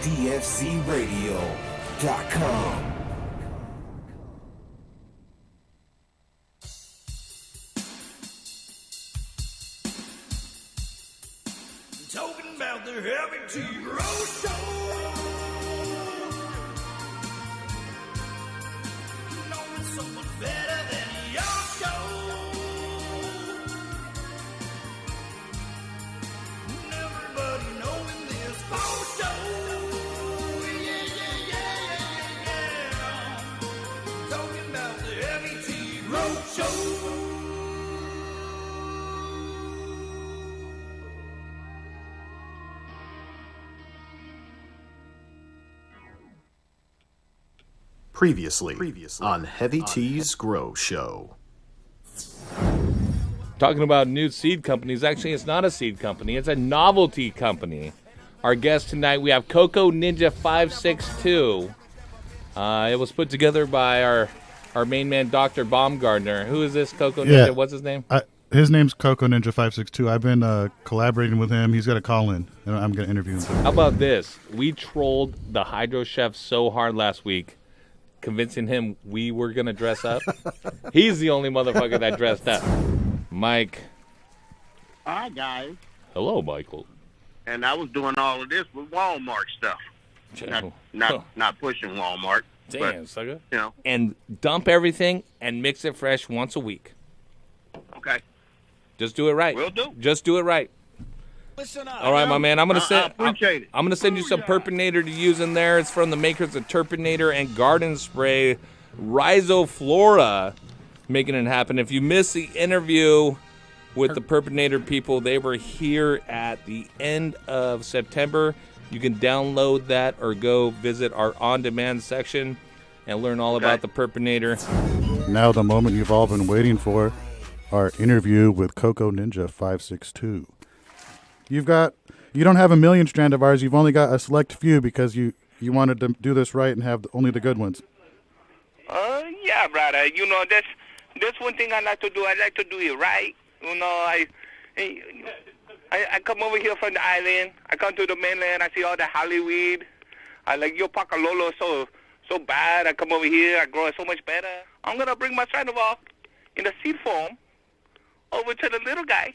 dfcradio.com. Talking about the Heavy T Road Show. Knowing someone better than your show. And everybody knowing this whole show. Yeah. Talking about the Heavy T Road Show. Previously on Heavy T's Grow Show. Talking about new seed companies. Actually, it's not a seed company. It's a novelty company. Our guest tonight, we have Coco Ninja 562. It was put together by our main man, Dr. Baumgartner. Who is this Coco Ninja? What's his name? His name's Coco Ninja 562. I've been collaborating with him. He's got a call in, and I'm going to interview him. How about this? We trolled the Hydro Chef so hard last week, convincing him we were going to dress up. He's the only motherfucker that dressed up. Mike. Hi, guys. Hello, Michael. And I was doing all of this with Walmart stuff. Not pushing Walmart. Damn, but, sucker. You know. And dump everything and mix it fresh once a week. Okay. Just do it right. Will do. Just do it right. Listen up. All right, my man. I'm gonna send. I appreciate it. I'm gonna send you some Purpinator to use in there. It's from the makers of Turpinator and Garden Spray, Rhizoflora, making it happen. If you missed the interview with the Purpinator people, they were here at the end of September. You can download that or go visit our on-demand section and learn all about the Purpinator. Now the moment you've all been waiting for, our interview with Coco Ninja 562. You don't have a million strand of ours. You've only got a select few because you wanted to do this right and have only the good ones. Yeah, brother. You know, that's one thing I like to do. I like to do it right. You know, I come over here from the island. I come to the mainland. I see all the Hollywood. I like your Pacalolo so bad. I come over here. I grow it so much better. I'm gonna bring my Sandoval in the seed form over to the little guy,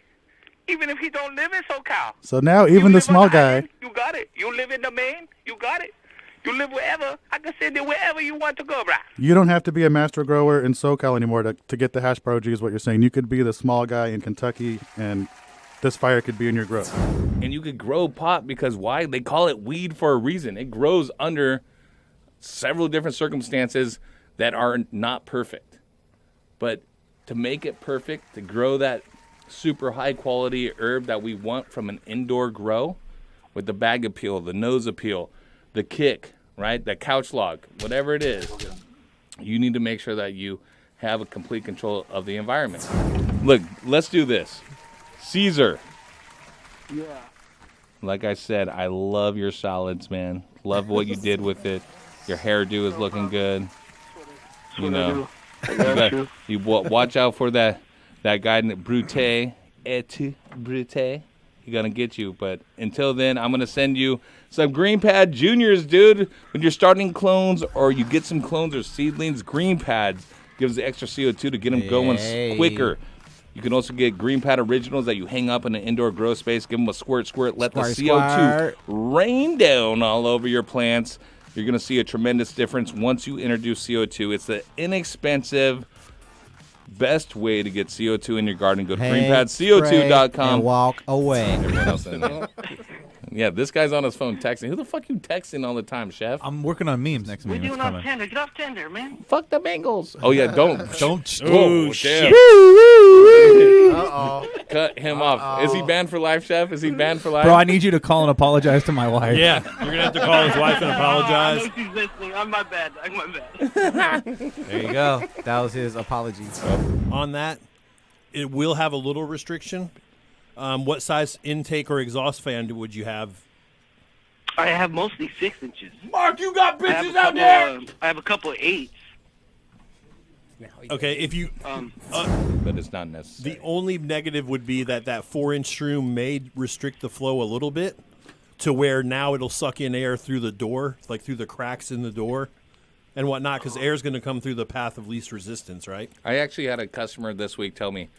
even if he don't live in SoCal. So now even the small guy. Island, you got it. You live in the Maine, you got it. You live wherever. I can send you wherever you want to go, bruh. You don't have to be a master grower in SoCal anymore to get the hash brow G is what you're saying. You could be the small guy in Kentucky, and this fire could be in your grow. And you could grow pot because why? They call it weed for a reason. It grows under several different circumstances that are not perfect. But to make it perfect, to grow that super high quality herb that we want from an indoor grow with the bag appeal, the nose appeal, the kick, right? The couch log, whatever it is, you need to make sure that you have a complete control of the environment. Look, let's do this. Caesar. Yeah. Like I said, I love your salads, man. Love what you did with it. Your hairdo is looking good. You know, you watch out for that guy, Brute, Brute. He's gonna get you. But until then, I'm gonna send you some Green Pad Juniors, dude. When you're starting clones, or you get some clones or seedlings, Green Pads gives the extra CO2 to get them going quicker. You can also get Green Pad Originals that you hang up in an indoor grow space. Give them a squirt, let the CO2 rain down all over your plants. You're going to see a tremendous difference once you introduce CO2. It's the inexpensive, best way to get CO2 in your garden. Go to greenpadco2.com. And walk away. Everyone else in there. Yeah, this guy's on his phone texting. Who the fuck you texting all the time, Chef? I'm working on memes next We're meme. doing off tender. Get off tender, man. Fuck the Bengals. Oh, yeah, don't. Oh, shit. Uh-oh. Cut him off. Is he banned for life, Chef? Is he banned for life? Bro, I need you to call and apologize to my wife. Yeah, you're going to have to call his wife and apologize. I know she's listening. I'm my bad. There you go. That was his apology. On that, it will have a little restriction. What size intake or exhaust fan would you have? I have mostly 6 inches. Mark, you got bitches out there? I have a couple of 8s. Okay, if you... but it's not necessary. The only negative would be that 4-inch shroom may restrict the flow a little bit to where now it'll suck in air through the door, like through the cracks in the door and whatnot, because air is going to come through the path of least resistance, right? I actually had a customer this week tell me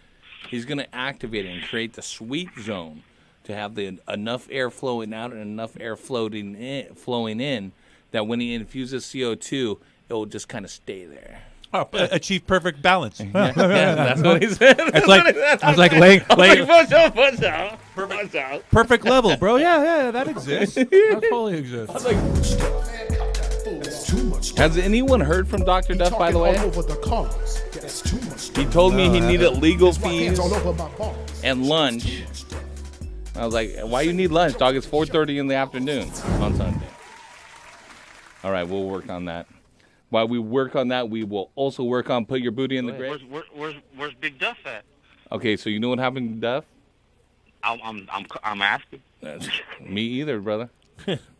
he's going to activate it and create the sweet zone to have enough air flowing out and enough air flowing in that when he infuses CO2, it will just kind of stay there. Oh, achieve perfect balance. Yeah, that's what he said. It's like laying Perfect level, bro. Yeah, that exists. That totally exists. Has anyone heard from Dr. Duff, by the way? He told me he needed legal fees and lunch. I was like, why you need lunch, dog? It's 4:30 in the afternoon on Sunday. All right, we'll work on that. While we work on that, we will also work on put your booty in the grave. Where's Big Duff at? Okay, so you know what happened to Duff? I'm asking. Me either, brother.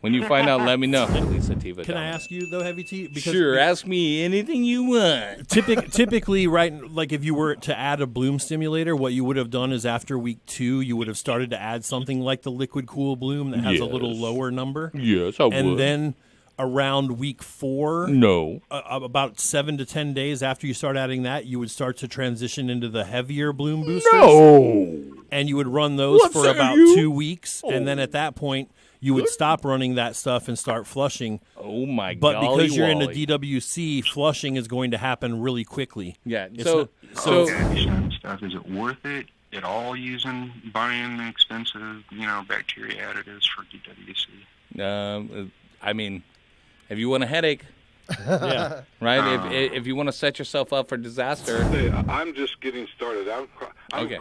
When you find out, let me know. Sativa Can I ask you though, Heavy T? Because sure, ask me anything you want. Typically, right, like if you were to add a bloom stimulator, what you would have done is after week 2, you would have started to add something like the liquid cool bloom that has a little lower number. Yes, I would. And then around week 4, about 7 to 10 days after you start adding that, you would start to transition into the heavier bloom boosters. And you would run those for about 2 weeks, and then at that point, you would stop running that stuff and start flushing. Oh, my God. But because you're in a DWC, flushing is going to happen really quickly. Yeah. So stuff, is it worth it at all buying expensive, bacteria additives for DWC? I mean, if you want a headache, right? If you want to set yourself up for disaster. I'm just getting started. I'm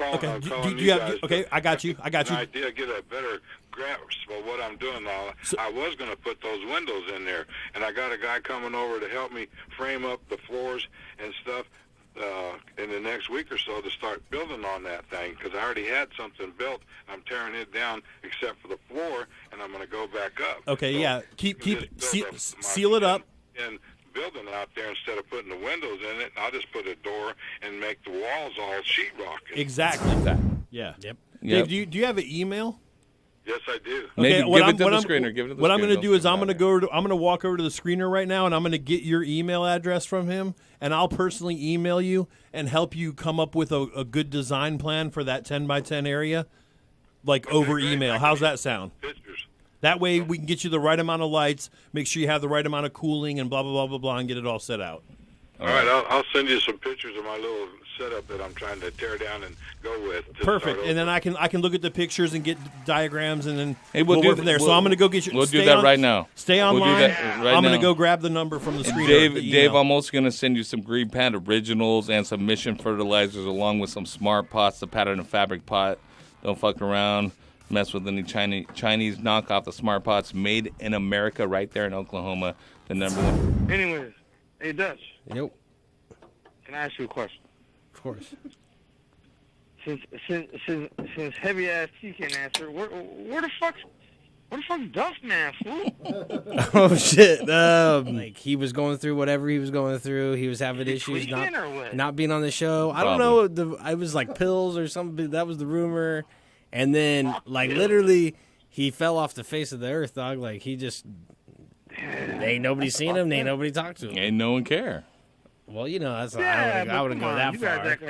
calling Do you have? Okay, I got you. An idea, get a better grasp of what I'm doing now. I was going to put those windows in there, and I got a guy coming over to help me frame up the floors and stuff in the next week or so to start building on that thing, because I already had something built. I'm tearing it down except for the floor, and I'm going to go back up. Okay, so yeah. Seal it up. And building out there, instead of putting the windows in it, I'll just put a door and make the walls all sheetrock. Exactly. Yeah. Yep. Dave, do you have an email? Yes, I do. Maybe Okay, give it to the screener. What I'm going to do is I'm going to walk over to the screener right now, and I'm going to get your email address from him, and I'll personally email you and help you come up with a good design plan for that 10 by 10 area, over email. How's that sound? Pictures. That way we can get you the right amount of lights, make sure you have the right amount of cooling, and blah, blah, blah, blah, blah, and get it all set out. All right, I'll send you some pictures of my little setup that I'm trying to tear down and go with. Perfect, and then I can look at the pictures and get diagrams, and then we'll work from there. So I'm going to go get you. We'll do that right now. Stay online. We'll do that right I'm going now. to go grab the number from the screener. Dave, I'm also going to send you some Green Pad originals and some Mission fertilizers, along with some Smart Pots, the pattern and fabric pot. Don't fuck around. Mess with any Chinese knockoff. The Smart Pots made in America, right there in Oklahoma, the #1. Anyways, hey Dutch. Yep. Can I ask you a question? Of course. Since heavy ass T can't answer, where the fuck's Duff man, fool? Oh shit! He was going through whatever he was going through. He was having issues not being on the show. I don't know. I was like pills or something. That was the rumor. And then, literally, he fell off the face of the earth, dog. He just ain't nobody seen him. Ain't nobody talked to him. Ain't no one care. Well, that's I wouldn't go that far.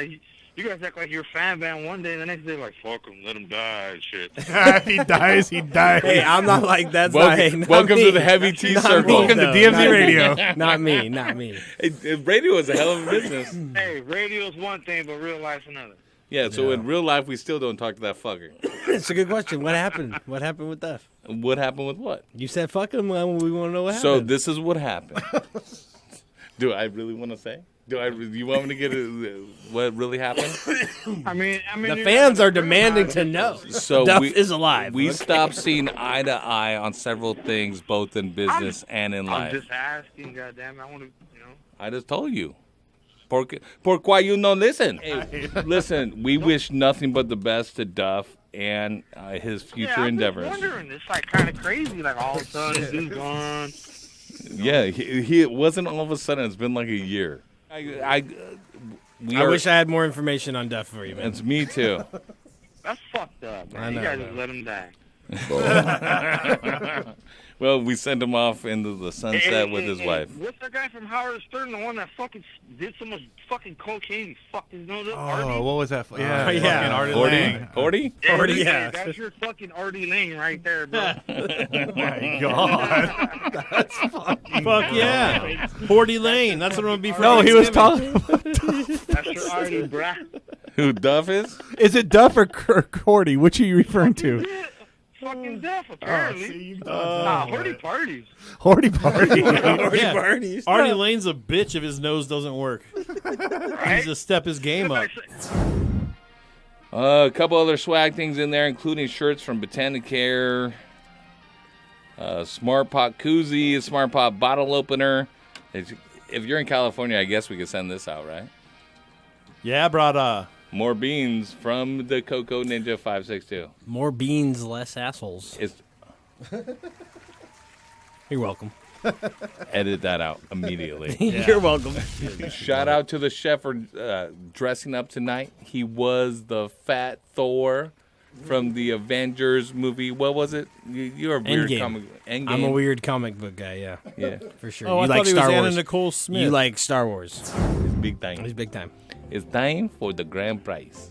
You guys act like you're a fan band one day, and the next day, fuck him, let him die and shit. If he dies, he dies. Hey, I'm not like that. Welcome to the Heavy T Circle. Welcome to DMZ Radio. Not me. Hey, radio is a hell of a business. Hey, radio's one thing, but real life's another. Yeah, so in real life, we still don't talk to that fucker. It's a good question. What happened? What happened with Duff? What happened with what? You said fuck him. We want to know what happened. So this is what happened. Do I really want to say? Do you want me to get what really happened? I mean, the fans are demanding to know. So Duff is alive. We stopped seeing eye to eye on several things, both in business and in life. I'm just asking, goddamn. I want to, I just told you. Por why you no listen? Hey, listen, we wish nothing but the best to Duff and his future endeavors. I'm just wondering. It's kind of crazy. All of a sudden, he's gone. Yeah, he wasn't all of a sudden. It's been like a year. I wish I had more information on Duff for you, man. It's me too. That's fucked up, man. You guys just let him die. Well, we sent him off into the sunset with his wife. What's that guy from Howard Stern, the one that fucking did so much fucking cocaine? He fucked his nose up. Oh, what was that? Yeah, fucking Artie Lang. Artie? Artie, yeah. That's your fucking Artie Lang right there, bro. Oh my God. That's fucking. Fuck yeah. Horty Lane. That's what I'm going to be for. No, he was Thanksgiving. talking. That's your Artie, bruh. Who, Duff is? Is it Duff or Cordy? Which are you referring to? Fucking deaf, apparently. Horty parties. Horty Party. Yeah. Barney's. Artie Lane's a bitch if his nose doesn't work. He needs to step his game up. A couple other swag things in there, including shirts from Botanicare, Smart Pot koozie, a Smart Pot bottle opener. If you're in California, I guess we could send this out, right? Yeah, brother. More beans from the Coco Ninja 562. More beans, less assholes. You're welcome. Edit that out immediately. You're welcome. Shout out to the chef for dressing up tonight. He was the Fat Thor from the Avengers movie. What was it? You're a weird Endgame. comic. Endgame. I'm a weird comic book guy, yeah. Yeah. For sure. Oh, you I like thought he Star was Wars. Anna Nicole Smith. You like Star Wars. It's big time. It's big time. It's time for the grand prize.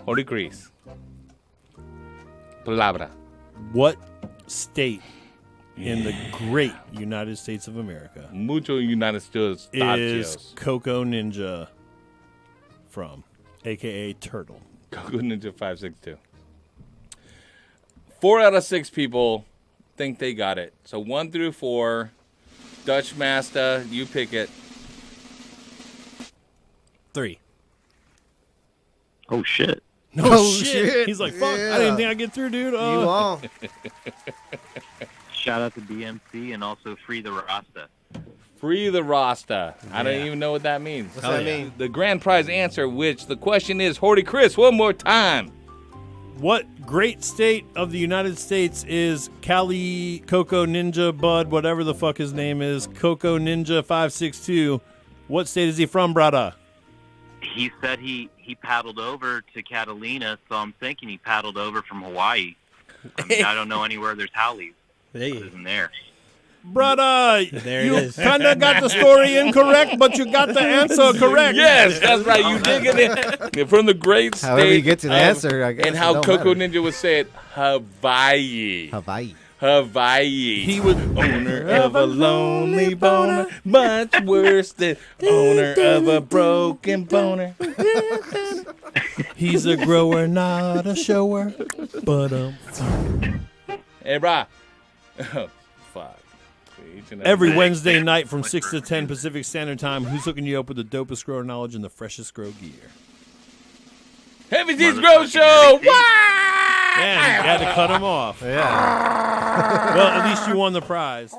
Holy Chris. Palabra. What state in the great United States of America Mucho United States. is Coco Ninja from, a.k.a. Turtle? Coco Ninja 562. 4 out of 6 people think they got it. So 1 through 4. Dutch Master, you pick it. 3. Oh, shit. No shit. He's like, fuck, I didn't think I'd get through, dude. You won't. Shout out to BMC and also Free the Rasta. Free the Rasta. I don't even know what that means. What's that mean? The grand prize answer, which the question is, Horty Chris, one more time. What great state of the United States is Cali Coco Ninja Bud, whatever the fuck his name is, Coco Ninja 562? What state is he from, brother? He said he paddled over to Catalina, so I'm thinking he paddled over from Hawaii. I mean, I don't know anywhere there's Howleys other than there. Brother, There you it is. kind of got the story incorrect, but you got the answer correct. Yes, that's right. You did get it. From the great state. However you get to the answer, I guess And it how don't Coco matter. Ninja would say it, Hawaii. Hawaii. He was owner of a lonely boner, much worse than owner of a broken boner. He's a grower, not a shower. But Hey, brah. Oh, fuck. every Wednesday night from 6 to 10 Pacific Standard Time, who's hooking you up with the dopest grower knowledge and the freshest grow gear? Heavy T's Grow Show. Man, you had to cut him off. Yeah. Well, at least you won the prize.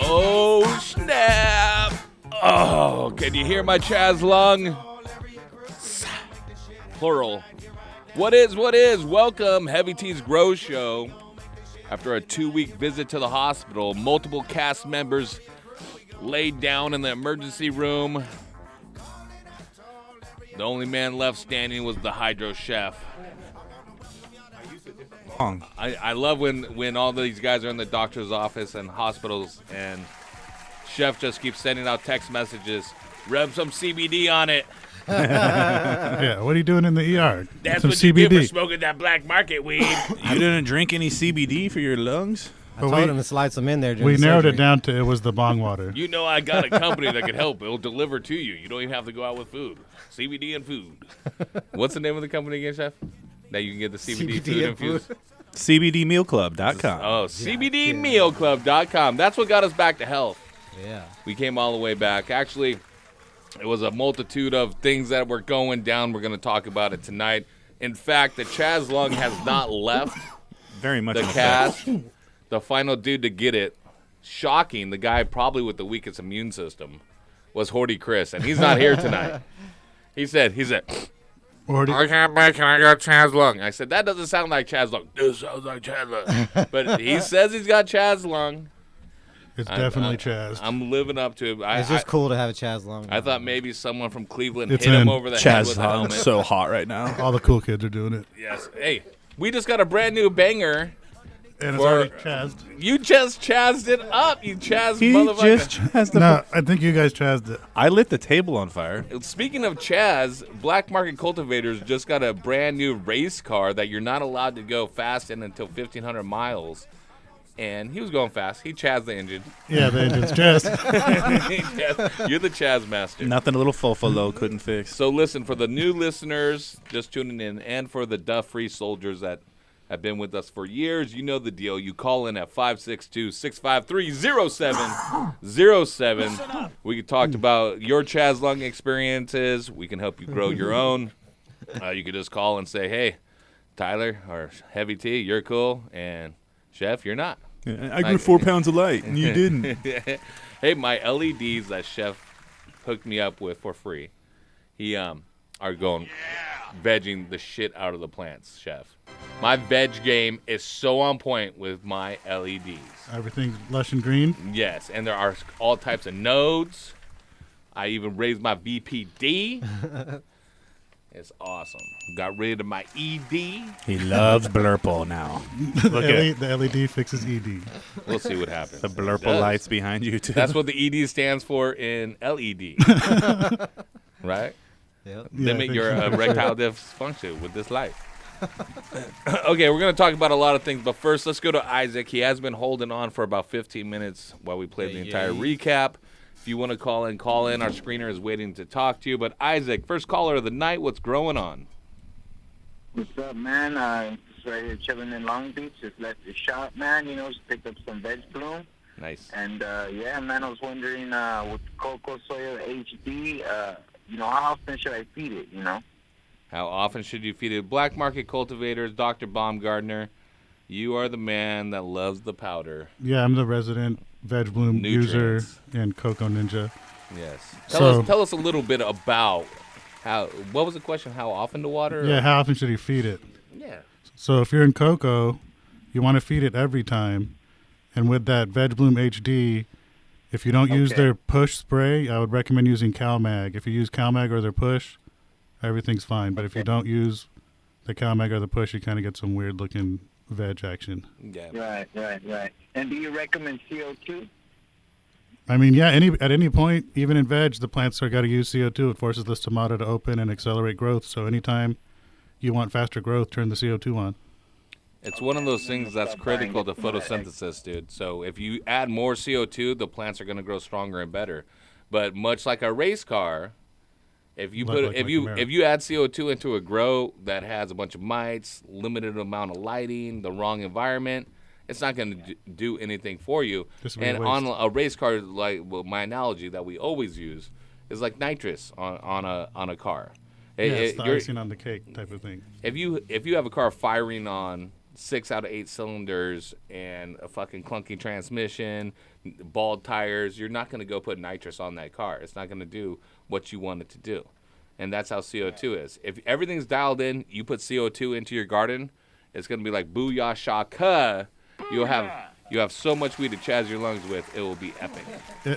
Oh, snap. Oh, can you hear my Chaz lung? Plural. What is? Welcome, Heavy T's Grow Show. After a 2-week visit to the hospital, multiple cast members laid down in the emergency room. The only man left standing was the hydro chef. I love when all these guys are in the doctor's office and hospitals and chef just keeps sending out text messages. Rub some CBD on it. Yeah, what are you doing in the ER? That's Some what you CBD. get for smoking that black market weed. You didn't drink any CBD for your lungs? I told him to slide some in there. We narrowed it down to it was the bong water. You know I got a company that can help. It'll deliver to you. You don't even have to go out with food. CBD and food. What's the name of the company again, Chef? that you can get the CBD food infused. CBDmealclub.com. Oh, CBDmealclub.com. That's what got us back to health. Yeah. We came all the way back. Actually, it was a multitude of things that were going down. We're going to talk about it tonight. In fact, the Chaz Lung has not left Very much the cast. The final dude to get it, shocking, the guy probably with the weakest immune system, was Horty Chris, and he's not here tonight. He said, Horty. I can't make it, I got Chaz Lung. I said, that doesn't sound like Chaz Lung. This sounds like Chaz Lung. But he says he's got Chaz Lung. It's definitely Chaz. I'm living up to it. It's just cool to have a Chaz Lung. I thought maybe someone from Cleveland It's hit him in. over the head with a helmet. so hot right now. All the cool kids are doing it. Yes. Hey, we just got a brand new banger. And it's already chazzed. You just chazzed it up, you Chaz He motherfucker. just chazzed the No, I think you guys chazzed it. I lit the table on fire. Speaking of Chaz, Black Market Cultivators just got a brand new race car that you're not allowed to go fast in until 1,500 miles. And he was going fast. He chazzed the engine. Yeah, the engine's chazzed. You're the Chaz master. Nothing a little fofolo couldn't fix. So listen, for the new listeners just tuning in, and for the Duff-free soldiers that have been with us for years, you know the deal. You call in at 562-653-0707. We talked about your Chaz Lung experiences. We can help you grow your own. You could just call and say, hey, Tyler or Heavy T, you're cool, and Chef, you're not. I grew 4 pounds of light, and you didn't. Hey, my LEDs that Chef hooked me up with for free, he are going vegging the shit out of the plants, Chef. My veg game is so on point with my LEDs. Everything's lush and green. Yes, and there are all types of nodes. I even raised my VPD. It's awesome. Got rid of my ED. He loves Blurple now. The LED fixes ED. We'll see what happens. The Blurple lights behind you, too. That's what the ED stands for in LED. Right? Yep. Limit your erectile dysfunction with this light. Okay, we're going to talk about a lot of things, but first let's go to Isaac. He has been holding on for about 15 minutes while we played the entire recap. If you want to call in, call in. Our screener is waiting to talk to you. But Isaac, first caller of the night, what's growing on? What's up, man? Just right here chilling in Long Beach. Just left the shop, man. You know, just picked up some veg bloom. Nice. And, yeah, man, I was wondering with Cocoa Soil HD, you know, how often should I feed it, you know? How often should you feed it? Black Market Cultivators, Dr. Baumgartner, you are the man that loves the powder. Yeah, I'm the resident Veg Bloom user and Cocoa Ninja. Yes. Tell us a little bit about what was the question? How often to water? Yeah, how often should you feed it? Yeah. So if you're in cocoa, you want to feed it every time. And with that Veg Bloom HD, if you don't use their push spray, I would recommend using CalMag. If you use CalMag or their push, everything's fine. But if you don't use the CalMag or the push, you kind of get some weird looking veg action. Yeah. Right. And do you recommend CO2? I mean, yeah, at any point, even in veg, the plants are got to use CO2. It forces the stomata to open and accelerate growth. So anytime you want faster growth, turn the CO2 on. It's one of those things that's critical to photosynthesis, dude. So if you add more CO2, the plants are going to grow stronger and better. But much like a race car, if you add CO2 into a grow that has a bunch of mites, limited amount of lighting, the wrong environment, it's not going to do anything for you. And on a race car, my analogy that we always use is like nitrous on a car. It's the icing on the cake type of thing. If you have a car firing on 6 out of 8 cylinders and a fucking clunky transmission, bald tires, you're not going to go put nitrous on that car. It's not going to do what you want it to do. And that's how CO2 is. If everything's dialed in, you put CO2 into your garden, it's going to be like booyah shaka. You have so much weed to chaz your lungs with, it will be epic.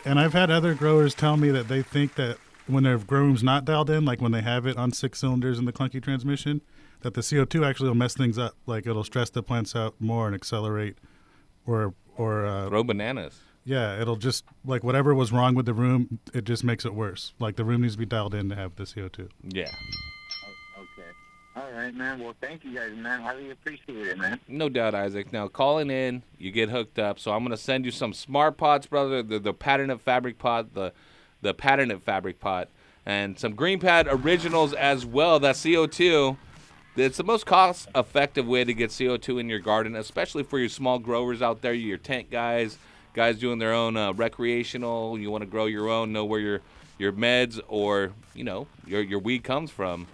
And I've had other growers tell me that they think that when their grow room's not dialed in, like when they have it on 6 cylinders in the clunky transmission, that the CO2 actually will mess things up. Like it'll stress the plants out more and accelerate or throw bananas. Yeah, it'll just, like whatever was wrong with the room, it just makes it worse. Like the room needs to be dialed in to have the CO2. Yeah. Okay. All right, man. Well, thank you guys, man. Highly appreciate it, man. No doubt, Isaac. Now, calling in, you get hooked up. So I'm going to send you some smart pots, brother, the patented fabric pot, the patented fabric pot, and some green pad originals as well. That CO2 It's the most cost-effective way to get CO2 in your garden, especially for your small growers out there, your tent guys doing their own recreational. You want to grow your own, know where your meds or your weed comes from.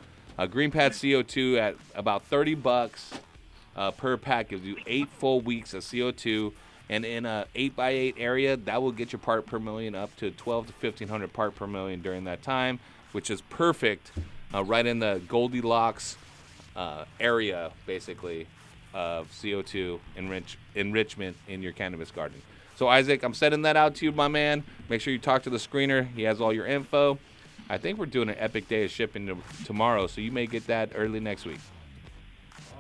Green Pad CO2 at about $30 per pack gives you 8 full weeks of CO2, and in a 8x8 area, that will get your part per million up to 12 to 1,500 part per million during that time, which is perfect, right in the Goldilocks area, basically, of CO2 enrichment in your cannabis garden. So, Isaac, I'm sending that out to you, my man. Make sure you talk to the screener. He has all your info. I think we're doing an epic day of shipping tomorrow, so you may get that early next week.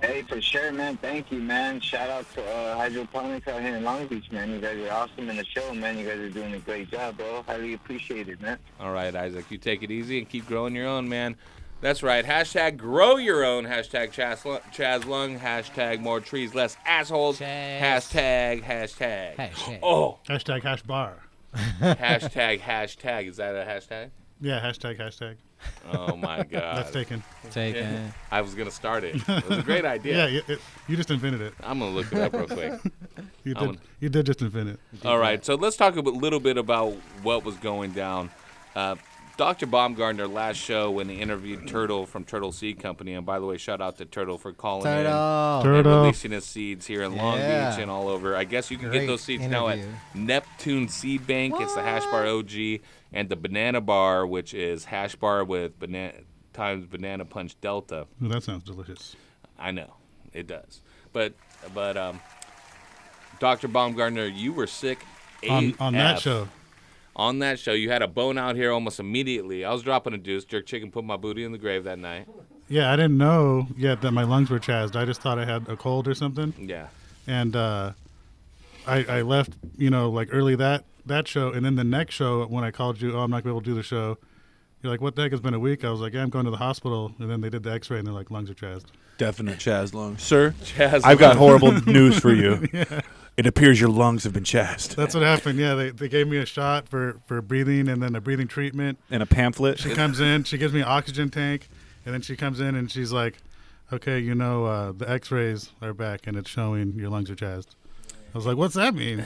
Hey, for sure, man. Thank you, man. Shout out to Hydroponics out here in Long Beach, man. You guys are awesome in the show, man. You guys are doing a great job, bro. Highly appreciated, man. All right, Isaac. You take it easy and keep growing your own, man. That's right. Hashtag grow your own. Hashtag Chazlung. Hashtag more trees, less assholes. Hashtag. Oh. Hashtag hash bar. Hashtag. Is that a hashtag? Yeah, hashtag. Oh, my God. That's taken. I was going to start it. It was a great idea. Yeah, you just invented it. I'm going to look it up real quick. You did just invent it. All right, so let's talk a little bit about what was going down. Dr. Baumgartner last show when he interviewed Turtle from Turtle Seed Company, and by the way, shout out to Turtle for calling in and releasing his seeds here in Long Beach and all over. I guess you can get those seeds now at Neptune Seed Bank. It's the Hash Bar OG and the Banana Bar, which is Hash Bar with times Banana Punch Delta. Ooh, that sounds delicious. I know, it does. But Dr. Baumgartner, you were sick on that show. On that show, you had a bone out here almost immediately. I was dropping a deuce, jerk chicken, put my booty in the grave that night. Yeah, I didn't know yet that my lungs were chazzed. I just thought I had a cold or something. Yeah. And I left, like early that show, and then the next show when I called you, I'm not going to be able to do the show. You're like, what the heck, it's been a week? I was like, yeah, I'm going to the hospital. And then they did the x-ray, and they're like, lungs are chazzed. Definite chazz lungs. Sir, Chazz I've got horrible news for you. Yeah. It appears your lungs have been chazzed. That's what happened. Yeah, they gave me a shot for breathing and then a breathing treatment. And a pamphlet. She comes in. She gives me an oxygen tank. And then she comes in and she's like, okay, the x-rays are back and it's showing your lungs are chazzed. I was like, what's that mean?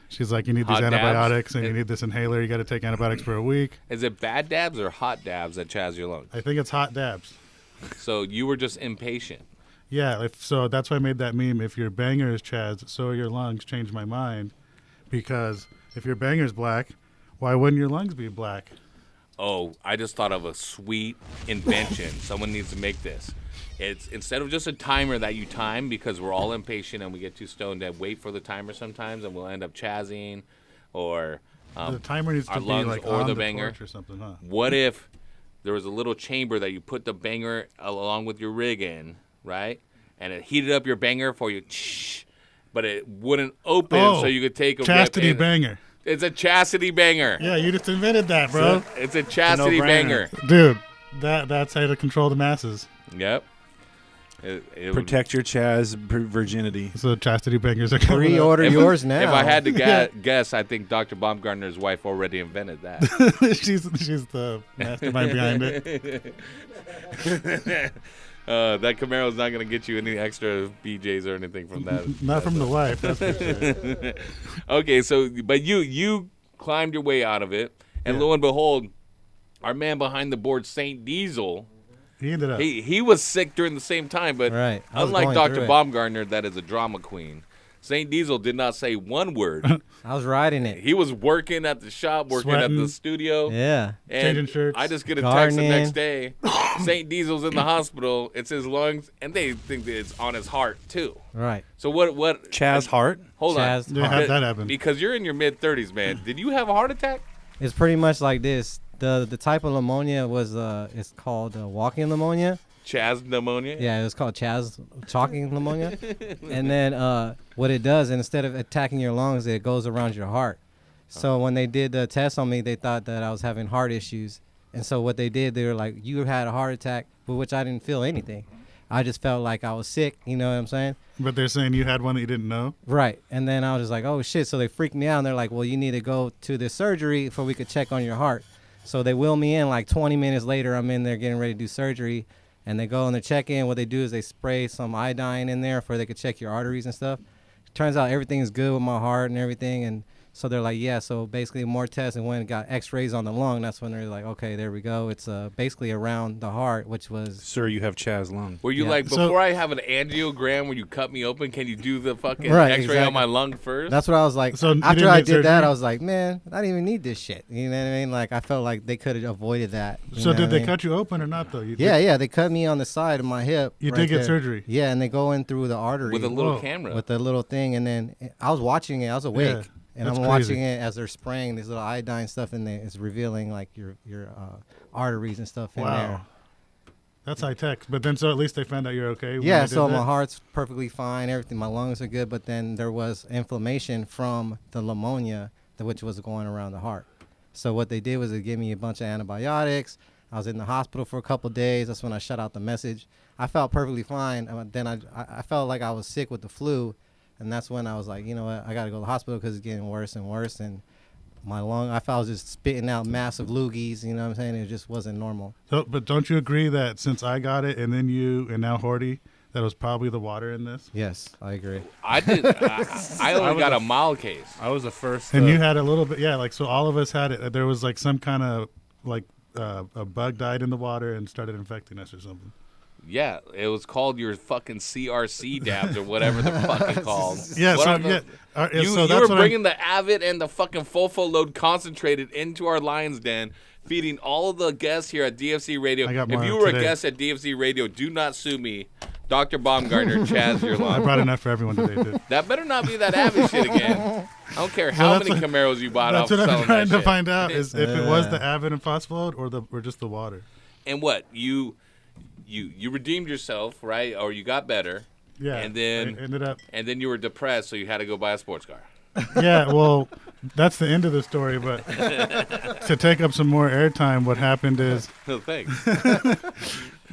She's like, you need these antibiotics and you need this inhaler. You got to take antibiotics for a week. Is it bad dabs or hot dabs that chazz your lungs? I think it's hot dabs. So you were just impatient. Yeah, so that's why I made that meme. If your banger is chazzed, so are your lungs. Changed my mind, because if your banger's black, why wouldn't your lungs be black? Oh, I just thought of a sweet invention. Someone needs to make this. It's instead of just a timer that you time, because we're all impatient and we get too stoned to wait for the timer sometimes, and we'll end up chazzing, or the timer needs to be like or on the the banger torch or something, huh? What if there was a little chamber that you put the banger along with your rig in, right? And it heated up your banger for you, but it wouldn't open, so you could take a chastity banger. It's a chastity banger. Yeah, you just invented that, bro. It's a chastity banger, dude. That's how to control the masses. Yep. Protect your Chaz virginity. So chastity bangers are coming. Pre-order yours now. If I had to guess, I think Dr. Baumgartner's wife already invented that. she's the mastermind behind it. That Camaro's not going to get you any extra BJs or anything from that. Not from the wife, that's for sure. Okay, but you climbed your way out of it, and lo and behold, our man behind the board, Saint Diesel, he ended up. He was sick during the same time, but unlike Dr. Baumgartner, that is a drama queen, Saint Diesel did not say one word. I was riding it. He was working at the shop, working at the studio. Yeah. And changing shirts. I just get a text the next day. Saint Diesel's in the hospital. It's his lungs, and they think that it's on his heart, too. Right. So what? Chaz heart? Hold on. Yeah, how'd that happen? Because you're in your mid-30s, man. Did you have a heart attack? It's pretty much like this. The type of pneumonia was it's called walking pneumonia. Chaz pneumonia? Yeah, it was called talking pneumonia. And then what it does, instead of attacking your lungs, it goes around your heart. So when they did the test on me, they thought that I was having heart issues. And so what they did, they were like, you had a heart attack, for which I didn't feel anything. I just felt like I was sick, you know what I'm saying? But they're saying you had one that you didn't know? Right. And then I was just like, oh, shit. So they freaked me out, and they're like, well, you need to go to the surgery before we could check on your heart. So they wheel me in, like 20 minutes later, I'm in there getting ready to do surgery. and they go and they check in. What they do is they spray some iodine in there for they could check your arteries and stuff. Turns out everything is good with my heart and everything, and so they're like, yeah, so basically more tests, and when it got x-rays on the lung, that's when they're like, okay, there we go. It's basically around the heart, which was... Sir, you have chazzed lung. Were you like, before I have an angiogram where you cut me open, can you do the fucking x-ray on my lung first? That's what I was like. So after I did that, I was like, man, I didn't even need this shit. You know what I mean? Like, I felt like they could have avoided that. So did they cut you open or not, though? Yeah, they cut me on the side of my hip. You did get surgery? Yeah, and they go in through the artery. With a little camera. With a little thing, and then I was watching it. I was awake. Yeah. And That's I'm crazy. watching it as they're spraying these little iodine stuff in there. It's revealing like your arteries and stuff in there. That's high tech. But then, so at least they found out you're okay. when Yeah, they did so that? my heart's perfectly fine. Everything, my lungs are good. But then there was inflammation from the pneumonia, which was going around the heart. So what they did was they gave me a bunch of antibiotics. I was in the hospital for a couple of days. That's when I shut out the message. I felt perfectly fine. Then I felt like I was sick with the flu. And that's when I was like, you know what, I got to go to the hospital because it's getting worse and worse. And my lung, I felt I was just spitting out massive loogies, you know what I'm saying? It just wasn't normal. So, but don't you agree that since I got it and then you and now Horty, that was probably the water in this? Yes, I agree. I did. I only got a mild case. I was the first. And you had a little bit, yeah, like, so all of us had it. There was like some kind of, like, a bug died in the water and started infecting us or something. Yeah, it was called your fucking CRC dabs or whatever the fuck it's called. Yeah, What so, are the- yeah. You, So you that's were what bringing the Avid and the fucking Fofo load concentrated into our Lions Den, feeding all of the guests here at DFC Radio. I got If more you were today. a guest at DFC Radio, do not sue me. Dr. Baumgartner, Chaz, your I line. brought enough for everyone today, too. That better not be that Avid shit again. I don't care So how that's many what- Camaros you bought off That's what I'm selling trying that to shit. find out is if it was the Avid and Phosphode or just the water. And what? You redeemed yourself, right? Or you got better. Yeah, And then I ended up. And then you were depressed, so you had to go buy a sports car. Yeah, well, that's the end of the story. But to take up some more airtime, what happened is No thanks.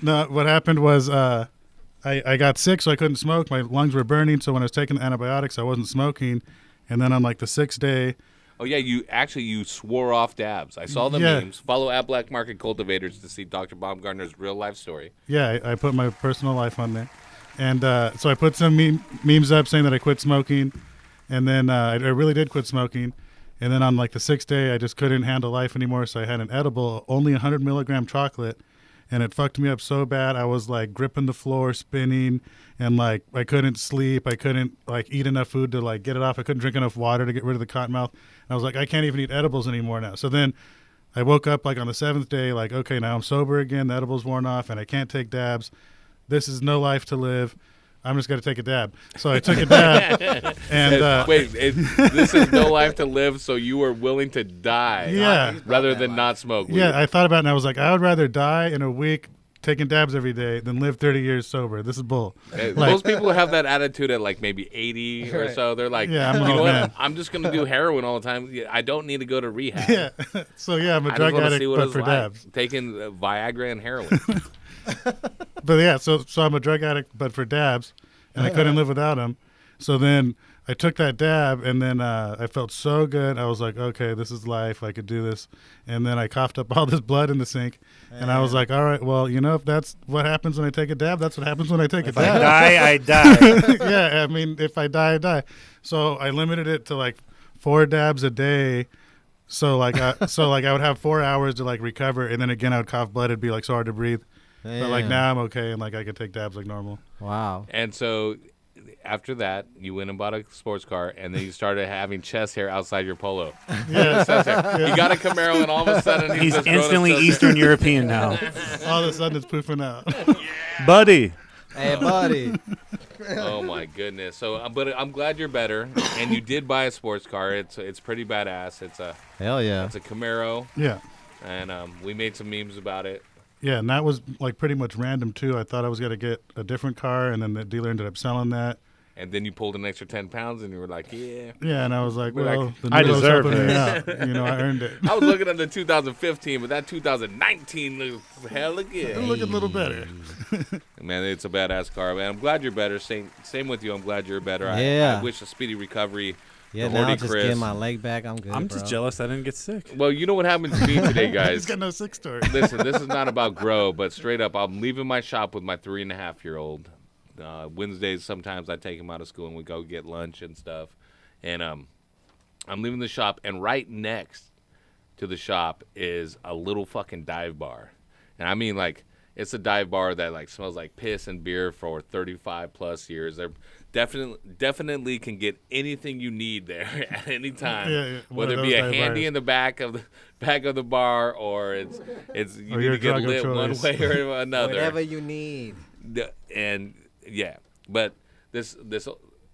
no. What happened was I got sick, so I couldn't smoke. My lungs were burning, so when I was taking the antibiotics, I wasn't smoking. And then on like the 6th day, Oh yeah, you swore off dabs. I saw the Yeah. memes. Follow at Black Market Cultivators to see Dr. Baumgartner's real life story. yeah, I put my personal life on there, and so I put some memes up saying that I quit smoking, and then I really did quit smoking. And then on like the 6th day, I just couldn't handle life anymore, so I had an edible, only 100 milligram chocolate, and it fucked me up so bad. I was like gripping the floor, spinning, and like I couldn't sleep. I couldn't like eat enough food to like get it off. I couldn't drink enough water to get rid of the cotton mouth. And I was like, I can't even eat edibles anymore now. So then I woke up like on the 7th day, like, okay, now I'm sober again. The edibles worn off, and I can't take dabs. This is no life to live. I'm just going to take a dab. So I took a dab. And wait, this is no life to live, so you were willing to die Yeah. rather than not smoke weed. Yeah, I thought about it, and I was like, I would rather die in a week taking dabs every day than live 30 years sober. This is bull. Most people have that attitude at like maybe 80 or so. They're like, Yeah, I'm an you know old what? man. I'm just going to do heroin all the time. I don't need to go to rehab. Yeah. So, yeah, I'm a I just drug wanna addict, see what but it's for like, dabs. taking Viagra and heroin. But, yeah, so I'm a drug addict, but for dabs, and I couldn't live without them. So then I took that dab, and then I felt so good. I was like, okay, this is life. I could do this. And then I coughed up all this blood in the sink, and I was like, all right, well, you know, if that's what happens when I take a dab, that's what happens when I take a If dab. I die, I die. Yeah, I mean, if I die, I die. So I limited it to like 4 dabs a day. So like, I would have 4 hours to like recover, and then again I would cough blood. It'd be like so hard to breathe. But like now I'm okay, and like I could take dabs like normal. Wow. And so after that, you went and bought a sports car, and then you started having chest hair outside your polo. Yeah. You got a Camaro, and all of a sudden He's just growing instantly his chest Eastern hair. European now. All of a sudden it's poofing out. Buddy. Hey, buddy. Oh my goodness! So, but I'm glad you're better, and you did buy a sports car. It's pretty badass. It's a Hell yeah. It's a Camaro. Yeah. And we made some memes about it. Yeah, and that was like pretty much random too. I thought I was gonna get a different car, and then the dealer ended up selling that. And then you pulled an extra 10 pounds, and you were like, yeah. Yeah, and I was like, We're well, like, the I noodles deserve helping me this. out. You know, I earned it. I was looking at the 2015, but that 2019 looks hella good. It looked a little better. Man, it's a badass car, man. I'm glad you're better. Same with you. I'm glad you're better. Yeah. I wish a speedy recovery Yeah, now just get my leg back. I'm good. I'm just jealous I didn't get sick. Well, you know what happened to me today, guys? He's got no sick story. Listen, this is not about grow, but straight up, I'm leaving my shop with my 3.5-year-old. Wednesdays, sometimes I take him out of school and we go get lunch and stuff. And I'm leaving the shop, and right next to the shop is a little fucking dive bar. And I mean, like, it's a dive bar that like smells like piss and beer for 35 plus years. They're definitely can get anything you need there at any time. Yeah, whether it be a handy in the back of the bar, or it's you need to get lit one way or another. Whatever you need. And yeah, but this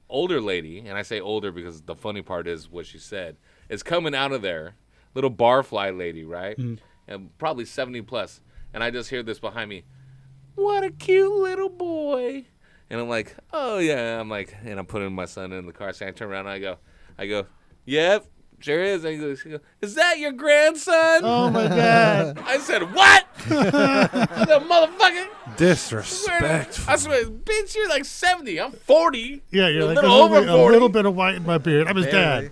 older lady, and I say older because the funny part is what she said, is coming out of there, little barfly lady, right? And probably 70 plus. And I just hear this behind me, what a cute little boy. And I'm like, oh, yeah. I'm like, and I'm putting my son in the car. So I turn around and I go, yep, sure is. And she goes, is that your grandson? Oh, my God. I said, what? I said, motherfucker. Disrespectful. I swear, bitch, you're like 70. I'm 40. Yeah, you're like over 40. A little bit of white in my beard. I'm his dad.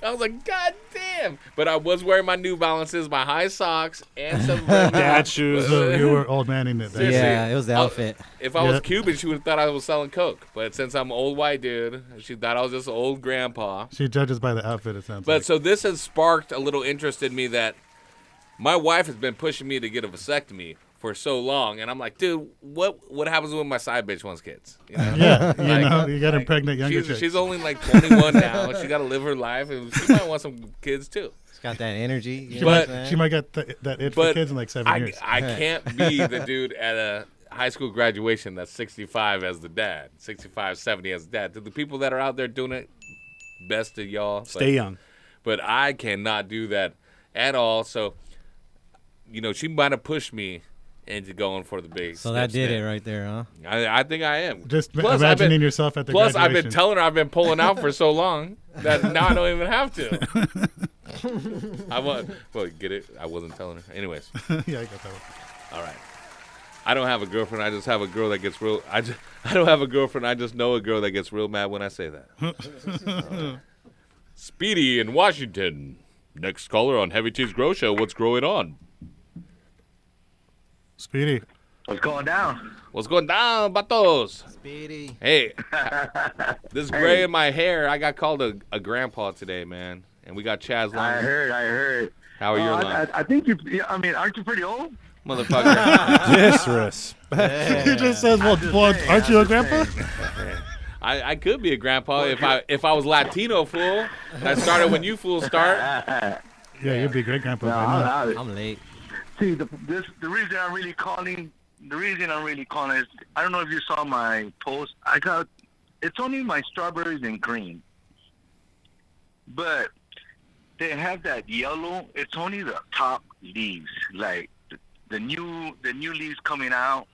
I was like, God damn. But I was wearing my New Balances, my high socks, and some dad shoes. So you were old manning it. Yeah, it was the outfit. If I was Cuban, she would have thought I was selling coke. But since I'm an old white dude, she thought I was just an old grandpa. She judges by the outfit, it sounds like. But so this has sparked a little interest in me that my wife has been pushing me to get a vasectomy for so long, and I'm like, dude, what happens when my side bitch wants kids? You know? Yeah, you got to impregnate younger chicks. She's only like 21 now. She got to live her life, and she might want some kids too. She's got that energy. She might get that itch for kids in like 7 years. I can't be the dude at a high school graduation that's 65 as the dad, 65, 70 as the dad. To the people that are out there doing it, best of y'all. Stay young. But I cannot do that at all. So, you know, she might have pushed me into going for the big. So that did it right there, huh? I think I am. Just imagining yourself at the graduation. Plus, I've been telling her I've been pulling out for so long that now I don't even have to. Get it? I wasn't telling her. Anyways. Yeah, I got that one. All right. I don't have a girlfriend. I just have a girl that gets real. I don't have a girlfriend. I just know a girl that gets real mad when I say that. Speedy in Washington. Next caller on Heavy T's Grow Show. What's growing on? Speedy. What's going down? What's going down, batos? Speedy. Hey, this gray in my hair. I got called a grandpa today, man. And we got Chaz. I heard. How are you? I think you. I mean, aren't you pretty old? Motherfucker. Disrespect. He just says, well, aren't you a grandpa? I could be a grandpa if I was Latino, fool. I started when you fools start. Yeah, you'd be a great grandpa. No, I'm late. See, the reason I'm really calling is, I don't know if you saw my post. It's only my strawberries and green, but they have that yellow. It's only the top leaves, like the new leaves coming out.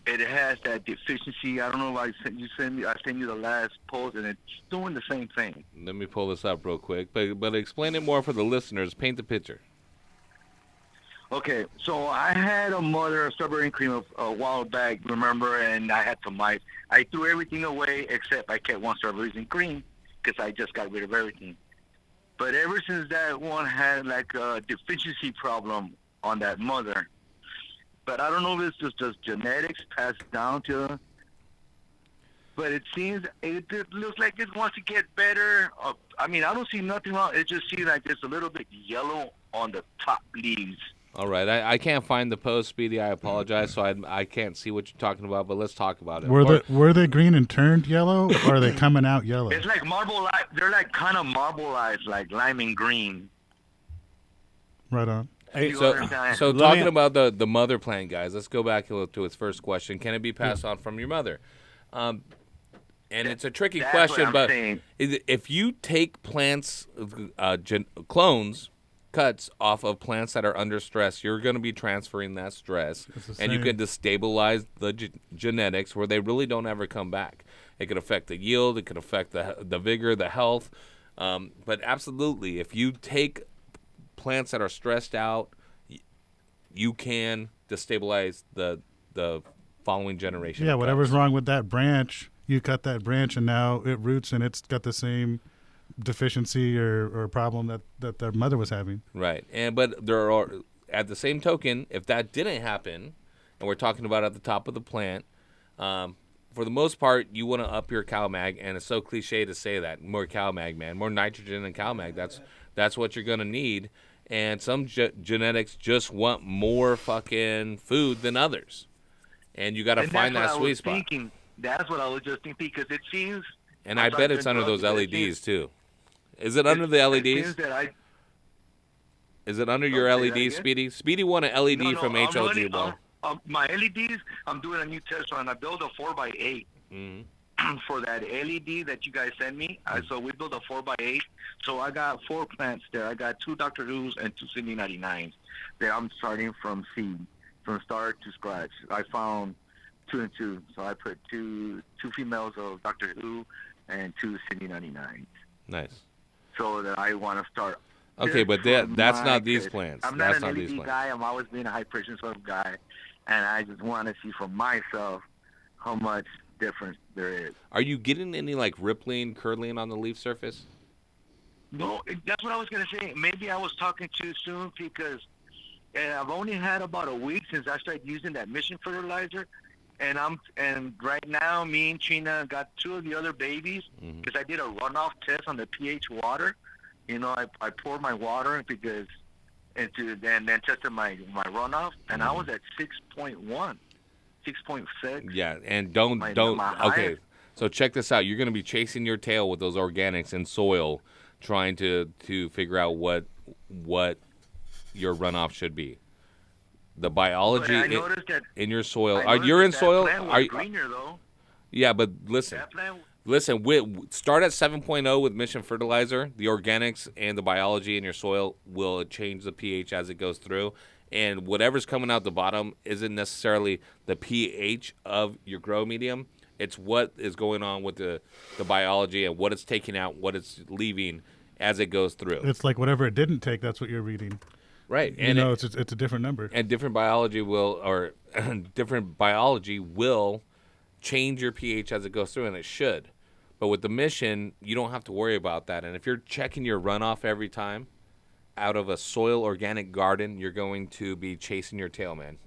It has that deficiency. I don't know if I sent you the last post, and it's doing the same thing. Let me pull this up real quick, but explain it more for the listeners. Paint the picture. Okay, so I had a mother strawberry and cream a while back, remember, and I had some mice. I threw everything away except I kept one strawberries and cream because I just got rid of everything. But ever since that one had like a deficiency problem on that mother. But I don't know if it's just genetics passed down to her. But it looks like it wants to get better. I mean, I don't see nothing wrong. It just seems like it's a little bit yellow on the top leaves. All right, I can't find the post, Speedy. I apologize, so I can't see what you're talking about. But let's talk about it. Were they green and turned yellow, or are they coming out yellow? It's like marbleized. They're like kind of marbleized, like lime and green. Right on. Hey, so talking about the mother plant, guys, let's go back to its first question. Can it be passed on from your mother? And it's a tricky question, but if you take plants, clones, cuts off of plants that are under stress, you're going to be transferring that stress, and you can destabilize the genetics where they really don't ever come back. It could affect the yield, it could affect the vigor, the health, but absolutely, if you take plants that are stressed out, you can destabilize the following generation. Yeah, whatever's wrong with that branch, you cut that branch, and now it roots, and it's got the same deficiency or problem that their mother was having. Right. But there are, at the same token, if that didn't happen, and we're talking about at the top of the plant, for the most part, you want to up your CalMag, and it's so cliche to say that. More CalMag, man. More nitrogen and CalMag. That's what you're going to need. And some genetics just want more fucking food than others. And you got to find that sweet spot. That's what I was just thinking, because it seems... And I bet it's under those LEDs, too. Is it under the LEDs? Is it under your LEDs, Speedy? Speedy won an LED from HLG Ball. My LEDs, I'm doing a new test run. I built a 4x8 for that LED that you guys sent me. So we built a 4x8. So I got 4 plants there. I got 2 Dr. Who's and 2 Cindy 99s that I'm starting from seed, from start to scratch. I found 2 and 2. So I put two females of Dr. Who and 2 Cindy 99s. Nice. So that I want to start. Okay, but that's not these plants. I'm not an LED guy. I'm always been a high pressure soil guy. And I just want to see for myself how much difference there is. Are you getting any like rippling, curling on the leaf surface? No, that's what I was going to say. Maybe I was talking too soon, because I've only had about a week since I started using that mission fertilizer. And right now, me and Trina got 2 of the other babies, because I did a runoff test on the pH water. You know, I poured my water because... then tested my runoff, and I was at 6.1, 6.6. Yeah, and don't. Okay, so check this out. You're going to be chasing your tail with those organics in soil, trying to figure out what your runoff should be. The biology in your soil. You're in soil. Are you greener though? Yeah, but listen. Listen, start at 7.0 with Mission Fertilizer. The organics and the biology in your soil will change the pH as it goes through. And whatever's coming out the bottom isn't necessarily the pH of your grow medium. It's what is going on with the biology and what it's taking out, what it's leaving as it goes through. It's like whatever it didn't take, that's what you're reading. Right. And it's a different number. And different biology will change your pH as it goes through, and it should. But with the Mission, you don't have to worry about that. And if you're checking your runoff every time out of a soil organic garden, you're going to be chasing your tail, man.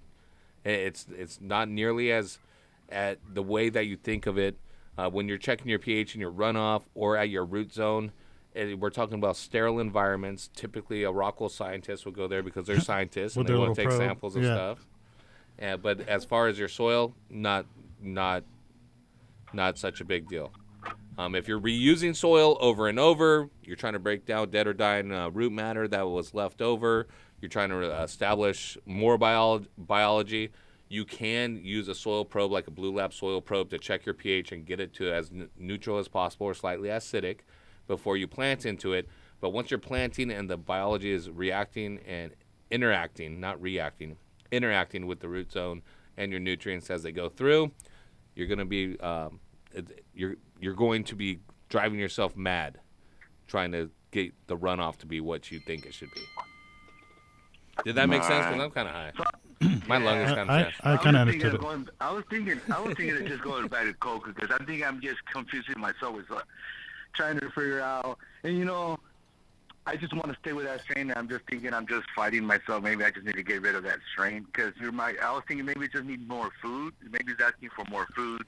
It's not nearly as at the way that you think of it. When you're checking your pH in your runoff or at your root zone, we're talking about sterile environments. Typically, a Rockwell scientist will go there because they're scientists and they want to take samples of stuff. But as far as your soil, not such a big deal. If you're reusing soil over and over, you're trying to break down dead or dying root matter that was left over, you're trying to establish more biology, you can use a soil probe like a Blue Lab soil probe to check your pH and get it to as neutral as possible or slightly acidic before you plant into it. But once you're planting and the biology is reacting and interacting, not reacting, interacting with the root zone and your nutrients as they go through, you're going to be you're going to be driving yourself mad trying to get the runoff to be what you think it should be. Did that make sense? Because I'm kind of high. My lung is kind of fast. I kind of understood it. I was thinking of just going back to coke, because I think I'm just confusing myself with trying to figure out. And I just want to stay with that strain. And I'm just thinking I'm just fighting myself. Maybe I just need to get rid of that strain, because I was thinking maybe it just need more food. Maybe it's asking for more food.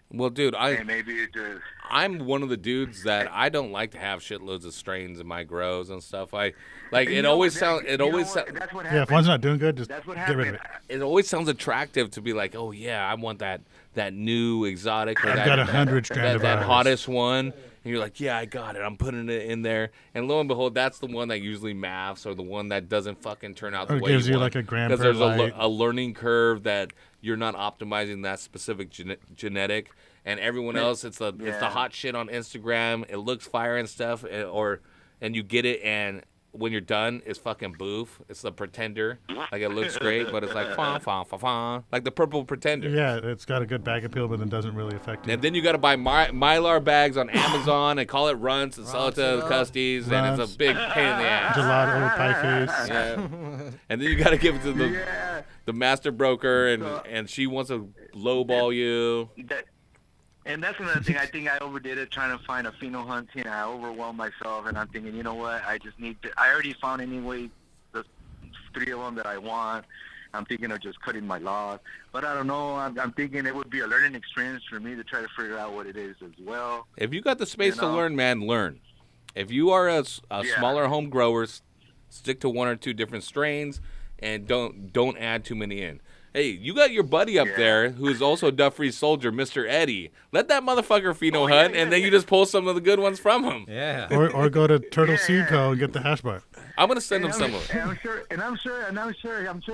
Well, dude, I'm one of the dudes that I don't like to have shitloads of strains in my grows and stuff. It always sounds. Yeah, if one's not doing good, just get rid of it. It always sounds attractive to be like, oh yeah, I want that new exotic. Or I've got 100 strand of that hottest one. And you're like, yeah, I got it. I'm putting it in there. And lo and behold, that's the one that usually maffs, or the one that doesn't fucking turn out the way you want. Or gives you like a gram per Because there's light. a learning curve that you're not optimizing that specific genetic. And everyone else, it's the hot shit on Instagram. It looks fire and stuff. And you get it, and when you're done, it's fucking boof. It's the pretender. Like, it looks great, but it's like, like the purple pretender. Yeah, it's got a good bag appeal, but it doesn't really affect you. And then you got to buy Mylar bags on Amazon and call it runts and sell it to the custies, and it's a big pain in the ass. Gelato, pie face. Yeah. And then you got to give it to the master broker, and she wants to lowball you. And that's another thing. I think I overdid it trying to find a pheno hunting. I overwhelmed myself, and I'm thinking, you know what? I just need to. I already found anyway the 3 of them that I want. I'm thinking of just cutting my loss. But I don't know. I'm thinking it would be a learning experience for me to try to figure out what it is as well. If you got the space to learn, man, learn. If you are a smaller home grower, stick to 1 or 2 different strains, and don't add too many in. Hey, you got your buddy up there who's also a Duff-Free soldier, Mr. Eddie. Let that motherfucker pheno hunt, and then you just pull some of the good ones from him. Yeah. Or go to Turtle Seed Co. and get the hash bar. I'm gonna send him some of it. I'm sure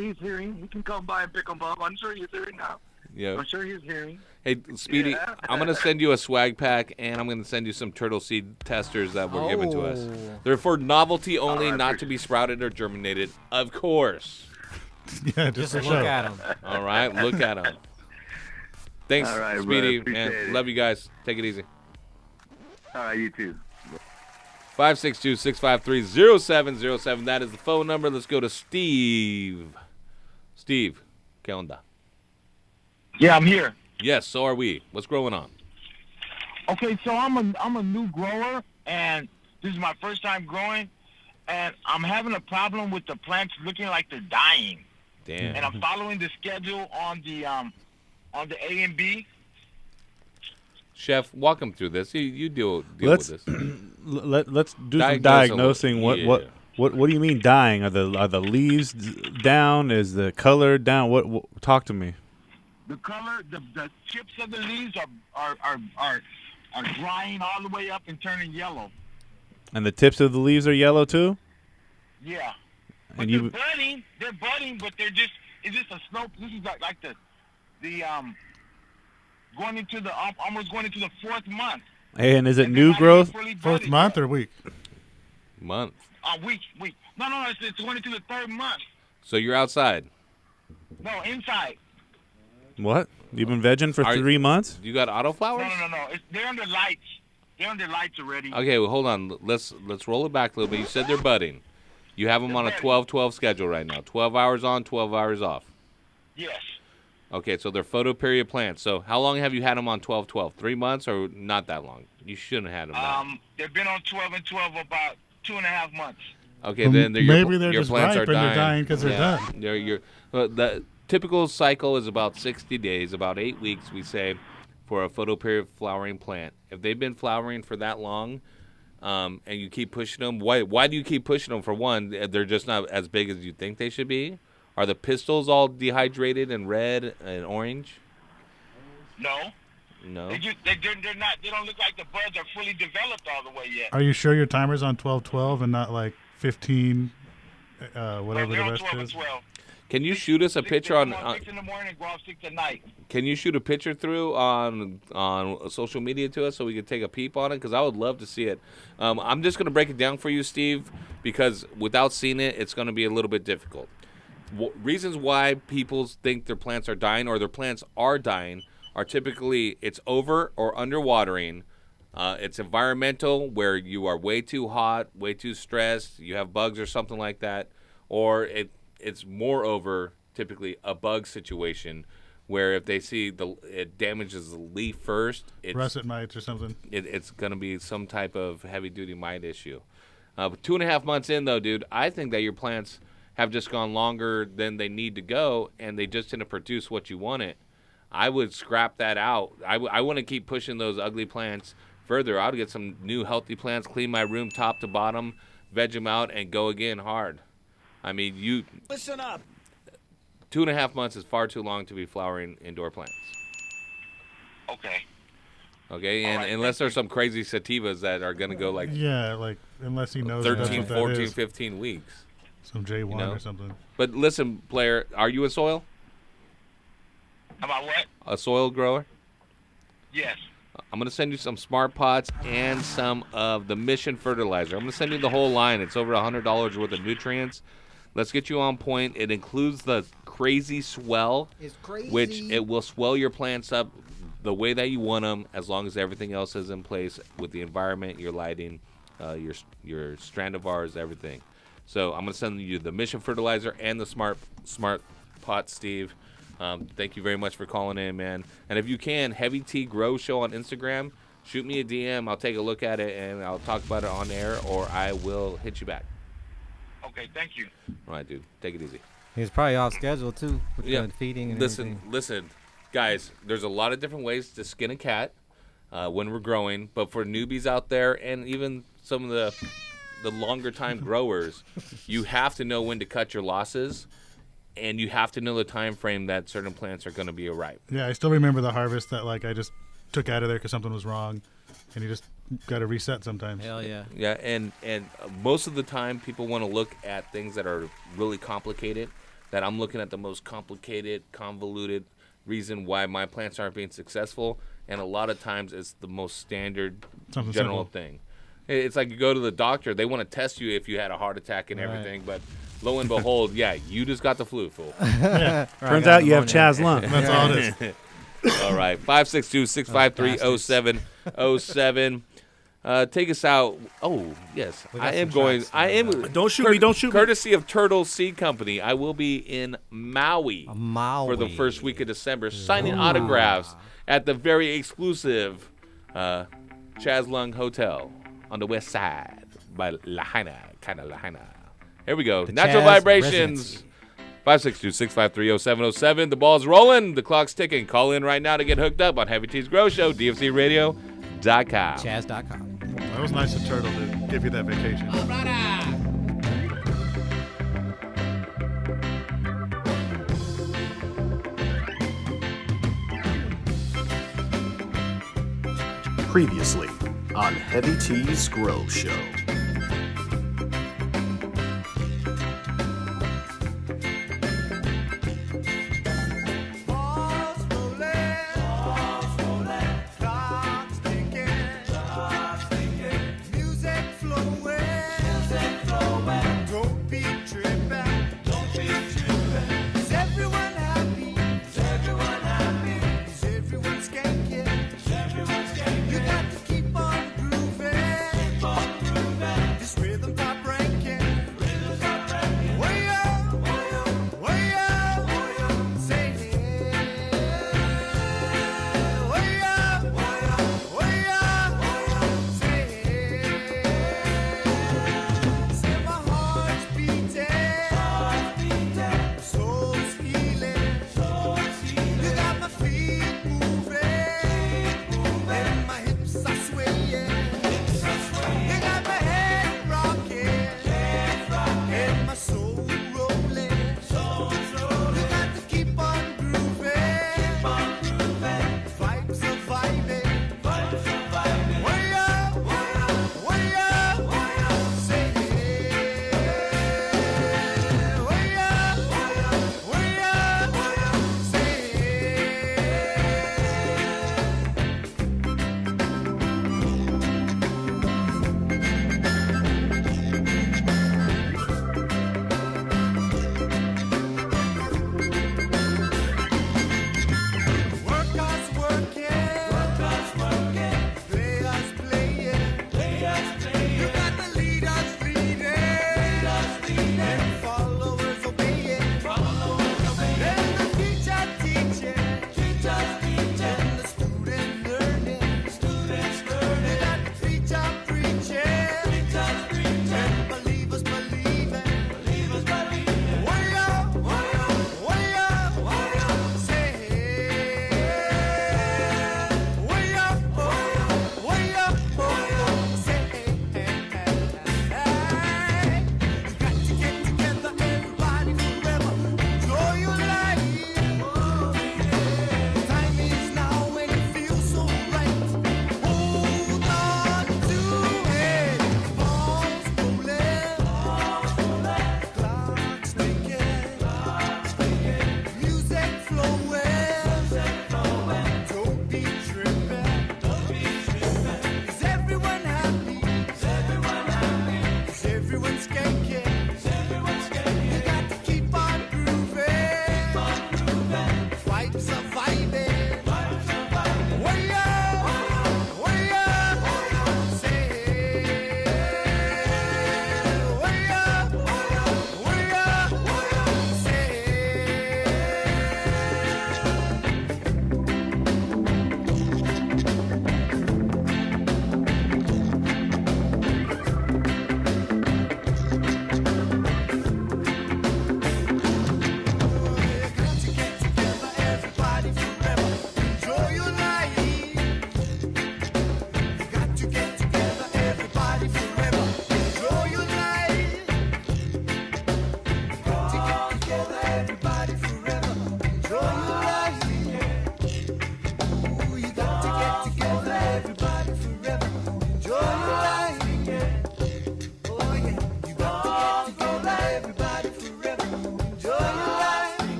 he's hearing. He can come by and pick them up. I'm sure he's hearing now. Yeah. I'm sure he's hearing. Hey, Speedy, I'm going to send you a swag pack, and I'm going to send you some turtle seed testers that were given to us. They're for novelty only, not to be sprouted or germinated, of course. Yeah, just look at them. All right, look at them. Thanks, all right, Speedy, bro. man. It. Love you guys. Take it easy. All right, you too. 562-653-0707. That is the phone number. Let's go to Steve. Steve, ¿qué onda? Yeah, I'm here. Yes, so are we. What's going on? Okay, so I'm a new grower, and this is my first time growing, and I'm having a problem with the plants looking like they're dying. Damn. And I'm following the schedule on the A and B. Chef, walk them through this. You deal with this. Let's do some diagnosing. What do you mean dying? Are the leaves down? Is the color down? What talk to me. The color, the chips of the leaves are drying all the way up and turning yellow. And the tips of the leaves are yellow too? Yeah. And they're budding, but it's just a slope. This is like the going into the almost going into the 4th month. Hey, and is it new growth? 4th month or week? Month. Week. No, it's going into the 3rd month. So you're outside? No, inside. What? You've been vegging for 3 months? You got autoflowers? No. They're under lights. They're under lights already. Okay, well, hold on. Let's roll it back a little bit. You said they're budding. You have them on a 12-12 schedule right now. 12 hours on, 12 hours off. Yes. Okay, so they're photoperiod plants. So how long have you had them on 12-12? 3 months or not that long? You shouldn't have had them that. They've been on 12 and 12 about 2.5 months. Okay, then maybe they're your just plants ripe are and dying. they're dying because they're done. The typical cycle is about 60 days, about 8 weeks, we say, for a photoperiod flowering plant. If they've been flowering for that long, and you keep pushing them, why do you keep pushing them? For one, they're just not as big as you think they should be. Are the pistils all dehydrated and red and orange? No. They're not. They don't look like the buds are fully developed all the way yet. Are you sure your timer's on 12-12 and not like 15, whatever the rest is? 12. Can you shoot us a picture on 6 in the morning, go off 6 at night. Can you shoot a picture through on social media to us so we can take a peep on it? Because I would love to see it. I'm just going to break it down for you, Steve, because without seeing it, it's going to be a little bit difficult. Reasons why people think their plants are dying or their plants are dying are typically it's over or underwatering. It's environmental, where you are way too hot, way too stressed, you have bugs or something like that, or it's moreover typically a bug situation where if they see it damages the leaf first, russet mites or something. It's going to be some type of heavy-duty mite issue. 2.5 months in, though, dude, I think that your plants have just gone longer than they need to go, and they just didn't produce what you wanted. I would scrap that out. I want to keep pushing those ugly plants further. I would get some new healthy plants, clean my room top to bottom, veg them out, and go again hard. I mean, Listen up. 2.5 months is far too long to be flowering indoor plants. Okay. Okay, and unless there's some crazy sativas that are going to go like unless he knows 13, that's what 14, that is. 15 weeks. Some J1 or something. But listen, player, are you in soil? About what? A soil grower? Yes. I'm going to send you some smart pots and some of the Mission fertilizer. I'm going to send you the whole line. It's over $100 worth of nutrients. Let's get you on point. It includes the crazy swell, which it will swell your plants up the way that you want them, as long as everything else is in place with the environment, your lighting, your strandivars, everything. So I'm going to send you the Mission fertilizer and the smart pot, Steve. Thank you very much for calling in, man. And if you can, Heavy T Grow Show on Instagram, shoot me a DM. I'll take a look at it, and I'll talk about it on air, or I will hit you back. Okay, thank you. All right, dude. Take it easy. He's probably off schedule, too, with the feeding and everything. Listen, guys, there's a lot of different ways to skin a cat when we're growing, but for newbies out there and even some of the longer time growers, you have to know when to cut your losses, and you have to know the time frame that certain plants are going to be ripe. Yeah, I still remember the harvest that I just took out of there because something was wrong, and you just got to reset sometimes. Hell yeah. Yeah, and most of the time people want to look at things that are really complicated, that I'm looking at the most complicated, convoluted reason why my plants aren't being successful, and a lot of times it's the most standard Something general simple. thing. It's like you go to the doctor, they want to test you if you had a heart attack and everything, but lo and behold, you just got the flu, fool. Turns out you have chazzed lung. That's all it is. All right, 562-653-0707. Take us out. Oh, yes. I am going. Don't shoot me. Don't shoot me. Courtesy of Turtle Seed Company, I will be in Maui for the first week of December, signing autographs at the very exclusive Chaz Lung Hotel on the west side by Lahaina. Here we go. The Natural Chaz Vibrations. 562-653-0707. The ball's rolling. The clock's ticking. Call in right now to get hooked up on Heavy T's Grow Show, DFCRadio.com. Chaz.com. That was nice of Turtle to give you that vacation. Previously on Heavy T's Grow Show. You got to keep on grooving.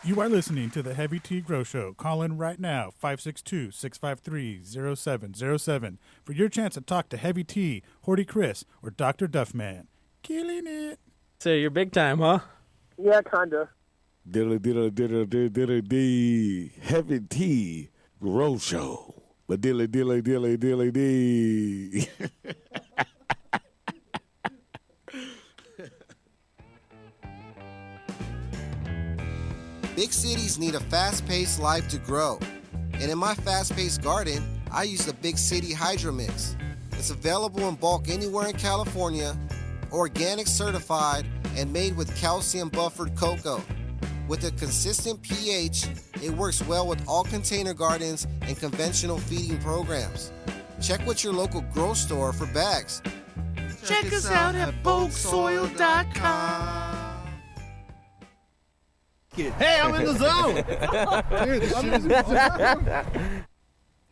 You are listening to the Heavy T Grow Show. Call in right now, 562-653-0707 for your chance to talk to Heavy T, Horty Chris, or Dr. Duffman. Killing it. So you're big time, huh? Yeah, kinda. Heavy T Grow Show. But dilly. Big cities need a fast-paced life to grow. And in my fast-paced garden, I use the Big City Hydro Mix. It's available in bulk anywhere in California, organic certified, and made with calcium buffered cocoa. With a consistent pH, it works well with all container gardens and conventional feeding programs. Check with your local grow store for bags. Check us out at bulksoil.com. Hey, I'm in the zone.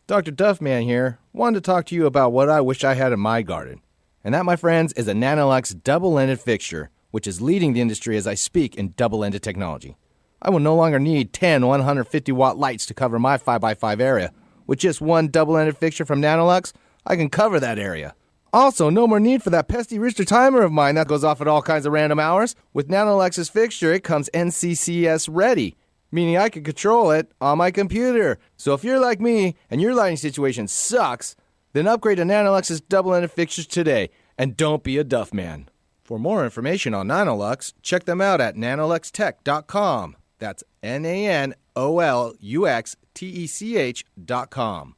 Dr. Duffman here. Wanted to talk to you about what I wish I had in my garden. And that, my friends, is a Nanolux double-ended fixture, which is leading the industry as I speak in double-ended technology. I will no longer need 10 150-watt lights to cover my 5x5 area. With just one double-ended fixture from Nanolux, I can cover that area. Also, no more need for that pesky Richter timer of mine that goes off at all kinds of random hours. With Nanolux's fixture, it comes NCCS ready, meaning I can control it on my computer. So if you're like me and your lighting situation sucks, then upgrade to Nanolux's double-ended fixtures today, and don't be a duff man. For more information on Nanolux, check them out at nanoluxtech.com. That's NANOLUXTECH.com.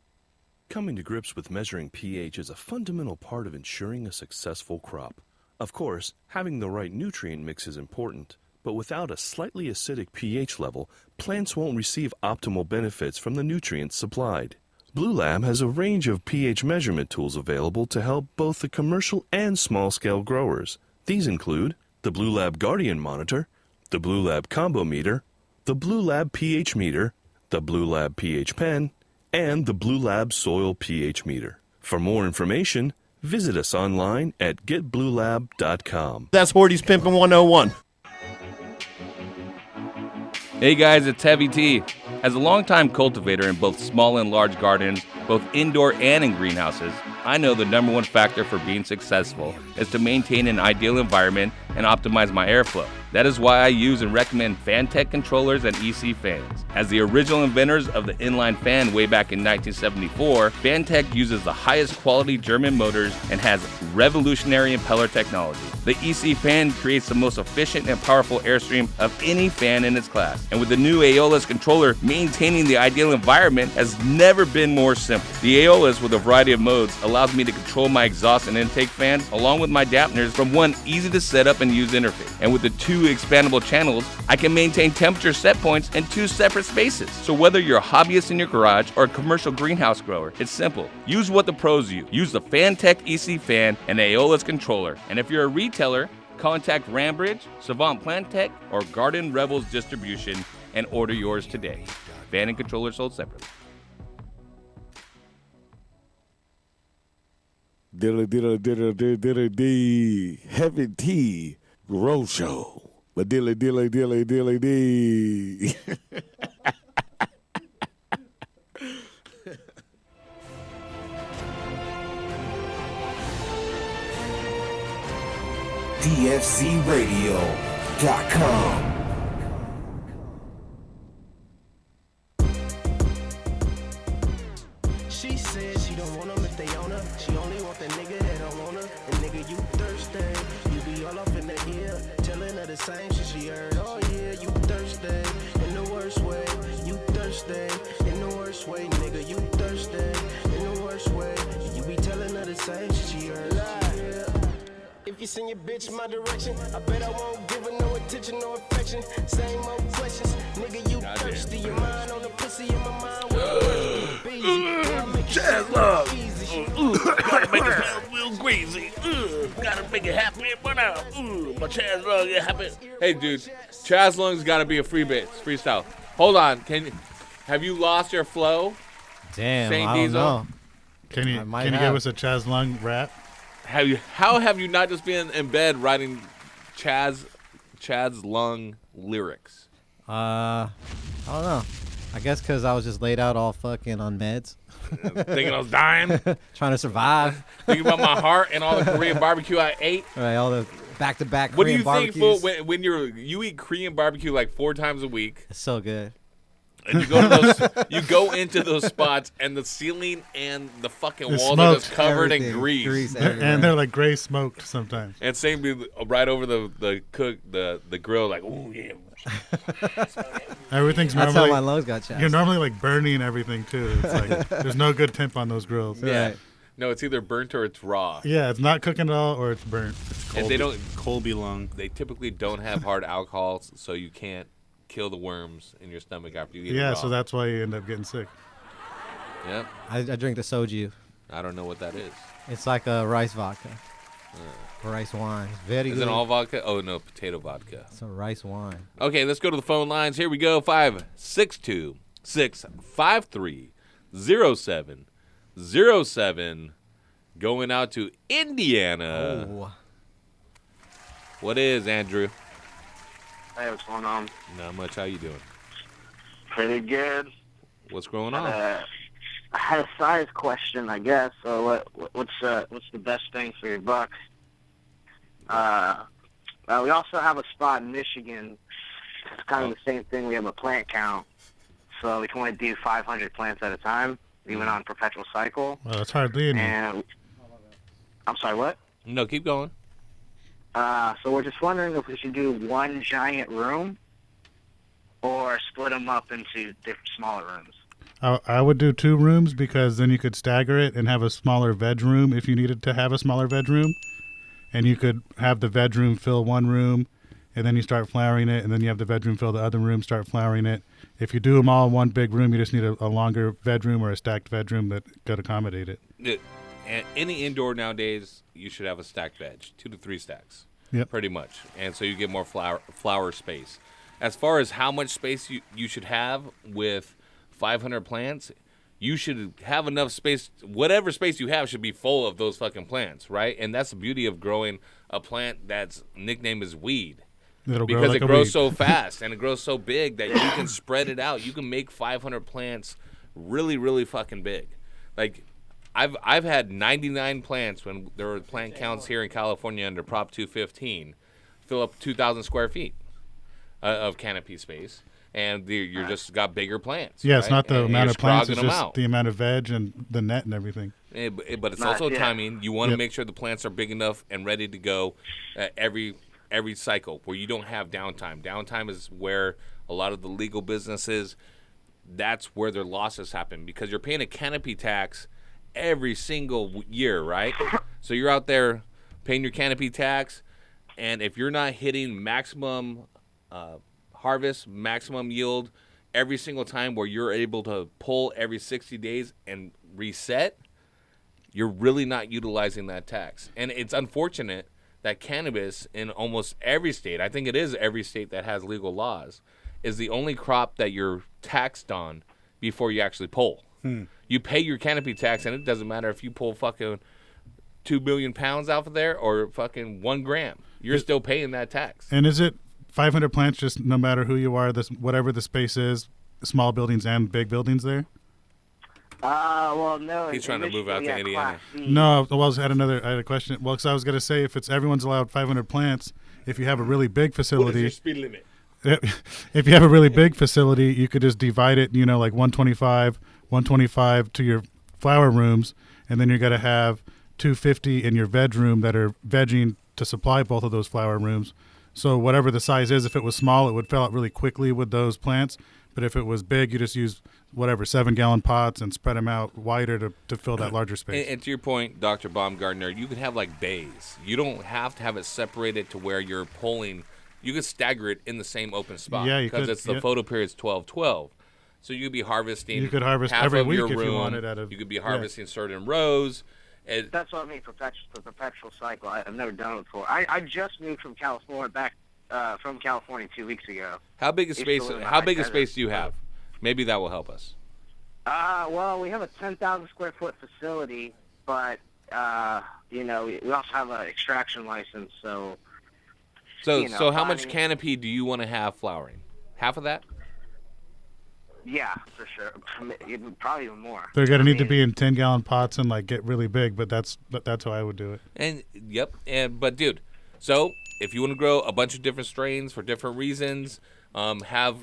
Coming to grips with measuring pH is a fundamental part of ensuring a successful crop. Of course, having the right nutrient mix is important, but without a slightly acidic pH level, plants won't receive optimal benefits from the nutrients supplied. Blue Lab has a range of pH measurement tools available to help both the commercial and small-scale growers. These include the Blue Lab Guardian Monitor, the Blue Lab Combo Meter, the Blue Lab pH Meter, the Blue Lab pH Pen, and the Blue Lab Soil pH Meter. For more information, visit us online at getbluelab.com. That's Horty's Pimpin' 101. Hey guys, it's Heavy T. As a longtime cultivator in both small and large gardens, both indoor and in greenhouses, I know the number one factor for being successful is to maintain an ideal environment and optimize my airflow. That is why I use and recommend Fantech controllers and EC fans. As the original inventors of the inline fan way back in 1974, Fantech uses the highest quality German motors and has revolutionary impeller technology. The EC fan creates the most efficient and powerful airstream of any fan in its class. And with the new Aeolus controller, maintaining the ideal environment has never been more simple. The Aeolus, with a variety of modes, allows me to control my exhaust and intake fans along with my dampeners from one easy to set up and use interface. And with the two expandable channels, I can maintain temperature set points in two separate spaces. So whether you're a hobbyist in your garage or a commercial greenhouse grower, it's simple. Use what the pros use. Use the Fantech EC fan and the Aeolus controller. And if you're a retailer, contact Rambridge, Savant Plantech, or Garden Rebels Distribution and order yours today. Fan and controller sold separately. Heavy T Grow Show. But dilly. DFCRadio.com. She said she don't want them if they own her. She only want the nigga that don't want her. And nigga, you thirsty. You be all up in the ear, telling her the same shit she heard. Oh yeah, you thirsty. In the worst way, you thirsty. In the worst way, nigga, you thirsty. In the worst way, you be telling her the same shit she heard. If you send your bitch my direction, I bet I won't give her no attention, no affection. Same old questions, nigga, you thirsty. Your mind on the pussy, in my mind with Chaz love. Gotta make it sound real crazy. Gotta make it happen, but now, my Chaz love get happy. Hey, dude, Chaz Lung's got to be a freestyle. Hold on, have you lost your flow? Damn, Saint I don't Diesel? know. Can you give us a Chaz Lung rap? How have you not just been in bed writing Chaz Lung lyrics? I don't know. I guess because I was just laid out all fucking on meds. Thinking I was dying. Trying to survive. Thinking about my heart and all the Korean barbecue I ate. Right, all the back-to-back What Korean do you barbecues. think, fool, when you eat Korean barbecue like 4 times a week? It's so good. And you go to those, you go into those spots, and the ceiling and the fucking It's walls are just smoked. covered in Everything. grease. Grease And they're like gray smoked sometimes. And same be right over the grill, like, ooh yeah. Everything's That's normally. how my lungs got chassed. You're normally like burning everything too. It's like there's no good temp on those grills. Yeah. No, it's either burnt or it's raw. Yeah, it's not cooking at all or it's burnt. And they don't Colby lung. They typically don't have hard alcohols, so you can't kill the worms in your stomach after you eat it Yeah, raw. so that's why you end up getting sick. Yep. I drink the soju. I don't know what that is. It's like a rice vodka. Rice wine. Very Is good. it all vodka? Oh, no, potato vodka. It's a rice wine. Okay, let's go to the phone lines. Here we go. 562-653-0707. Going out to Indiana. Oh. What is, Andrew? Hey, what's going on? Not much. How you doing? Pretty good. What's going on? I had a size question, I guess. So what's the best bang for your buck? We also have a spot in Michigan. It's kind of the same thing. We have a plant count, so we can only do 500 plants at a time, even on perpetual cycle. Well, it's hardly any. And I'm sorry, what? No, keep going. So we're just wondering if we should do one giant room or split them up into different smaller rooms. I would do 2 rooms because then you could stagger it and have a smaller veg room if you needed to have a smaller veg room. And you could have the veg room fill one room, and then you start flowering it, and then you have the veg room fill the other room, start flowering it. If you do them all in one big room, you just need a longer veg room or a stacked veg room that could accommodate it. Any indoor nowadays, you should have a stacked veg, 2 to 3 stacks, Yep. pretty much. And so you get more flower space. As far as how much space you should have with 500 plants, you should have enough space. Whatever space you have should be full of those fucking plants, right? And that's the beauty of growing a plant that's nickname is weed. It'll grow because like it a grows weed. so fast and it grows so big that you can spread it out. You can make 500 plants really, really fucking big. Like, I've had 99 plants when there were plant counts here in California under Prop 215 fill up 2,000 square feet of canopy space. And you're just got bigger plants. Yeah, it's right? not the And amount you're of plants, it's scrogging them just out. the amount of veg and the net and everything. But it's also timing. You want to Yep. make sure the plants are big enough and ready to go every cycle where you don't have downtime. Downtime is where a lot of the legal businesses, that's where their losses happen because you're paying a canopy tax every single year, right? So you're out there paying your canopy tax, and if you're not hitting maximum harvest, maximum yield every single time where you're able to pull every 60 days and reset, you're really not utilizing that tax. And it's unfortunate that cannabis in almost every state, I think it is every state that has legal laws, is the only crop that you're taxed on before you actually pull. You pay your canopy tax, and it doesn't matter if you pull fucking 2 million pounds out of there or fucking 1 gram. You're still paying that tax. And is it 500 plants just no matter who you are, whatever the space is, small buildings and big buildings there? Well, no. He's trying to move out to Indiana. No, well, I had a question. Well, because I was going to say, if everyone's allowed 500 plants, if you have a really big facility. What is your speed limit? If you have a really big facility, you could just divide it, like 125 to your flower rooms, and then you're going to have 250 in your veg room that are vegging to supply both of those flower rooms. So whatever the size is, if it was small, it would fill out really quickly with those plants. But if it was big, you just use 7-gallon pots and spread them out wider to fill that larger space. And to your point, Dr. Baumgartner, you can have like bays. You don't have to have it separated to where you're pulling. You can stagger it in the same open spot. Yeah, you because could, it's the photo period's 12-12. So you could be harvesting. You could harvest half every of week your if you room. wanted You could be harvesting certain rows. That's what I mean, perpetual cycle. I've never done it before. I just moved from California from California 2 weeks ago. How big a space? How big a space do you have? Maybe that will help us. Well, we have a 10,000 square foot facility, but we also have an extraction license. So how much canopy do you want to have flowering? Half of that? Yeah, for sure. Probably even more. They're gonna need to be in 10-gallon pots and like get really big, but that's how I would do it. And but dude, so if you want to grow a bunch of different strains for different reasons, have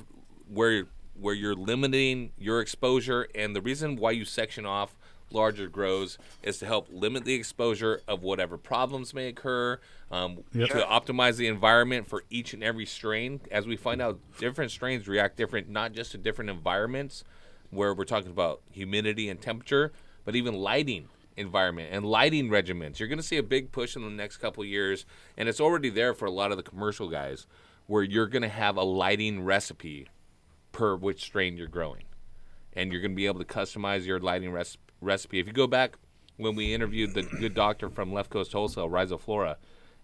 where you're limiting your exposure, and the reason why you section off larger grows is to help limit the exposure of whatever problems may occur, to optimize the environment for each and every strain. As we find out, different strains react different, not just to different environments where we're talking about humidity and temperature, but even lighting environment and lighting regimens. You're going to see a big push in the next couple of years, and it's already there for a lot of the commercial guys, where you're going to have a lighting recipe per which strain you're growing, and you're going to be able to customize your lighting recipe. If you go back when we interviewed the good doctor from Left Coast Wholesale, Rhizoflora,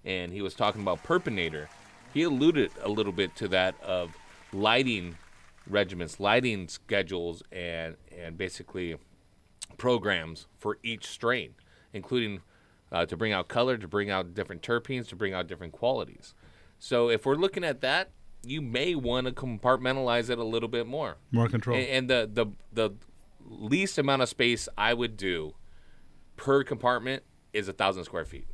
and he was talking about Purpinator, he alluded a little bit to that of lighting regimens, lighting schedules, and basically programs for each strain, including to bring out color, to bring out different terpenes, to bring out different qualities. So if we're looking at that, you may want to compartmentalize it a little bit more. More control. And the least amount of space I would do per compartment is 1,000 square feet.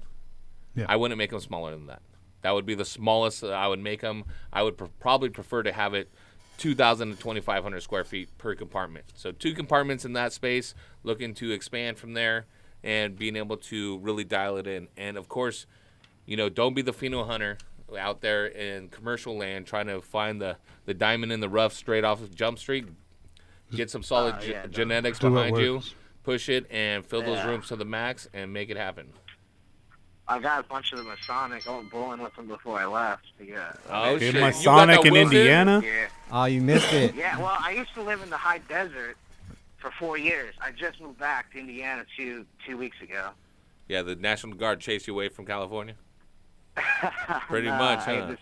Yeah. I wouldn't make them smaller than that. That would be the smallest I would make them. I would probably prefer to have it 2,000 to 2,500 square feet per compartment. So 2 compartments in that space, looking to expand from there and being able to really dial it in. And, of course, don't be the pheno hunter out there in commercial land trying to find the diamond in the rough straight off of Jump Street. Get some solid genetics behind you, push it, and fill those rooms to the max and make it happen. I got a bunch of the Masonic. I went bowling with them before I left. Yeah. Oh, shit. Masonic in Indiana? Yeah. Oh, you missed it. Yeah, well, I used to live in the high desert for 4 years. I just moved back to Indiana two weeks ago. Yeah, the National Guard chased you away from California? Pretty much, huh?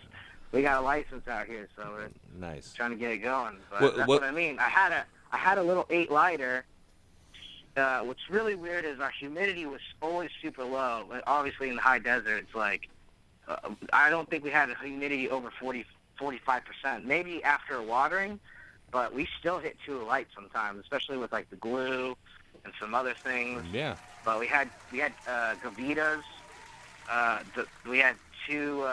We got a license out here, so we're nice. Trying to get it going. But that's what I mean. I had a little 8-lighter. What's really weird is our humidity was always super low. Obviously, in the high desert, it's like I don't think we had a humidity over 45%. Maybe after watering, but we still hit too light sometimes, especially with like the glue and some other things. Yeah. But we had Gavitas. We had two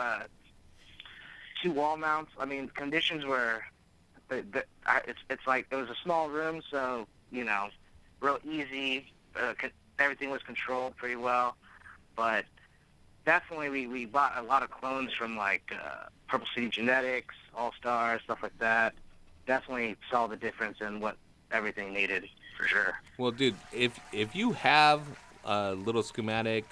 wall mounts. I mean, conditions were. It's like it was a small room, so real easy. Everything was controlled pretty well, but definitely we bought a lot of clones from like Purple City Genetics, All Stars, stuff like that. Definitely saw the difference in what everything needed for sure. Well, dude, if you have a little schematic,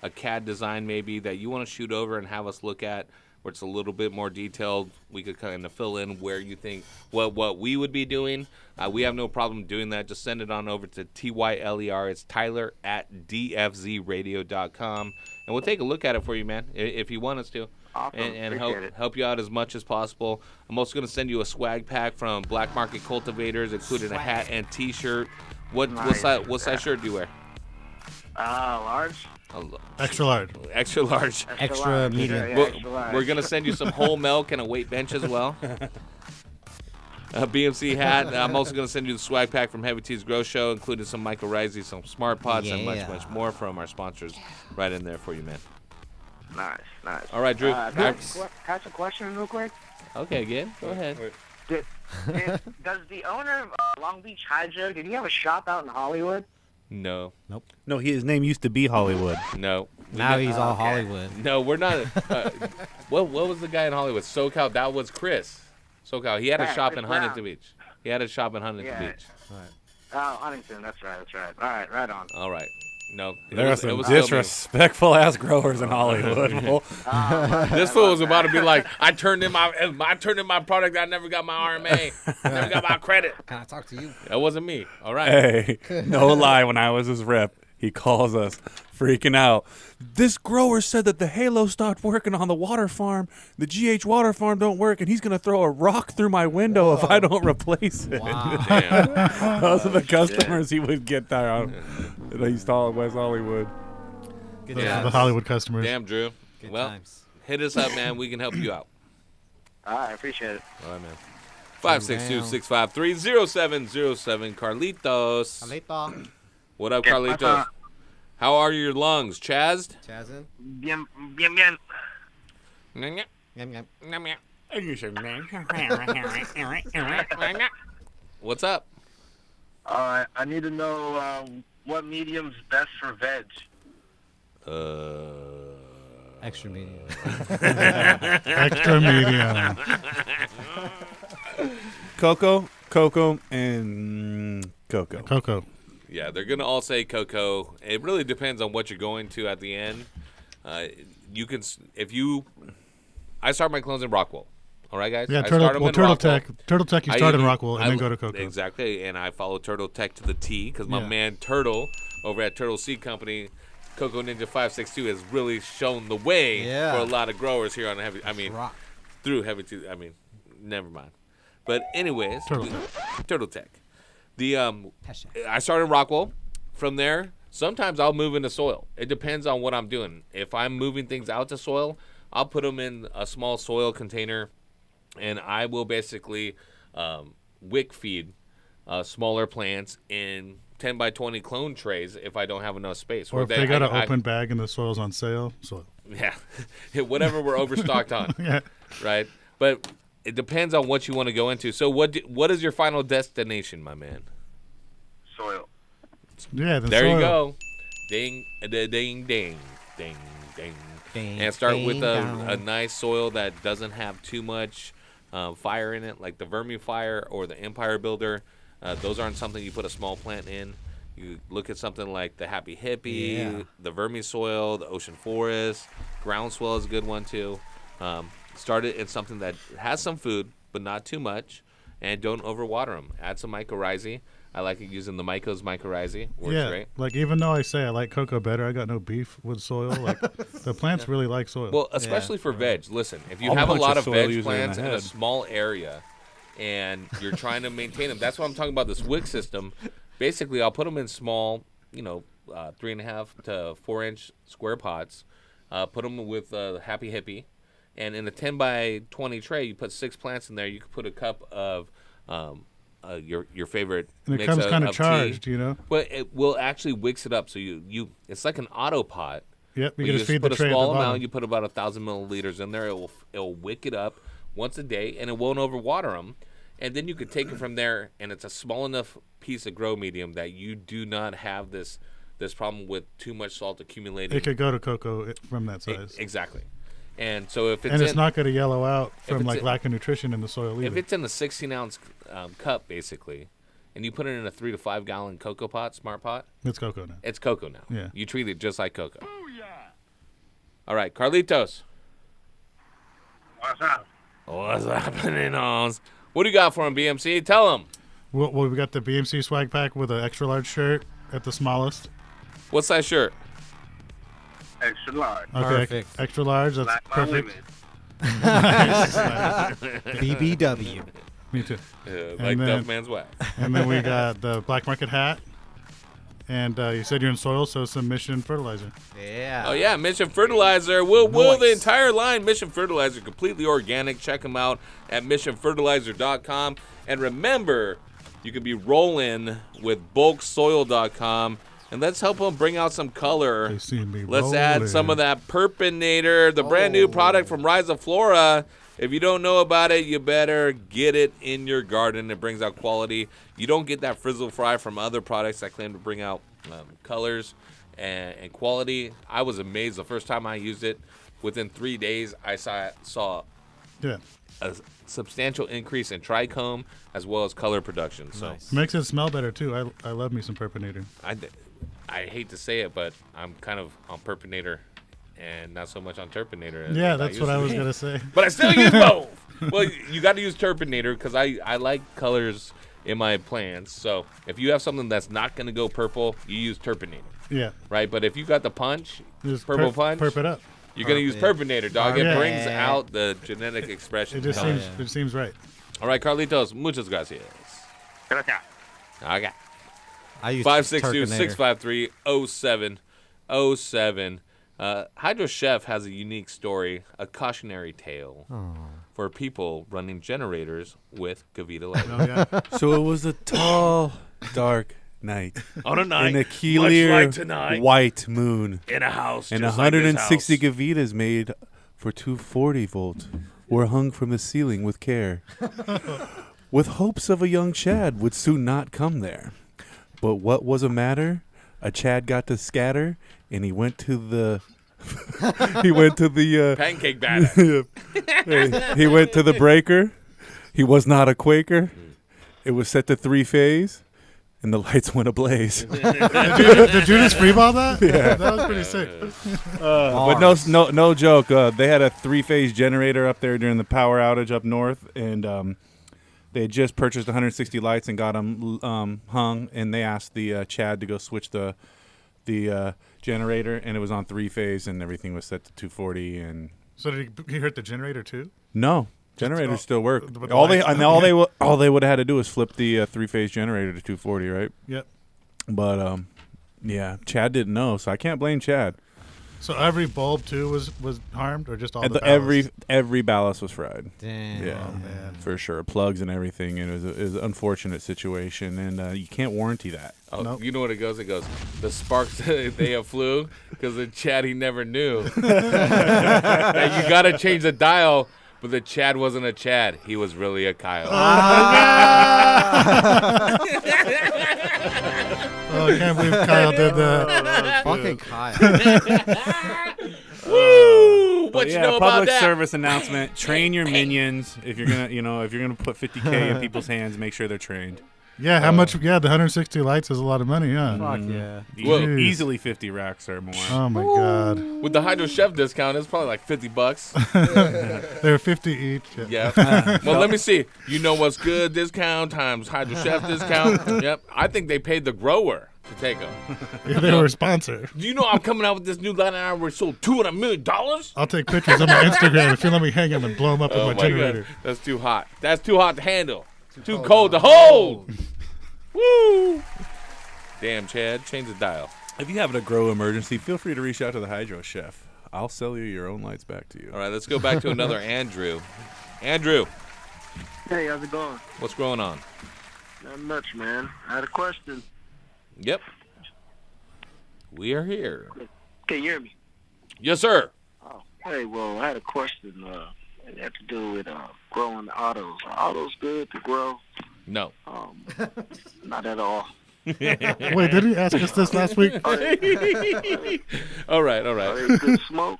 a CAD design maybe that you want to shoot over and have us look at, where it's a little bit more detailed, we could kind of fill in where you think what we would be doing. We have no problem doing that. Just send it on over to TYLER. It's Tyler@DFZradio.com, and we'll take a look at it for you, man, if you want us to. Awesome. And help you out as much as possible. I'm also going to send you a swag pack from Black Market Cultivators, including a hat and T-shirt. What size shirt do you wear? Large. Extra large. Extra large. Extra medium. We're going to send you some whole milk and a weight bench as well. A BMC hat. I'm also going to send you the swag pack from Heavy T's Grow Show, including some mycorrhizae, some smart pots, and much, much more from our sponsors right in there for you, man. Nice. All right, Drew. Can I ask a question real quick? Okay, again. Go ahead. Does the owner of Long Beach Hydro, did he have a shop out in Hollywood? No. Nope. No, his name used to be Hollywood. No. Now he's all Hollywood. No, we're not. What was the guy in Hollywood? SoCal. That was Chris. SoCal. He had a shop in Huntington Beach. Beach. Oh, Huntington. That's right. All right on. All right. No. There are some disrespectful ass growers in Hollywood. This fool was about to be like, I turned in my product. I never got my RMA. I never got my credit. Can I talk to you? That wasn't me. All right. Hey, no lie. When I was his rep, he calls us freaking out. This grower said that the Halo stopped working on the water farm. The GH water farm don't work, and he's going to throw a rock through my window if I don't replace it. Wow. Damn. Those are the customers he would get there that he saw in West Hollywood. Good The Hollywood customers. Damn, Drew. Good well, times. hit us up, man. We can help you out. All right, I appreciate it. All right, man. 562-653-0707. Carlitos. What up, Carlitos? How are your lungs? Chazzed? Chazzed. Bien. What's up? I need to know what medium's best for veg. Extra medium. Extra medium. Cocoa, and cocoa. Cocoa. Yeah, they're gonna all say cocoa. It really depends on what you're going to at the end. You can, I start my clones in Rockwell. All right, guys. Yeah, Turtle Tech. Turtle Tech. You start in Rockwell and then go to cocoa. Exactly, and I follow Turtle Tech to the T because my man Turtle over at Turtle Seed Company, Cocoa Ninja 562, has really shown the way for a lot of growers here on heavy. I mean, through heavy. Never mind. But anyways, Turtle Tech. I started in Rockwell. From there, sometimes I'll move into soil. It depends on what I'm doing. If I'm moving things out to soil, I'll put them in a small soil container, and I will basically wick feed smaller plants in 10 by 20 clone trays if I don't have enough space. Or if they got an open bag and the soil's on sale. Yeah, whatever we're overstocked on. Yeah. Right? But it depends on what you want to go into. So what is your final destination, my man? Soil. Yeah, there you go. Ding, ding, ding, ding, ding. And start with a nice soil that doesn't have too much fire in it, like the Vermifire or the Empire Builder. Those aren't something you put a small plant in. You look at something like the Happy Hippie, the Vermisoil, the Ocean Forest. Groundswell is a good one too. Start it in something that has some food, but not too much, and don't overwater them. Add some mycorrhizae. I like using the Myco's mycorrhizae. Works great. Like even though I say I like cocoa better, I got no beef with soil. Like the plants really like soil. Well, especially for veg. Listen, if you have a lot of veg plants in a small area, and you're trying to maintain them, that's what I'm talking about. This wick system. Basically, I'll put them in small, 3.5 to 4 inch square pots. Put them with Happy Hippie. And in a 10 by 20 tray, you put 6 plants in there. You could put a cup of your favorite and it mix comes kind of charged, tea. But it will actually wicks it up. So you it's like an auto pot. Yep, you just feed put the a tray small at the amount. You put about 1,000 milliliters in there. It'll wick it up once a day, and it won't overwater them. And then you could take it from there, and it's a small enough piece of grow medium that you do not have this problem with too much salt accumulating. It could go to cocoa from that size. Exactly. And so if it's not going to yellow out from lack of nutrition in the soil either. If it's in the 16-ounce cup, basically, and you put it in a 3 to 5 gallon cocoa pot, smart pot, it's cocoa now. It's cocoa now. Yeah. You treat it just like cocoa. Booyah! All right, Carlitos. What's up? What's happening, Hans? What do you got for him, BMC? Tell him. Well, we got the BMC swag pack with an extra large shirt at the smallest. What size shirt? Extra large. Okay, perfect. Extra large. That's like perfect. BBW. Me too. Like Duff Man's wife. And then we got the black market hat. And you said you're in soil, so some Mission Fertilizer. Yeah. Oh, yeah, Mission Fertilizer. We'll the entire line, Mission Fertilizer, completely organic. Check them out at missionfertilizer.com. And remember, you can be rolling with bulksoil.com. And let's help them bring out some color. Let's add some of that Purpinator, the brand new product from Rhizoflora. If you don't know about it, you better get it in your garden. It brings out quality. You don't get that frizzle fry from other products that claim to bring out colors and quality. I was amazed the first time I used it. Within 3 days, I saw a substantial increase in trichome as well as color production. So nice. Makes it smell better, too. I love me some Purpinator. I hate to say it, but I'm kind of on Purpinator and not so much on Turpinator. Yeah, that's what I was going to say. But I still use both. Well, you got to use Turpinator because I like colors in my plants. So if you have something that's not going to go purple, you use Turpinator. Yeah. Right? But if you got the punch, just purple punch, perp it up. You're going to use Purpinator, dog. It brings out the genetic expression. It just seems right. All right, Carlitos, muchas gracias. Gracias. Okay. I use 562-653-0707. Hydro Chef has a unique story, a cautionary tale for people running generators with Gavita lighting. Oh, yeah. So it was a tall, dark night. On a night in a much clear like tonight, white moon. in a house And just like this 160 Gavitas made for 240 volt were hung from the ceiling with care, with hopes of a young Chad would soon not come there. But what was a matter? A Chad got to scatter, and he went to the pancake batter. He went to the breaker. He was not a Quaker. It was set to 3-phase, and the lights went ablaze. Did you just freeball that? Yeah, that was pretty sick. But no joke. They had a 3-phase generator up there during the power outage up north, and they had just purchased 160 lights and got them hung. And they asked the Chad to go switch the generator, and it was on 3-phase, and everything was set to 240. And so did he hurt the generator too? No. Generators still work. But All they would have had to do was flip the 3-phase generator to 240, right? Yep. But yeah, Chad didn't know, so I can't blame Chad. So every bulb too was harmed, or just all the ballast? Every ballast was fried. Damn. Yeah, Oh, man. for sure. Plugs and everything, and it was an unfortunate situation, and you can't warranty that. Oh, nope. You know what it goes? It goes, the sparks, they have flew because the Chad, he never knew. And you got to change the dial, but the Chad wasn't a Chad. He was really a Kyle. Oh, I can't believe Kyle did that. Fucking Kyle. Woo! What But you know about public that? service announcement: train your minions. If you're gonna put 50K in people's hands, make sure they're trained. Yeah, how much? Yeah, the 160 lights is a lot of money. Yeah. Fuck yeah. Easily 50 racks or more. Oh my god. With the Hydro Chef discount, it's probably like $50. They're 50 each. Yeah. Well, let me see. You know what's good discount times Hydro Chef discount. Yep. I think they paid the grower to take them. Yeah, they were a sponsor. Do you know I'm coming out with this new light iron where it sold $200 million? I'll take pictures on my Instagram if you let me hang them and blow them up with Oh my my generator. God. That's too hot. That's too hot to handle. Too cold to hold. Woo! Damn, Chad, change the dial. If you have a grow emergency, feel free to reach out to the Hydro Chef. I'll sell you your own lights back to you. All right, let's go back to another Andrew. Andrew, Hey, how's it going? what's going on? Not much, man. I had a question. Yep. We are here. Can you hear me? Yes, sir. Oh, hey, well, I had a question. It had to do with growing autos. Are autos good to grow? No. Not at all. Wait, did he ask us this last week? All right. Are they good smoke?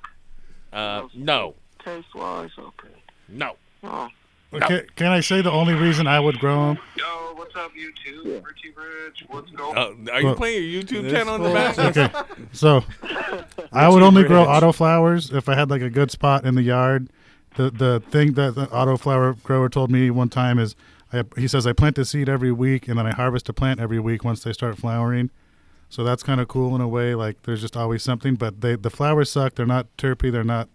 No. Taste-wise? Okay. No. Oh. Okay, can I say the only reason I would grow them? Yo, what's up, YouTube? Richie Rich, what's going on? Are you playing your YouTube channel in the back? Okay, so I would only grow autoflowers if I had like a good spot in the yard. The thing that the autoflower grower told me one time is, he says I plant the seed every week and then I harvest a plant every week once they start flowering. So that's kind of cool in a way. Like there's just always something, but the flowers suck. They're not terpy. They're not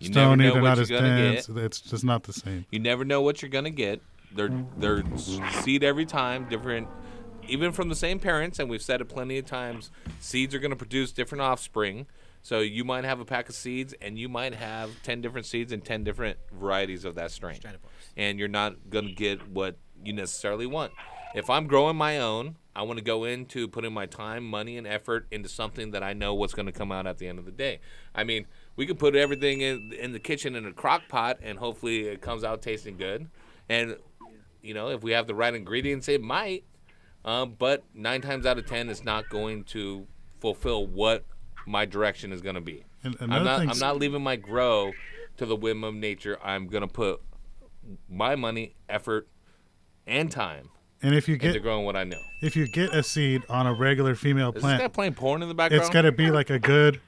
stony. They're not as dense. It's just not the same. You never know what you're gonna get. They're seed every time, different, even from the same parents. And we've said it plenty of times. Seeds are gonna produce different offspring. So you might have a pack of seeds, and you might have 10 different seeds and 10 different varieties of that strain. And you're not going to get what you necessarily want. If I'm growing my own, I want to go into putting my time, money, and effort into something that I know what's going to come out at the end of the day. I mean, we could put everything in the kitchen in a crock pot, and hopefully it comes out tasting good. And, if we have the right ingredients, it might. But 9 times out of 10, it's not going to fulfill what my direction is going to be. I'm not leaving my grow to the whim of nature. I'm going to put my money, effort, and time into growing what I know. If you get a seed on a regular female Is plant, this guy playing porn in the background? it's got to be like a good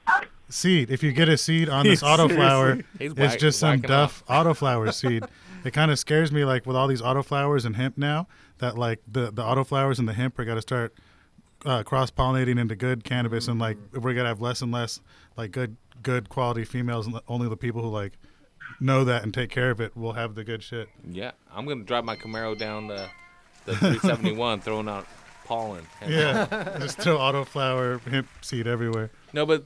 seed. If you get a seed on this autoflower, it's just some duff autoflower seed. It kind of scares me, like with all these autoflowers and hemp now, that like the autoflowers and the hemp are got to start cross-pollinating into good cannabis, and like we're gonna have less and less like good quality females, and only the people who like know that and take care of it will have the good shit. Yeah, I'm gonna drive my Camaro down the 371, throwing out pollen. Yeah, just throw autoflower hemp seed everywhere. No, but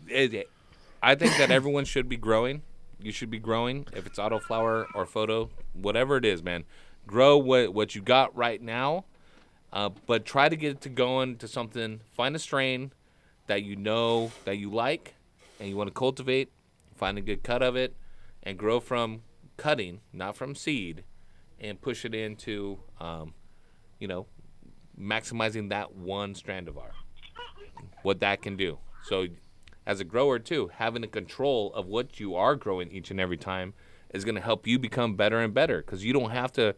I think that everyone should be growing. You should be growing. If it's autoflower or photo, whatever it is, man. Grow what you got right now, but try to get it to going to something. Find a strain that you know that you like and you want to cultivate. Find a good cut of it and grow from cutting, not from seed, and push it into, maximizing that one strandivar. What that can do. So as a grower, too, having a control of what you are growing each and every time is going to help you become better and better because you don't have to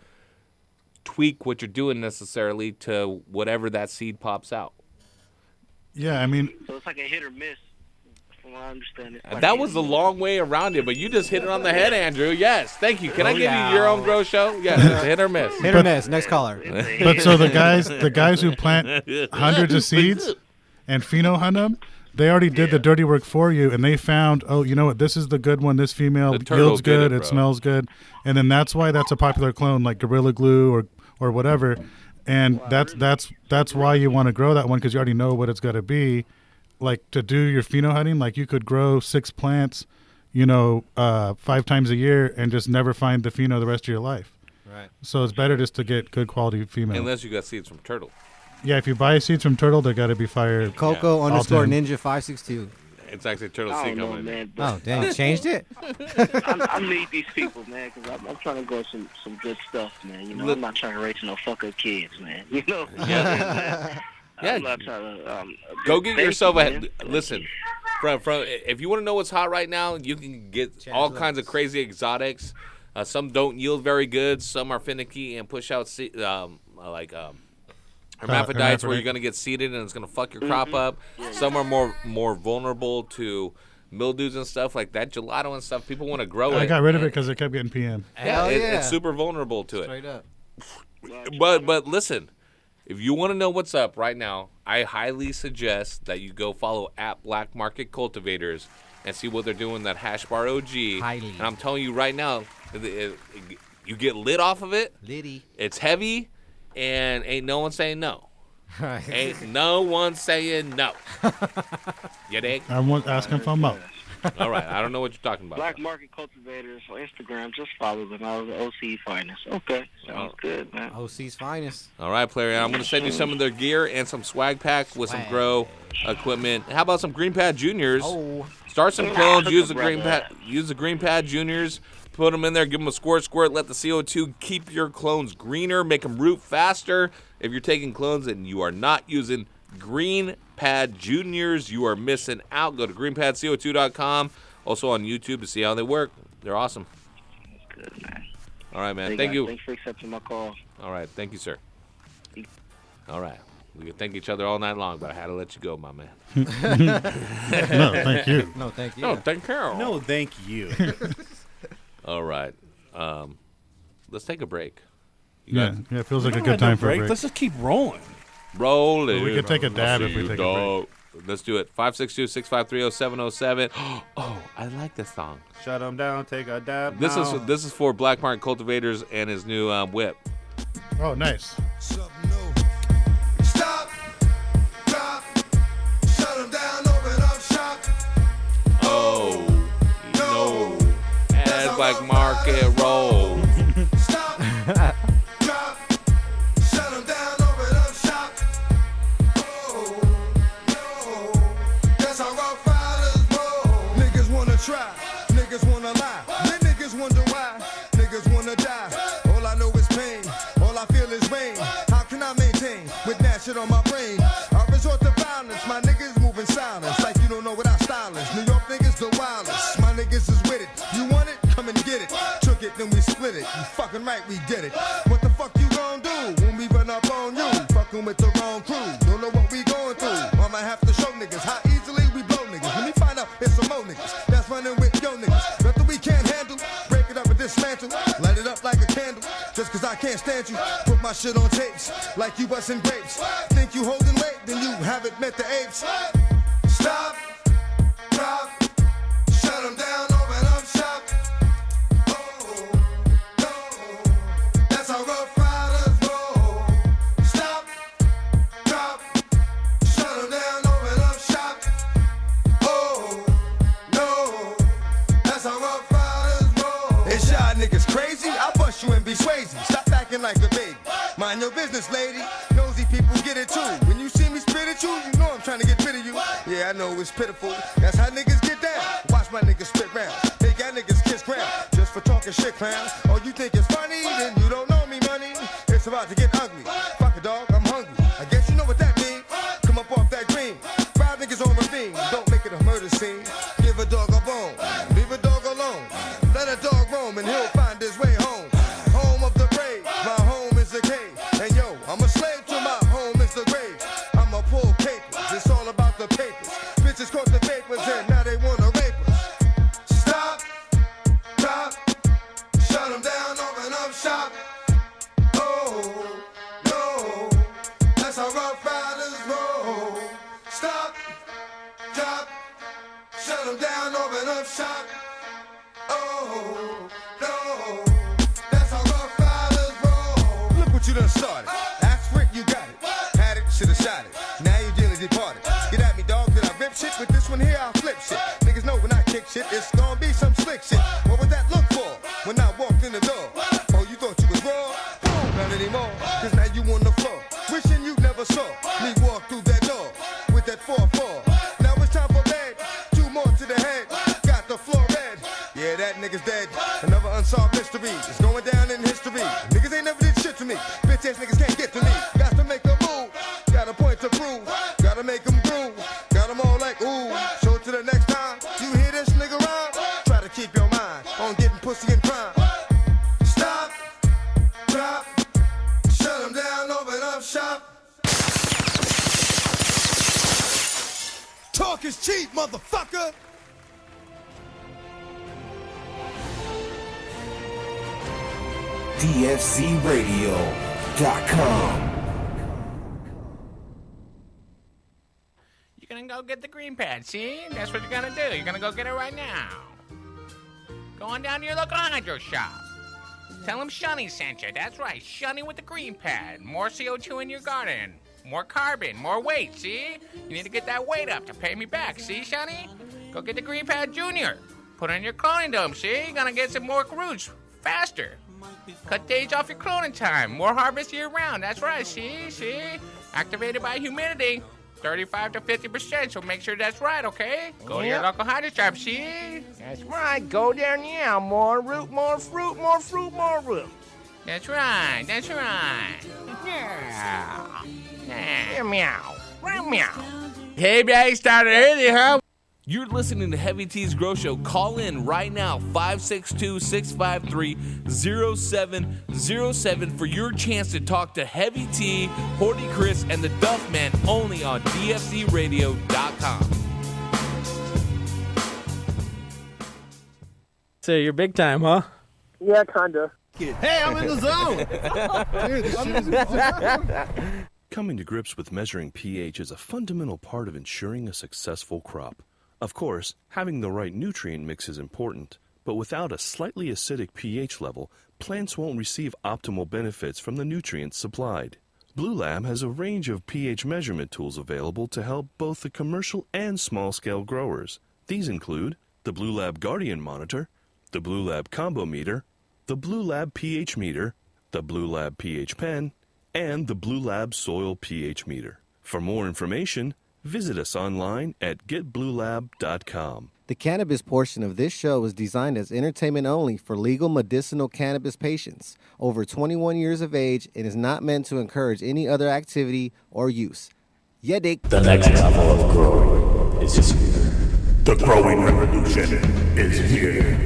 tweak what you're doing necessarily to whatever that seed pops out. Yeah, I mean... So it's like a hit or miss, from what I understand. It's like That was a long way around it, but you just hit it on the head, Andrew. Yes, thank you. Can I give you your own grow show? Yes, it's a hit or miss. Hit or miss. Next caller. But so the guys who plant hundreds of seeds and pheno hunt them, they already did the dirty work for you, and they found, oh, you know what, this is the good one. This female yields good, it smells good, and then that's why that's a popular clone, like Gorilla Glue or whatever. And that's why you want to grow that one because you already know what it's got to be. Like to do your pheno hunting, like you could grow 6 plants, 5 times a year and just never find the pheno the rest of your life. Right. So it's better just to get good quality female. Unless you got seeds from turtle. Yeah, if you buy seeds from turtle, they got to be fired. Coco _ Ninja 562. It's actually turtle I seed don't know, coming. man. Oh, dang, you changed it? I need these people, man, because I'm trying to grow some good stuff, man. I'm not trying to raise no fuck up kids, man. Yeah. I'm not trying to. Go get yourself man. Listen. From if you want to know what's hot right now, you can get all kinds of crazy exotics. Some don't yield very good. Some are finicky and push out hermaphrodites where you're going to get seeded and it's going to fuck your crop up. Some are more vulnerable to mildews and stuff like that gelato and stuff. People want to grow it. I got rid of it because it kept getting PM. Yeah, it's super vulnerable to Straight up. But listen, if you want to know what's up right now, I highly suggest that you go follow at Black Market Cultivators and see what they're doing, that hash bar OG. Highly. And I'm telling you right now, you get lit off of it. Liddy. It's heavy, and ain't no one saying no. Right. Ain't no one saying no. You dig? I'm asking for more. All right, I don't know what you're talking about. Black Market Cultivators on Instagram, just follow them. I was the OC finest. Okay, sounds good, man. OC's finest. All right, player. I'm going to send you some of their gear and some swag pack with some grow equipment. How about some Green Pad Juniors? Oh. Start some clones. Use the Green Pad. Use the Green Pad Juniors. Put them in there. Give them a squirt. Let the CO2 keep your clones greener. Make them root faster. If you're taking clones and you are not using Green Pad Juniors, you are missing out. Go to greenpadco2.com. Also on YouTube to see how they work. They're awesome. That's good, man. All right, man. Thank you. Thanks for accepting my call. All right. Thank you, sir. All right. We could thank each other all night long, but I had to let you go, my man. No, thank you. No, thank you. No, thank you. No, thank you. All right. Let's take a break. Yeah, it feels like a good time for a break. Let's just keep rolling. Rolling. Well, we could take a dab if we take a break. Let's do it. 562-653-0707. Oh, I like this song. Shut them down. Take a dab. This is for Black Market Cultivators and his new whip. Oh, nice. Stop, drop, shut them down, open up shop. Oh, no. As Black Market rolls. Stop, drop, shut them down, open up shop. Oh, no, that's how rough riders roll. Niggas wanna try, niggas wanna lie, then niggas wonder why, niggas wanna die. All I know is pain, all I feel is rain. How can I maintain with that shit on my brain? I resort to violence, my niggas moving silence, like you don't know what I style is. New York niggas the wildest, my niggas is with it. You want it? Come and get it. Took it, then we split it. You fucking right, we did it. What the fuck you gon' do when we run up on you? Fucking with the wrong crew. Don't know what we going through. I'ma have to show niggas how easily we blow niggas. When we find out it's some more niggas that's running with yo niggas. Nothing we can't handle. Break it up and dismantle. Light it up like a candle. Just cause I can't stand you. Put my shit on tapes like you busting grapes. Think you holding weight, then you haven't met the apes. Stop, drop, shut them down, open up shop. That's how rough riders roll. Stop, drop, shut them down, open up shop. Oh, no, like a baby. Mind your business, lady. Nosy people get it too. When you see me spit at you, you know I'm trying to get rid of you. Yeah, I know it's pitiful. That's how niggas get down. Watch my niggas spit round. Make y'all niggas kiss ground. Just for talking shit, clowns. Oh, you think it's funny? Then you don't know me, money. It's about to get ugly. Fuck a dog, I'm hungry. I guess you know what that means. Come up off that green. 5 niggas on ravine. Don't make it a murder scene. Give a dog a bone. Leave a dog alone. Let a dog roam and he'll find his way home. Home of the brave. My home is the cave. And yo, I'm a slave to my home is the grave. I'm a pull papers. It's all about the papers. Bitches caught the papers and now they wanna rape us. Stop. Drop. Shut them down. Open up shop. Oh, no. That's how Rough Riders roll. Stop. Drop. Shut them down. Open up shop. Oh, no. That's how Rough Riders roll. Look what you done started. Ask for it, you got it. Had it, should've shot it. Now you dearly departed. Get at me, dog, did I rip shit? With this one here, I'll flip shit. Niggas know when I kick shit, it's gonna be some slick shit. What would that look for when I walked in the door? Oh, you thought you was raw? Not anymore, cause now you on the floor. Wishing you never saw me walk through that door with that 4-4. Now it's time for bed. 2 more to the head. Got the floor red. Yeah, that nigga's dead. Another unsolved mystery. It's going down in history. Niggas ain't never did shit to me. Bitch ass niggas can't get to me. Got to make a move. Got a point to prove. Gotta make them groove. Got them all like, ooh. So to the next time you hear this nigga rhyme, try to keep your mind on getting pussy and crime. Stop. Drop. Shut them down. Open up shop. Talk is cheap, motherfucker. DFCRadio.com. You're gonna go get the green pad, see? That's what you're gonna do. You're gonna go get it right now. Go on down to your local hydro shop. Tell them Shunny sent you. That's right, Shunny with the green pad. More CO2 in your garden. More carbon, more weight, see? You need to get that weight up to pay me back, see, Shunny? Go get the green pad junior. Put it in your cloning dome, see? You're gonna get some more roots faster. Cut days off your cloning time. More harvest year round. That's right, see? Activated by humidity. 35 to 50%, so make sure that's right, okay? Go to your local hydro shop, see? That's right. Go there now. More root, more fruit, more fruit, more root. That's right. Yeah. Meow. Meow. Hey, baby, started early, huh? You're listening to Heavy T's Grow Show. Call in right now, 562-653-0707 for your chance to talk to Heavy T, Horty Chris, and the Duff Man only on DFCRadio.com. So you're big time, huh? Yeah, kinda. Hey, I'm in the zone. Coming to grips with measuring pH is a fundamental part of ensuring a successful crop. Of course, having the right nutrient mix is important, but without a slightly acidic pH level, plants won't receive optimal benefits from the nutrients supplied. Blue Lab has a range of pH measurement tools available to help both the commercial and small-scale growers. These include the Blue Lab Guardian Monitor, the Blue Lab Combo Meter, the Blue Lab pH Meter, the Blue Lab pH Pen, and the Blue Lab Soil pH Meter. For more information, visit us online at getbluelab.com. The cannabis portion of this show is designed as entertainment only for legal medicinal cannabis patients over 21 years of age and is not meant to encourage any other activity or use. Yeah, Dick. The next level of growing is here. The growing revolution is here.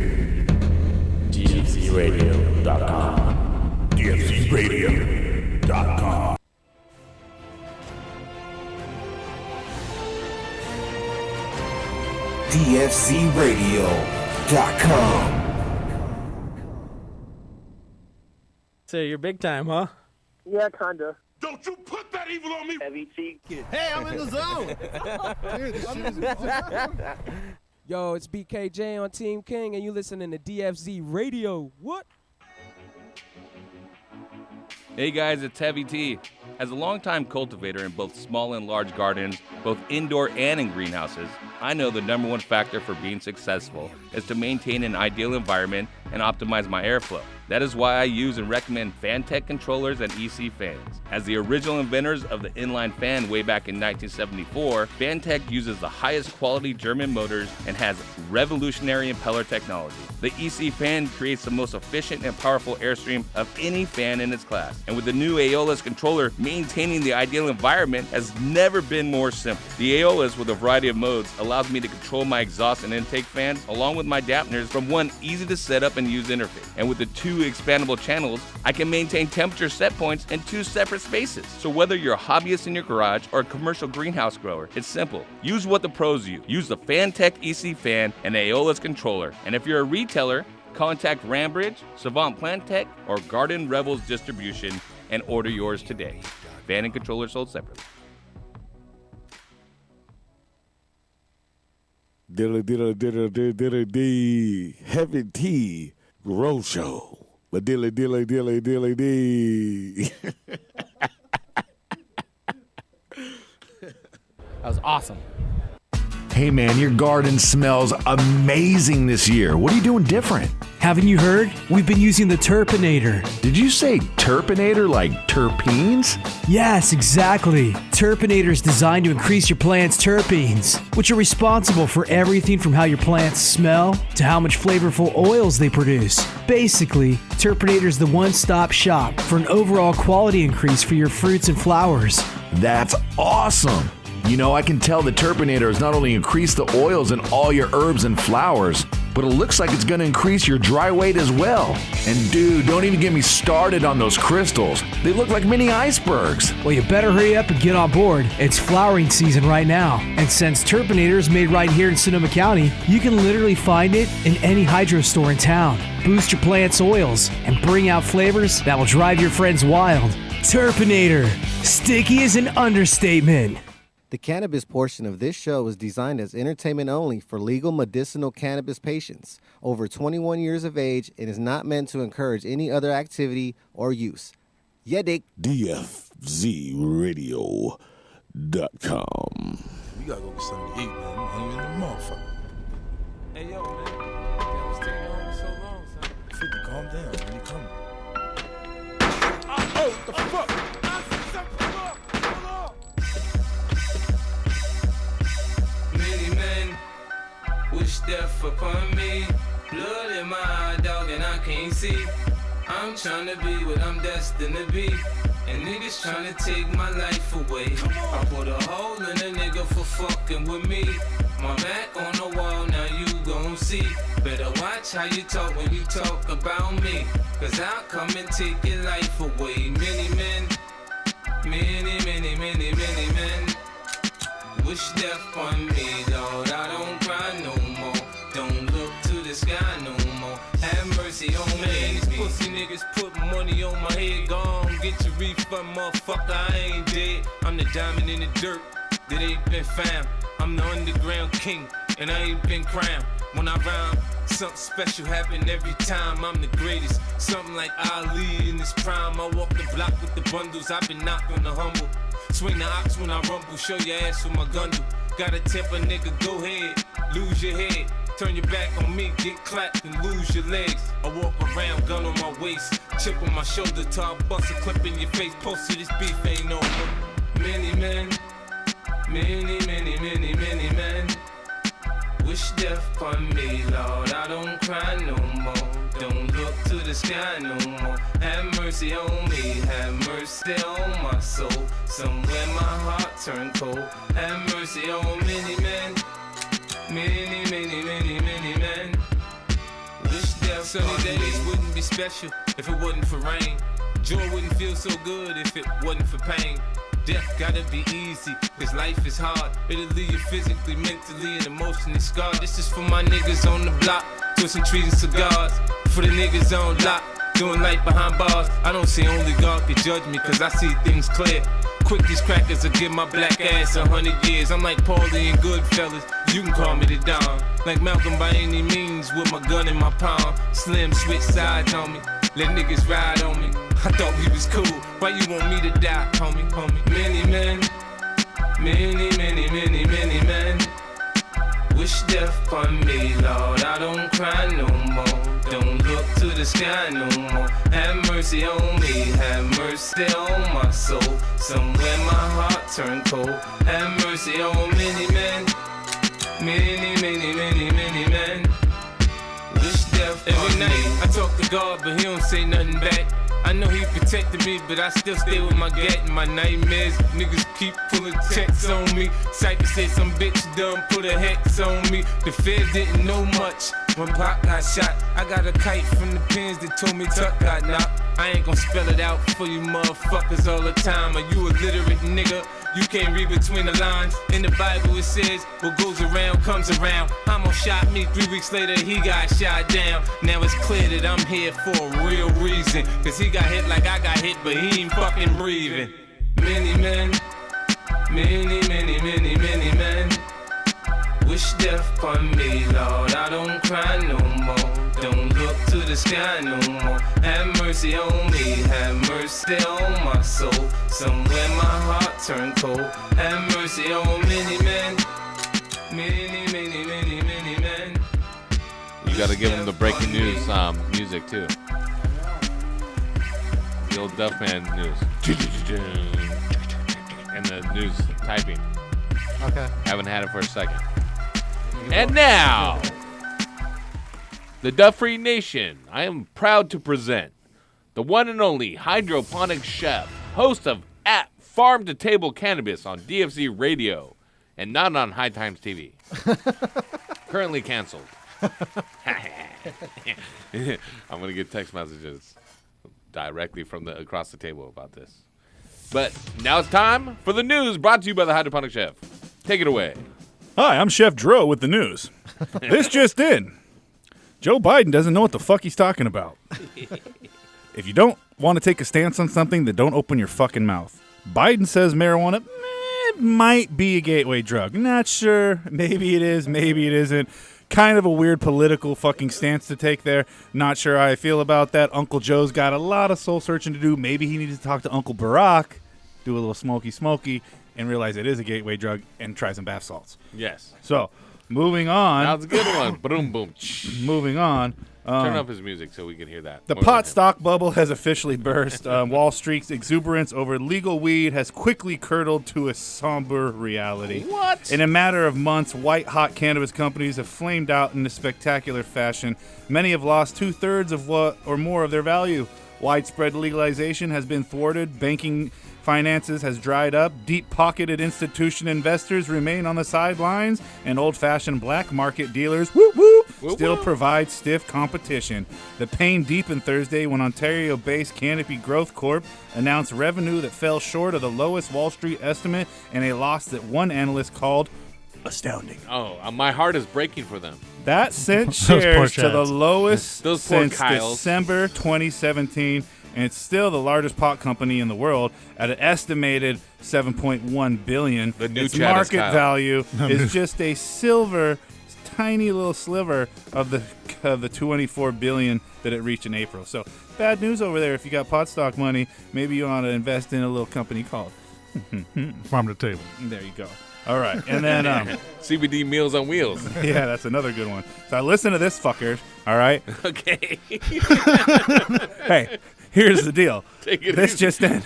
DFCRadio.com. DFCRadio.com. DFCRadio.com. So you're big time, huh? Yeah, kinda. Don't you put that evil on me! Heavy T. Hey, I'm in the zone. Yo, it's BKJ on Team King, and you listening to DFZ Radio. What? Hey guys, it's Heavy T. As a longtime cultivator in both small and large gardens, both indoor and in greenhouses, I know the number one factor for being successful is to maintain an ideal environment and optimize my airflow. That is why I use and recommend Fantech controllers and EC fans. As the original inventors of the inline fan way back in 1974, Fantech uses the highest quality German motors and has revolutionary impeller technology. The EC fan creates the most efficient and powerful airstream of any fan in its class. And with the new Aeolus controller, maintaining the ideal environment has never been more simple. The Aeolus, with a variety of modes, allows me to control my exhaust and intake fans along with my dampeners from one easy to set up and use interface. And with the 2 expandable channels, I can maintain temperature set points in 2 separate spaces. So whether you're a hobbyist in your garage or a commercial greenhouse grower, it's simple. Use what the pros use. Use the Fantech EC fan and Aeolus controller. And if you're a retailer, contact Rambridge, Savant Plantech, or Garden Rebels Distribution and order yours today. Fan and controller sold separately. Heavy Tea Grow Show. But dilly. That was awesome. Hey man, your garden smells amazing this year. What are you doing different? Haven't you heard? We've been using the Turpinator. Did you say Turpinator like terpenes? Yes, exactly. Turpinator is designed to increase your plant's terpenes, which are responsible for everything from how your plants smell to how much flavorful oils they produce. Basically, Turpinator is the one-stop shop for an overall quality increase for your fruits and flowers. That's awesome. You know, I can tell the Turpinator has not only increased the oils in all your herbs and flowers, but it looks like it's going to increase your dry weight as well. And dude, don't even get me started on those crystals. They look like mini icebergs. Well, you better hurry up and get on board. It's flowering season right now. And since Turpinator is made right here in Sonoma County, you can literally find it in any hydro store in town. Boost your plant's oils and bring out flavors that will drive your friends wild. Turpinator. Sticky is an understatement. The cannabis portion of this show is designed as entertainment only for legal medicinal cannabis patients over 21 years of age and is not meant to encourage any other activity or use. Yeah, Dick. DFZRadio.com. We gotta go get something to eat, man. I'm hungry in the motherfucker. Hey, yo, man. Damn, it's taking on so long, son. 50, calm down. When you coming? Oh, the fuck? Many men wish death upon me. Blood in my eye, dog, and I can't see. I'm trying to be what I'm destined to be. And niggas trying to take my life away. I put a hole in a nigga for fucking with me. My back on the wall, now you gon' see. Better watch how you talk when you talk about me. Cause I'll come and take your life away. Many men, many men wish death on me, Lord. I don't cry no more. Don't look to the sky no more. Have mercy on me. These pussy niggas put money on my head. Gone, get your refund, motherfucker. I ain't dead. I'm the diamond in the dirt that ain't been found. I'm the underground king, and I ain't been crowned. When I rhyme, something special happen every time. I'm the greatest, something like Ali in his prime. I walk the block with the bundles. I've been knocked on the humble. Swing the ox when I rumble, show your ass with my gun do. Gotta tip a nigga, go ahead, lose your head. Turn your back on me, get clapped and lose your legs. I walk around, gun on my waist, chip on my shoulder, till I bust a clip in your face. Post to this beef ain't over. Many men, many men wish death on me, Lord. I don't cry no more. Don't look to the sky no more. Have mercy on me, have mercy on my soul. Somewhere my heart turned cold. Have mercy on many men, many men. Wish death sunny days wouldn't be special if it wasn't for rain. Joy wouldn't feel so good if it wasn't for pain. Death gotta be easy, cause life is hard. It'll leave you physically, mentally, and emotionally scarred. This is for my niggas on the block, twisting trees and cigars. For the niggas on lock, doing life behind bars. I don't see only God can judge me, cause I see things clear. Quick, these crackers will give my black ass 100 years. I'm like Paulie and Goodfellas, you can call me the Don. Like Malcolm by any means, with my gun in my palm. Slim switch sides on me, let niggas ride on me. I thought we was cool, why you want me to die, homie? Many men, many men wish death on me, Lord. I don't cry no more. Don't look to the sky no more. Have mercy on me, have mercy on my soul. Somewhere my heart turned cold. Have mercy on many men, many men. Wish death every night. I talk to God, but He don't say nothing back. I know He protected me, but I still stay with my gat and my nightmares. Niggas keep pulling checks on me. Cypher said some bitch done put a hex on me. The feds didn't know much when Pac got shot. I got a kite from the pins that told me Tuck got knocked. I ain't gon' spell it out for you motherfuckers all the time. Are you a literate nigga? You can't read between the lines. In the Bible it says, what goes around comes around. Homo shot me, 3 weeks later he got shot down. Now it's clear that I'm here for a real reason. Cause he got hit like I got hit, but he ain't fucking breathing. Many men, many men wish death upon me, Lord. I don't cry no more. Don't look to the sky no more. Have mercy on me, have mercy on my soul. Somewhere my heart turned cold. Have mercy on many men, many men. You gotta give him the breaking news music too. The old Duffman news. And the news typing. Okay. Haven't had it for a second. And now, the Duff Free Nation, I am proud to present the one and only hydroponic chef, host of At Farm to Table Cannabis on DFZ Radio and not on High Times TV. Currently canceled. I'm going to get text messages directly from across the table about this. But now it's time for the news brought to you by the Hydroponic Chef. Take it away. Hi, I'm Chef Dro with the news. This just in. Joe Biden doesn't know what the fuck he's talking about. If you don't want to take a stance on something, then don't open your fucking mouth. Biden says marijuana might be a gateway drug. Not sure. Maybe it is. Maybe it isn't. Kind of a weird political fucking stance to take there. Not sure how I feel about that. Uncle Joe's got a lot of soul searching to do. Maybe he needs to talk to Uncle Barack, do a little smoky, and realize it is a gateway drug and try some bath salts. Yes. So, moving on. That was a good one. Boom, boom. Moving on. Turn up his music so we can hear that. The pot stock bubble has officially burst. Wall Street's exuberance over legal weed has quickly curdled to a somber reality. What? In a matter of months, white-hot cannabis companies have flamed out in a spectacular fashion. Many have lost 2/3 of what or more of their value. Widespread legalization has been thwarted. Banking finances has dried up. Deep-pocketed institution investors remain on the sidelines, and old-fashioned black market dealers still provide stiff competition. The pain deepened Thursday when Ontario-based Canopy Growth Corp announced revenue that fell short of the lowest Wall Street estimate and a loss that one analyst called astounding. Oh, my heart is breaking for them. That sent shares to the lowest since December 2017. And it's still the largest pot company in the world at an estimated $7.1 billion. The new its market value is just a tiny little sliver of the $24 billion that it reached in April. So bad news over there. If you got pot stock money, maybe you want to invest in a little company called Farm to Table. There you go. All right, and then CBD Meals on Wheels. Yeah, that's another good one. So listen to this fucker. All right. Okay. Hey. Here's the deal. This just in.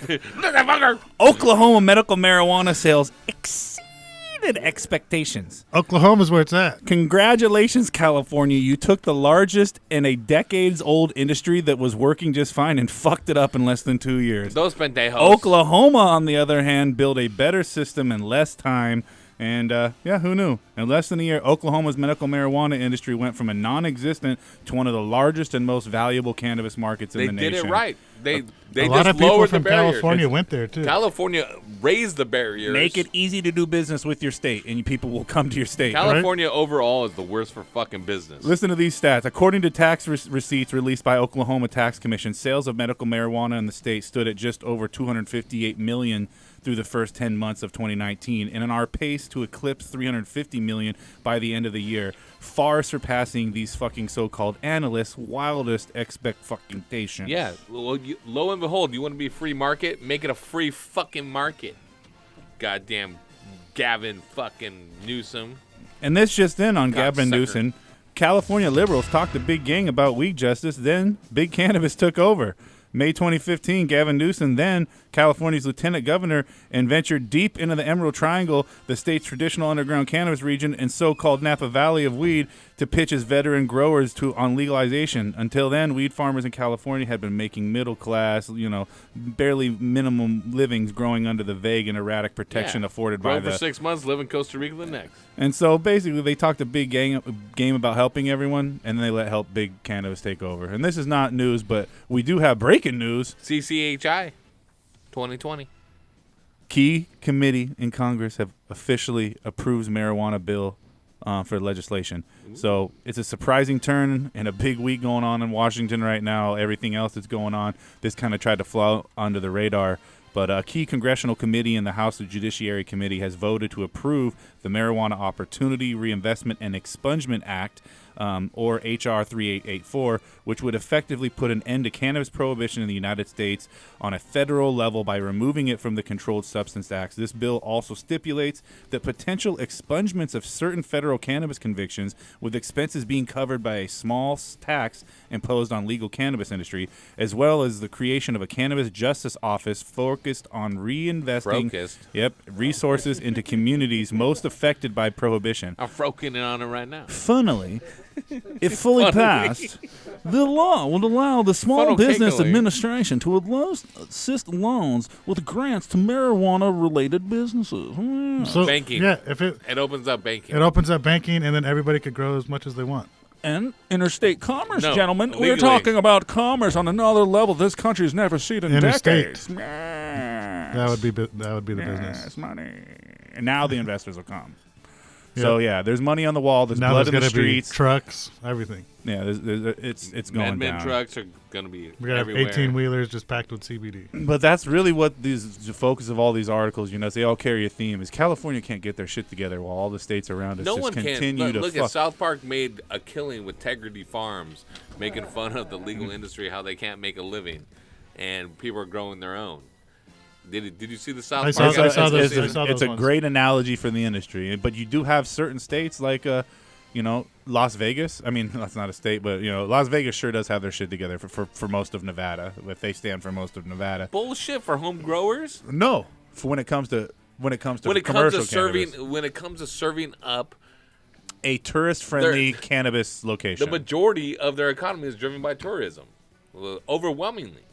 Oklahoma medical marijuana sales exceeded expectations. Oklahoma's where it's at. Congratulations, California. You took the largest in a decades-old industry that was working just fine and fucked it up in less than 2 years. Those pendejos. Oklahoma, on the other hand, built a better system in less time. And, who knew? In less than a year, Oklahoma's medical marijuana industry went from a non-existent to one of the largest and most valuable cannabis markets in the nation. They did it right. They a lot just of people lowered from the barriers. California went there, too. California raised the barriers. Make it easy to do business with your state, and people will come to your state. California overall is the worst for fucking business. Listen to these stats. According to tax receipts released by Oklahoma Tax Commission, sales of medical marijuana in the state stood at just over $258 million through the first 10 months of 2019, and on our pace to eclipse $350 million by the end of the year, far surpassing these fucking so-called analysts' wildest expectations. Yeah, well, lo and behold, you want to be a free market? Make it a free fucking market. Goddamn Gavin fucking Newsom. And this just in on God Gavin sucker. Newsom. California liberals talked a big gang about weed justice, then big cannabis took over. May 2015, Gavin Newsom, then California's lieutenant governor, and ventured deep into the Emerald Triangle, the state's traditional underground cannabis region and so-called Napa Valley of weed, to pitch his veteran growers on legalization. Until then, weed farmers in California had been making middle-class, barely minimum livings growing under the vague and erratic protection afforded by for 6 months, live in Costa Rica the next. And so basically they talked a big game about helping everyone, and then they let big cannabis take over. And this is not news, but we do have breaking news. CCHI 2020. Key committee in Congress have officially approved marijuana bill for legislation. So it's a surprising turn and a big week going on in Washington right now. Everything else that's going on, this kind of tried to fly under the radar. But a key congressional committee in the House Judiciary Committee has voted to approve the Marijuana Opportunity, Reinvestment, and Expungement Act, or H.R. 3884, which would effectively put an end to cannabis prohibition in the United States on a federal level by removing it from the Controlled Substance Act. This bill also stipulates that potential expungements of certain federal cannabis convictions, with expenses being covered by a small tax imposed on legal cannabis industry, as well as the creation of a cannabis justice office focused on reinvesting resources into communities most affected by prohibition. I'm froking it on it right now. Funnily, if fully passed, the law would allow the Small Business Administration to assist loans with grants to marijuana-related businesses. So, banking. Yeah, it opens up banking. It opens up banking, and then everybody could grow as much as they want. And interstate commerce, No, gentlemen. legally. We're talking about commerce on another level this country's never seen in Interstate. decades. That would be the business. Yes, money. And now the investors will come. So there's money on the wall. There's blood in the streets. Be trucks, everything. Yeah, it's going down. Trucks are going to be we got everywhere. 18-wheelers just packed with CBD. But that's really what the focus of all these articles. They all carry a theme: is California can't get their shit together while all the states around us No just one continue can. to Look fuck. at South Park made a killing with Tegrity Farms, making fun of the legal industry, how they can't make a living, and people are growing their own. Did you see the South Park? I saw those It's a ones. great analogy for the industry, but you do have certain states like Las Vegas. I mean, that's not a state, but Las Vegas sure does have their shit together for most of Nevada. If they stand for most of Nevada, Bullshit for home growers. no. For when it comes to commercial cannabis. When it comes to serving up a tourist-friendly cannabis location, the majority of their economy is driven by tourism, overwhelmingly.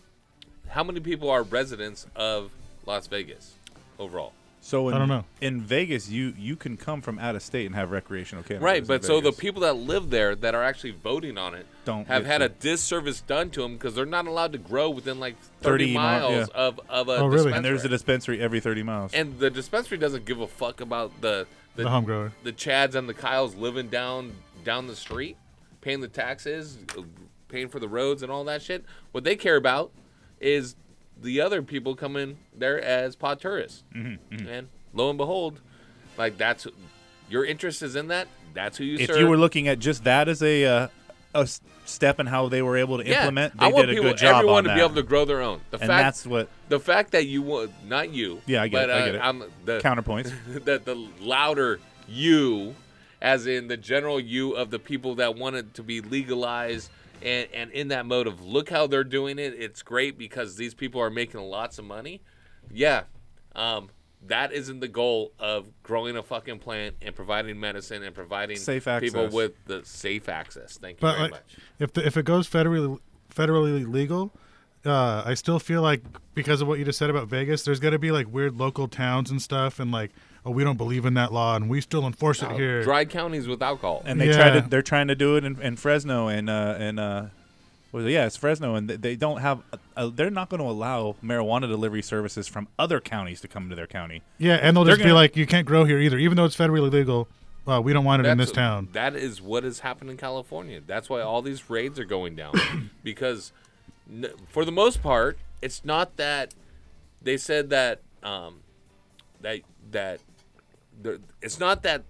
How many people are residents of Las Vegas overall? So I don't know. In Vegas, you can come from out of state and have recreational cannabis. Right, but in so the Vegas. people that live there that are actually voting on it Don't have get had to. a disservice done to them because they're not allowed to grow within like 30 miles of a dispensary. And there's a dispensary every 30 miles. And the dispensary doesn't give a fuck about the home grower, the Chads and the Kyles living down the street, paying the taxes, paying for the roads and all that shit. What they care about is the other people come in there as pod tourists. And lo and behold, like that's your interest is in that. That's who you serve. If you were looking at just that as a step in how they were able to implement, they I want did a people, good job everyone on to that. be able to grow their own. The fact that you want, not you. Yeah, I get it. I'm the Counterpoints. the louder you, as in the general you of the people that wanted to be legalized. And in that mode of look how they're doing it, it's great because these people are making lots of money. Yeah, that isn't the goal of growing a fucking plant and providing medicine and providing Safe people access. with the safe access. Thank you but very much. if it goes federally legal, I still feel like because of what you just said about Vegas, there's got to be like weird local towns and stuff, and like, oh, we don't believe in that law, and we still enforce it here. Dry counties with alcohol, And they're trying to do it in Fresno it's Fresno, and they don't have. They're not going to allow marijuana delivery services from other counties to come to their county. Yeah, and they'll just be like, you can't grow here either, even though it's federally legal. We don't want it in this town. That is what has happened in California. That's why all these raids are going down because, for the most part, it's not that they said that it's not that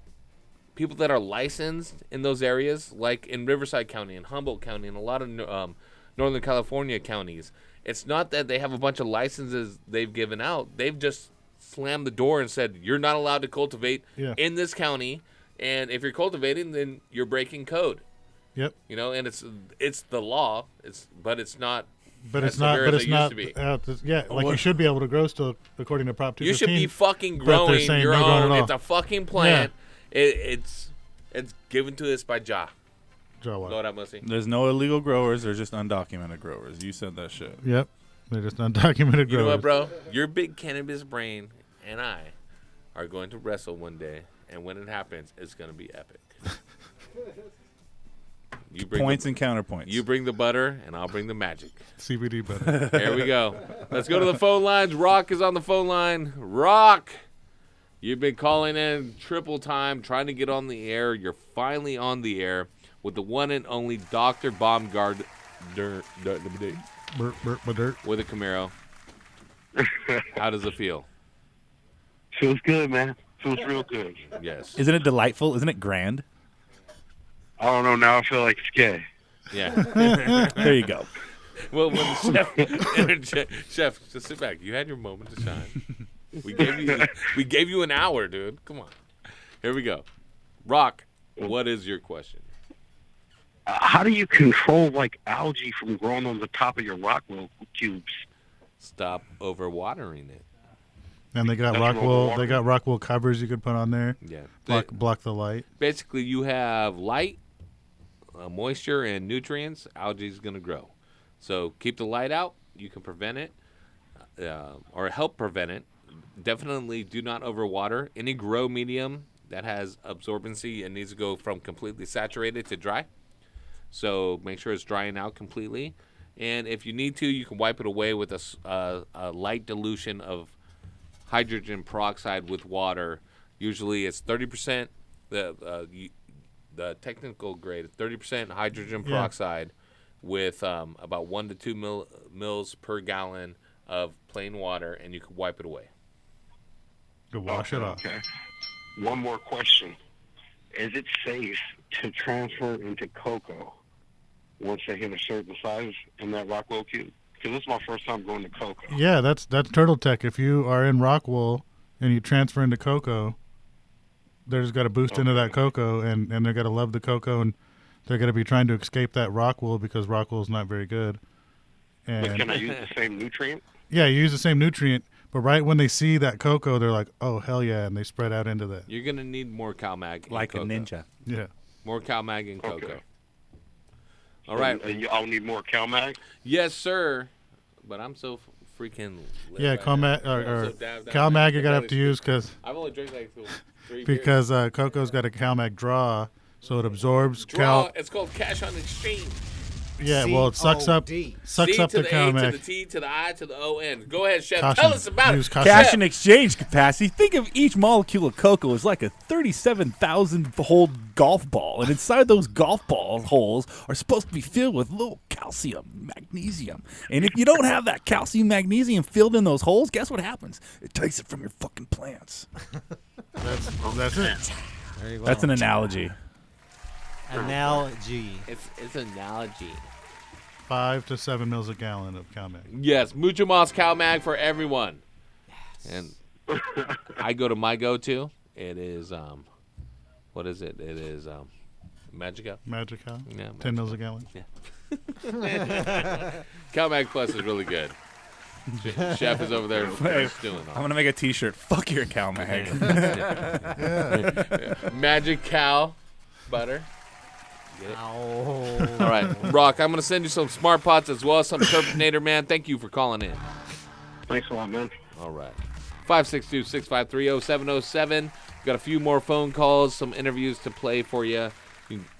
people that are licensed in those areas, like in Riverside County and Humboldt County and a lot of Northern California counties, it's not that they have a bunch of licenses they've given out. They've just slammed the door and said, you're not allowed to cultivate in this county, and if you're cultivating, then you're breaking code. Yep. You know, and it's the law. But it's not. But as it's not. severe But as it's it not. used to be. Like you should be able to grow still, according to Prop 215. You should be fucking but they're growing saying your no growing own. at all. It's a fucking plant. It's given to us by Jah. Lord have mercy. There's no illegal growers. There's just undocumented growers. You said that shit. Yep. They're just undocumented growers. You know what, bro? Your big cannabis brain and I are going to wrestle one day, and when it happens, it's going to be epic. You bring Points and counterpoints. You bring the butter, and I'll bring the magic. CBD butter. There we go. Let's go to the phone lines. Rock is on the phone line. Rock, you've been calling in triple time, trying to get on the air. You're finally on the air with the one and only Dr. Baumgart with a Camaro. How does it feel? Feels good, man. Feels real good. Yes. Isn't it delightful? Isn't it grand? I don't know. Now I feel like it's gay. Yeah. There you go. Well, when the chef, just sit back. You had your moment to shine. We gave you an hour, dude. Come on. Here we go. Rock, what is your question? How do you control like algae from growing on the top of your Rockwell cubes? Stop overwatering it. And they got That's Rockwell. They got Rockwell covers you could put on there. Yeah. Block the light. Basically, you have light, moisture, and nutrients. Algae is going to grow. So keep the light out. You can prevent it or help prevent it. Definitely do not overwater. Any grow medium that has absorbency, it needs to go from completely saturated to dry. So make sure it's drying out completely. And if you need to, you can wipe it away with a light dilution of hydrogen peroxide with water. Usually it's 30%. The technical grade is 30% hydrogen peroxide with about 1 to 2 mils per gallon of plain water, and you can wipe it away. To wash it off. Okay. One more question. Is it safe to transfer into cocoa once they hit a certain size in that Rockwell cube? Because this is my first time going to cocoa. Yeah, that's Turtle Tech. If you are in Rockwell and you transfer into cocoa, they're just got to boost into that cocoa, and they're going to love the cocoa, and they're going to be trying to escape that Rockwell because Rockwell's not very good. And But can I use the same nutrient? Yeah, you use the same nutrient, but right when they see that cocoa, they're like, oh, hell yeah, and they spread out into that. You're going to need more CalMag. Like a cocoa. ninja. Yeah. More CalMag and cocoa. Okay. All right. I'll need more CalMag? Yes, sir. But I'm so freaking lit Yeah, right CalMag now. or I'm so dabbed out. CalMag you're going to have to use I've only drank like 3 because cocoa's got a CalMag draw, so it absorbs Draw, it's called cash on exchange. Yeah, well, it sucks up C the to the A to CalMag. the T to the I to the O-N. Go ahead, Chef. Caution. Tell us about Use it. caution. Cash Chef. and exchange capacity. Think of each molecule of cocoa as like a 37,000-hole golf ball, and inside those golf ball holes are supposed to be filled with little calcium, magnesium. And if you don't have that calcium, magnesium filled in those holes, guess what happens? It takes it from your fucking plants. That's it. Very well. That's an analogy. Analogy. It's an analogy. 5 to 7 mils a gallon of CalMag. Yes, Mucho Mas CalMag for everyone. Yes. And I go to my go-to. It is, what is it? It is Magical. Magical? Yeah. 10 mils a gallon? Yeah. CalMag Plus is really good. Chef is over there doing I'm going to make a t-shirt. Fuck your CalMag. Magic Cow butter. Get it? All right, Rock, I'm going to send you some Smart Pots as well as some Terpinator, man. Thank you for calling in. Thanks a lot, man. All right. 562-653-0707. Got a few more phone calls, some interviews to play for you.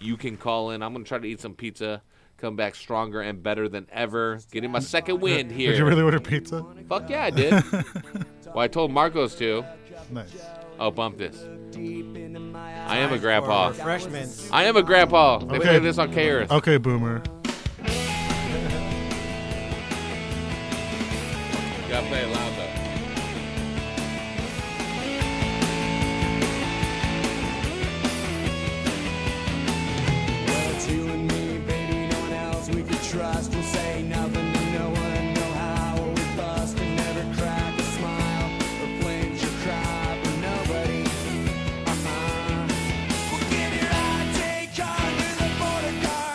You can call in. I'm going to try to eat some pizza, come back stronger and better than ever. Getting my second wind here. Did you really order pizza? Fuck yeah, I did. Well, I told Marcos to. Nice. Oh, bump this. I am a grandpa. Refreshments. I am a grandpa. They play this on K-Earth. Okay, Boomer. You gotta play it loud, though. Well, it's you and me, baby, no one else we could trust. We'll say nothing to no one, know how we bust and never crack a smile or flinch or cry for nobody. We'll give your ID card to the border guard.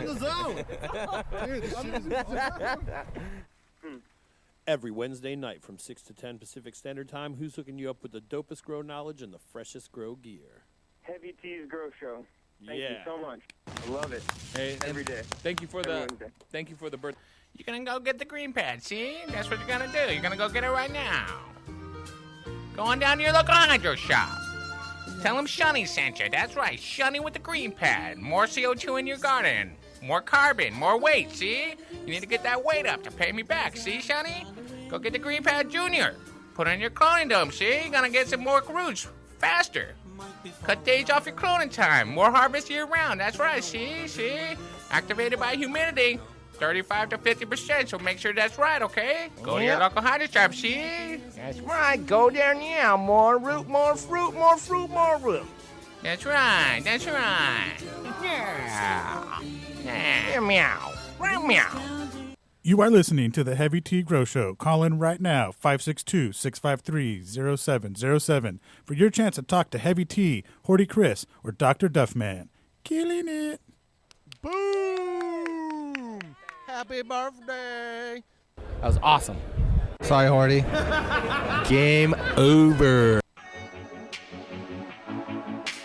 in the zone. Dude, I'm in the zone. Every Wednesday night from 6 to 10 Pacific Standard Time, who's hooking you up with the dopest grow knowledge and the freshest grow gear? Heavy T's Grow Show. Thank you Yeah. so much. I love it. Hey, every day. Thank you for Every the Wednesday. thank you for the birth. You're gonna go get the green pad, see? That's what you're gonna do. You're gonna go get it right now. Go on down to your local hydro shop. Tell them Shunny sent you. That's right, Shunny with the green pad. More CO2 in your garden. More carbon, more weight, see? You need to get that weight up to pay me back, see, Shunny? Go get the green pad junior. Put it in your cloning dome, see? You're gonna get some more roots faster. Cut days off your cloning time. More harvest year round. That's right, see? Activated by humidity. 35 to 50%, so make sure that's right, okay? Go to your local hydro shop, see? That's right. Go there now. More root, more fruit, more fruit, more root. That's right. Yeah. Yeah. Meow. Meow. You are listening to the Heavy Tea Grow Show. Call in right now, 562-653-0707 for your chance to talk to Heavy Tea, Horty Chris, or Dr. Duffman. Killing it. Boom! Happy birthday! That was awesome. Sorry, Horty. Game over.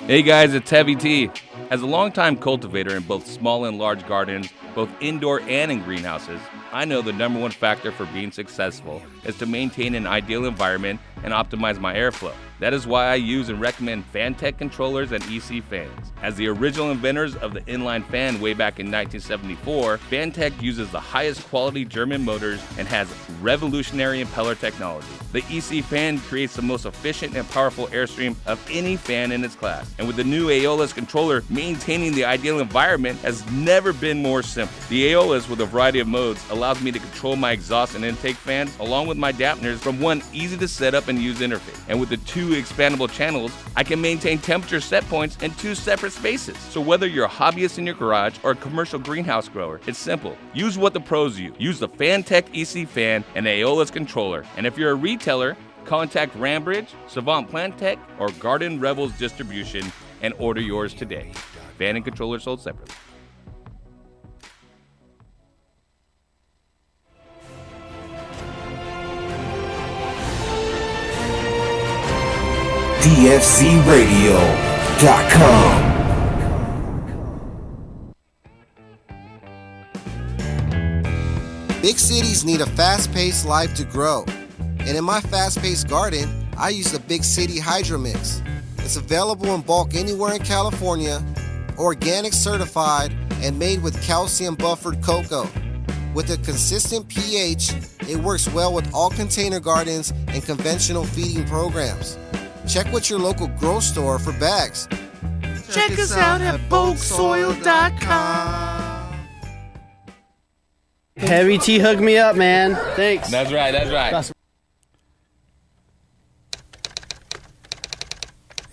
Hey guys, it's Heavy T. As a longtime cultivator in both small and large gardens, both indoor and in greenhouses, I know the number one factor for being successful is to maintain an ideal environment and optimize my airflow. That is why I use and recommend Fantech controllers and EC fans. As the original inventors of the inline fan way back in 1974, Fantech uses the highest quality German motors and has revolutionary impeller technology. The EC fan creates the most efficient and powerful airstream of any fan in its class. And with the new Aeolus controller, maintaining the ideal environment has never been more simple. The Aeolus, with a variety of modes, allows me to control my exhaust and intake fans along with my dampeners from one easy to set up and use interface. And with the two expandable channels, I can maintain temperature set points in two separate spaces. So whether you're a hobbyist in your garage or a commercial greenhouse grower, it's simple. Use what the pros use. Use the Fantech EC fan and Aeolus controller. And if you're a retailer, contact Rambridge, Savant Plant Tech, or Garden Rebels Distribution and order yours today. Fan and controller sold separately. DFCRadio.com. Big cities need a fast-paced life to grow. And in my fast-paced garden, I use the Big City Hydro Mix. It's available in bulk anywhere in California, organic certified, and made with calcium buffered cocoa. With a consistent pH, it works well with all container gardens and conventional feeding programs. Check with your local grow store for bags. Check us out at bulksoil.com. Heavy T hooked me up, man. Thanks. That's right.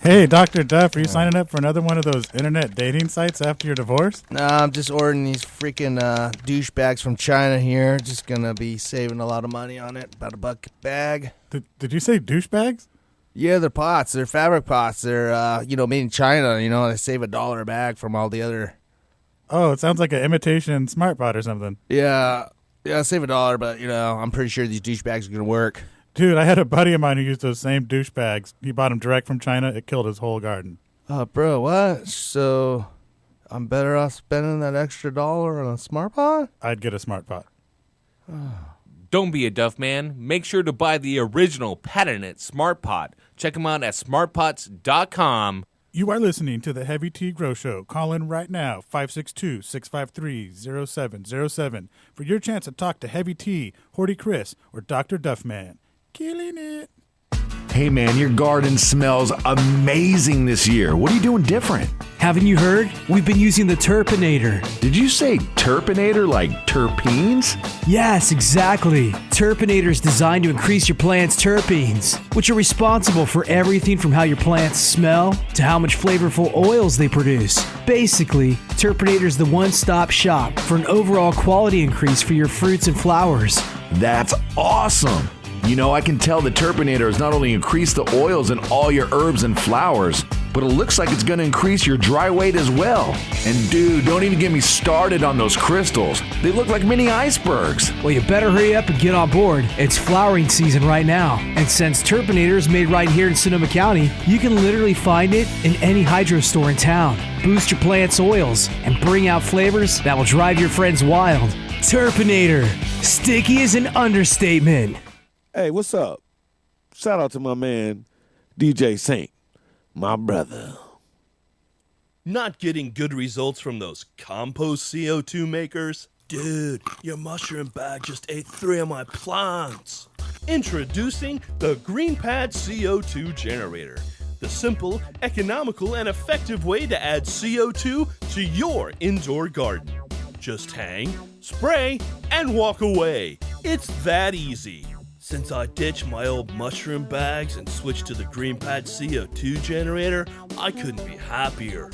Hey, Dr. Duff, are you signing up for another one of those internet dating sites after your divorce? Nah, I'm just ordering these freaking douchebags from China here. Just gonna be saving a lot of money on it. About $1 a bag. Did you say douchebags? Yeah, they're pots. They're fabric pots. They're, made in China. They save $1 a bag from all the other. Oh, it sounds like an imitation smart pot or something. Yeah, save $1, but, I'm pretty sure these douchebags are going to work. Dude, I had a buddy of mine who used those same douchebags. He bought them direct from China. It killed his whole garden. Bro, what? So I'm better off spending that extra $1 on a smart pot? I'd get a smart pot. Don't be a Duff man. Make sure to buy the original patented Smart Pot. Check them out at smartpots.com. You are listening to the Heavy Tea Grow Show. Call in right now, 562-653-0707 for your chance to talk to Heavy Tea, Horty Chris, or Dr. Duffman. Killing it. Hey man, your garden smells amazing this year. What are you doing different? Haven't you heard? We've been using the Turpinator. Did you say Turpinator like terpenes? Yes, exactly. Turpinator is designed to increase your plant's terpenes, which are responsible for everything from how your plants smell to how much flavorful oils they produce. Basically, Turpinator is the one-stop shop for an overall quality increase for your fruits and flowers. That's awesome. I can tell the Turpinator has not only increased the oils in all your herbs and flowers, but it looks like it's going to increase your dry weight as well. And dude, don't even get me started on those crystals. They look like mini icebergs. Well, you better hurry up and get on board. It's flowering season right now. And since Turpinator is made right here in Sonoma County, you can literally find it in any hydro store in town. Boost your plant's oils and bring out flavors that will drive your friends wild. Turpinator. Sticky is an understatement. Hey, what's up? Shout out to my man, DJ Saint, my brother. Not getting good results from those compost CO2 makers? Dude, your mushroom bag just ate 3 of my plants. Introducing the GreenPad CO2 generator. The simple, economical, and effective way to add CO2 to your indoor garden. Just hang, spray, and walk away. It's that easy. Since I ditched my old mushroom bags and switched to the GreenPad CO2 generator, I couldn't be happier.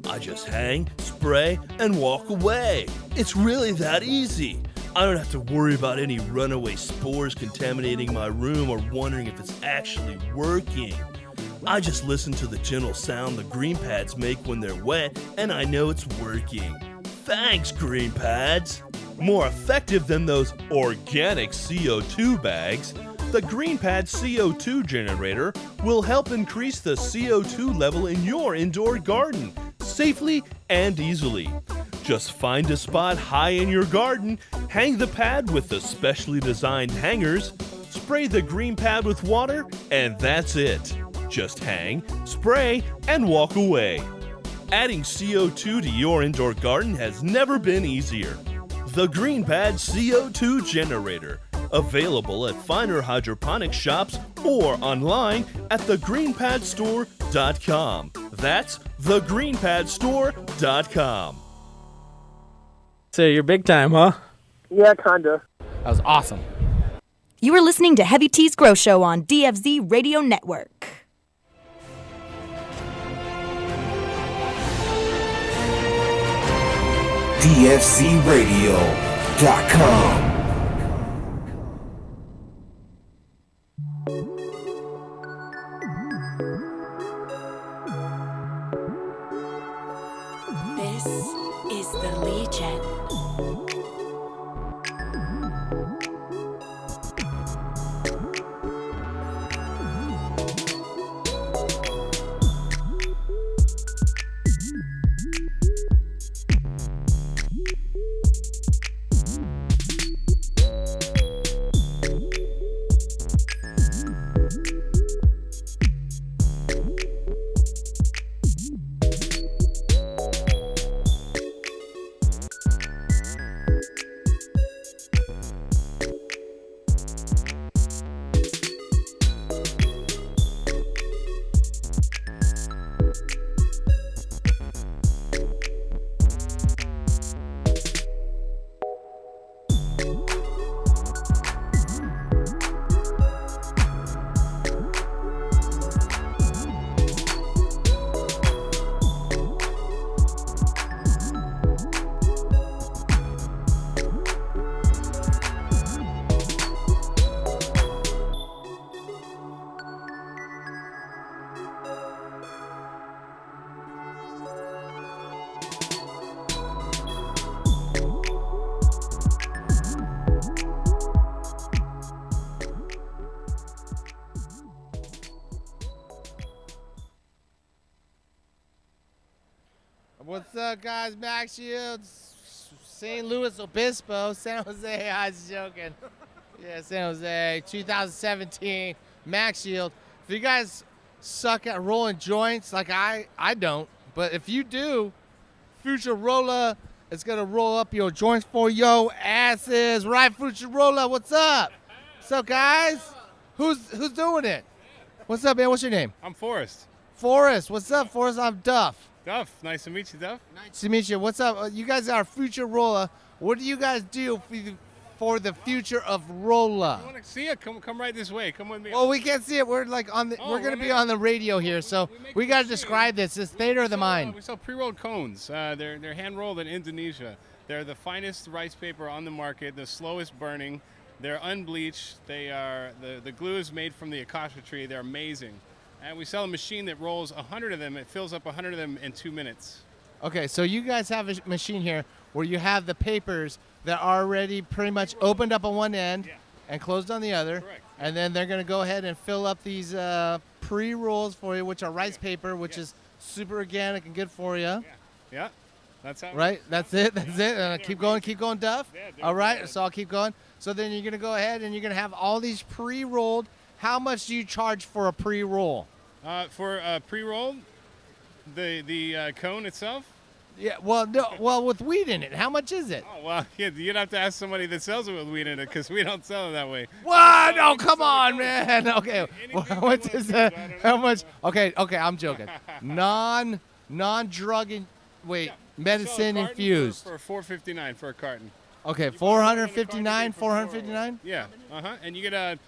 I just hang, spray, and walk away. It's really that easy. I don't have to worry about any runaway spores contaminating my room or wondering if it's actually working. I just listen to the gentle sound the GreenPads make when they're wet, and I know it's working. Thanks, GreenPads! More effective than those organic CO2 bags, the GreenPad CO2 generator will help increase the CO2 level in your indoor garden safely and easily. Just find a spot high in your garden, hang the pad with the specially designed hangers, spray the GreenPad with water, and that's it. Just hang, spray, and walk away. Adding CO2 to your indoor garden has never been easier. The GreenPad CO2 generator, available at finer hydroponic shops or online at thegreenpadstore.com. That's thegreenpadstore.com. So you're big time, huh? Yeah, kinda. That was awesome. You are listening to Heavy T's Grow Show on DFZ Radio Network. DFCRadio.com. This is the Legion. What's up, guys? Max Shields, St. Louis Obispo, San Jose. I was joking. Yeah, San Jose, 2017, Max Shield. If you guys suck at rolling joints, like I don't, but if you do, Futurola is gonna roll up your joints for yo asses, right? Futurola, what's up? What's up, guys? Who's doing it? What's up, man? What's your name? I'm Forrest. Forrest, what's up, Forrest? I'm Duff. Duff, nice to meet you, Duff. Nice to meet you. What's up? You guys are Futurola. What do you guys do for the future of Rolla? You want to see it? Come right this way. Come with me. Well, we can't see it. We're like on the. we're gonna be on the radio here, so we gotta describe this. It's theater of the mind. We sell pre-rolled cones. They're hand rolled in Indonesia. They're the finest rice paper on the market, the slowest burning. They're unbleached. They are the glue is made from the acacia tree. They're amazing. And we sell a machine that rolls 100 of them. It fills up 100 of them in 2 minutes. Okay, so you guys have a machine here where you have the papers that are already pretty much opened up on one end and closed on the other. Correct. And then they're going to go ahead and fill up these pre-rolls for you, which are rice paper, which is super organic and good for you. Yeah, that's how. Right? That's it. That's it. Keep going, Duff. All right, so I'll keep going. So then you're going to go ahead and you're going to have all these pre-rolled. How much do you charge for a pre-roll? For a pre-roll, the cone itself? Yeah, well, with weed in it, how much is it? Oh, well, you'd have to ask somebody that sells it with weed in it because we don't sell it that way. What? No, come on, man. Okay, what is that? How much? Okay, I'm joking. Non-drug, medicine infused. For $4.59 for a carton. Okay, $459, $459? Yeah, and you get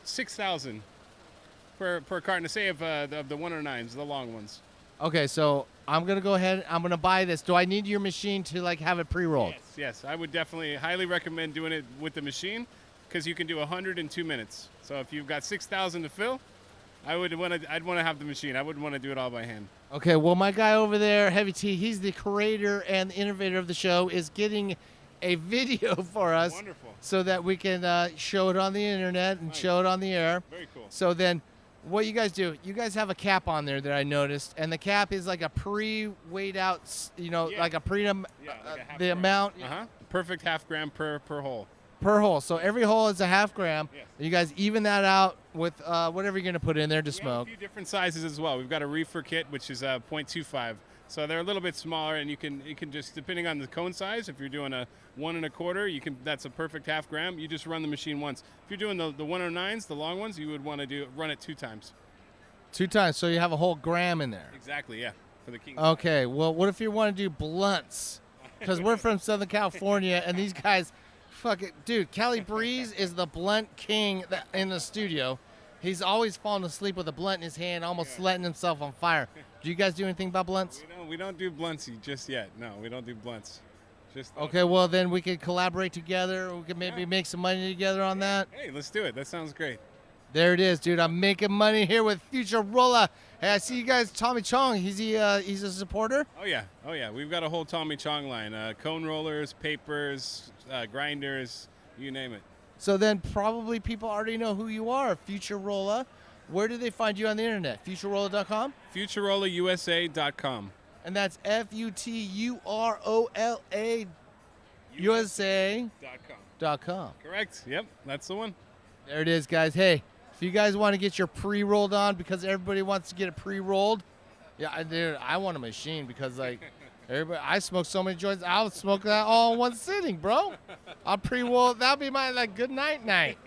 6,000 per carton, to say of the 109s, the long ones. Okay, so I'm going to go ahead. I'm going to buy this. Do I need your machine to have it pre-rolled? Yes. I would definitely highly recommend doing it with the machine because you can do 100 in 2 minutes. So if you've got 6,000 to fill, I'd want to have the machine. I wouldn't want to do it all by hand. Okay, well, my guy over there, Heavy T, he's the creator and the innovator of the show, is getting a video for us. Wonderful. So that we can show it on the internet and show it on the air. Very cool. So then what you guys do, you guys have a cap on there that I noticed, and the cap is like a pre-weighed out, like a the amount. Perfect half gram per hole. Per hole. So every hole is a half gram. Yes. And you guys even that out with whatever you're going to put in there to We smoke. have a few different sizes as well. We've got a reefer kit, which is 0.25. So they're a little bit smaller, and you can just, depending on the cone size, if you're doing a 1 1/4, that's a perfect half gram. You just run the machine once. If you're doing the 109s, the long ones, you would want to run it 2 times. 2 times, so you have a whole gram in there. Exactly, yeah, for the king. Okay, well, what if you want to do blunts? Because we're from Southern California, and these guys, dude, Cali Breeze is the blunt king in the studio. He's always falling asleep with a blunt in his hand, almost letting himself on fire. Do you guys do anything about blunts? We don't do blunts just yet. No, we don't do blunts. Okay, well, then we could collaborate together. We could maybe make some money together on that. Hey, let's do it. That sounds great. There it is, dude. I'm making money here with Future Rolla. Hey, I see you guys, Tommy Chong. He's a supporter? Oh, yeah. We've got a whole Tommy Chong line. Cone rollers, papers, grinders, you name it. So then probably people already know who you are, Future Rolla. Where do they find you on the internet? FutureRolla.com? FutureRollaUSA.com. And that's FutureRolla USA.com. Correct. Yep, that's the one. There it is, guys. Hey, if you guys want to get your pre-rolled on because everybody wants to get it pre-rolled, dude, I want a machine because everybody. I smoke so many joints. I'll smoke that all in one sitting, bro. I'll pre-roll. That'll be my good night.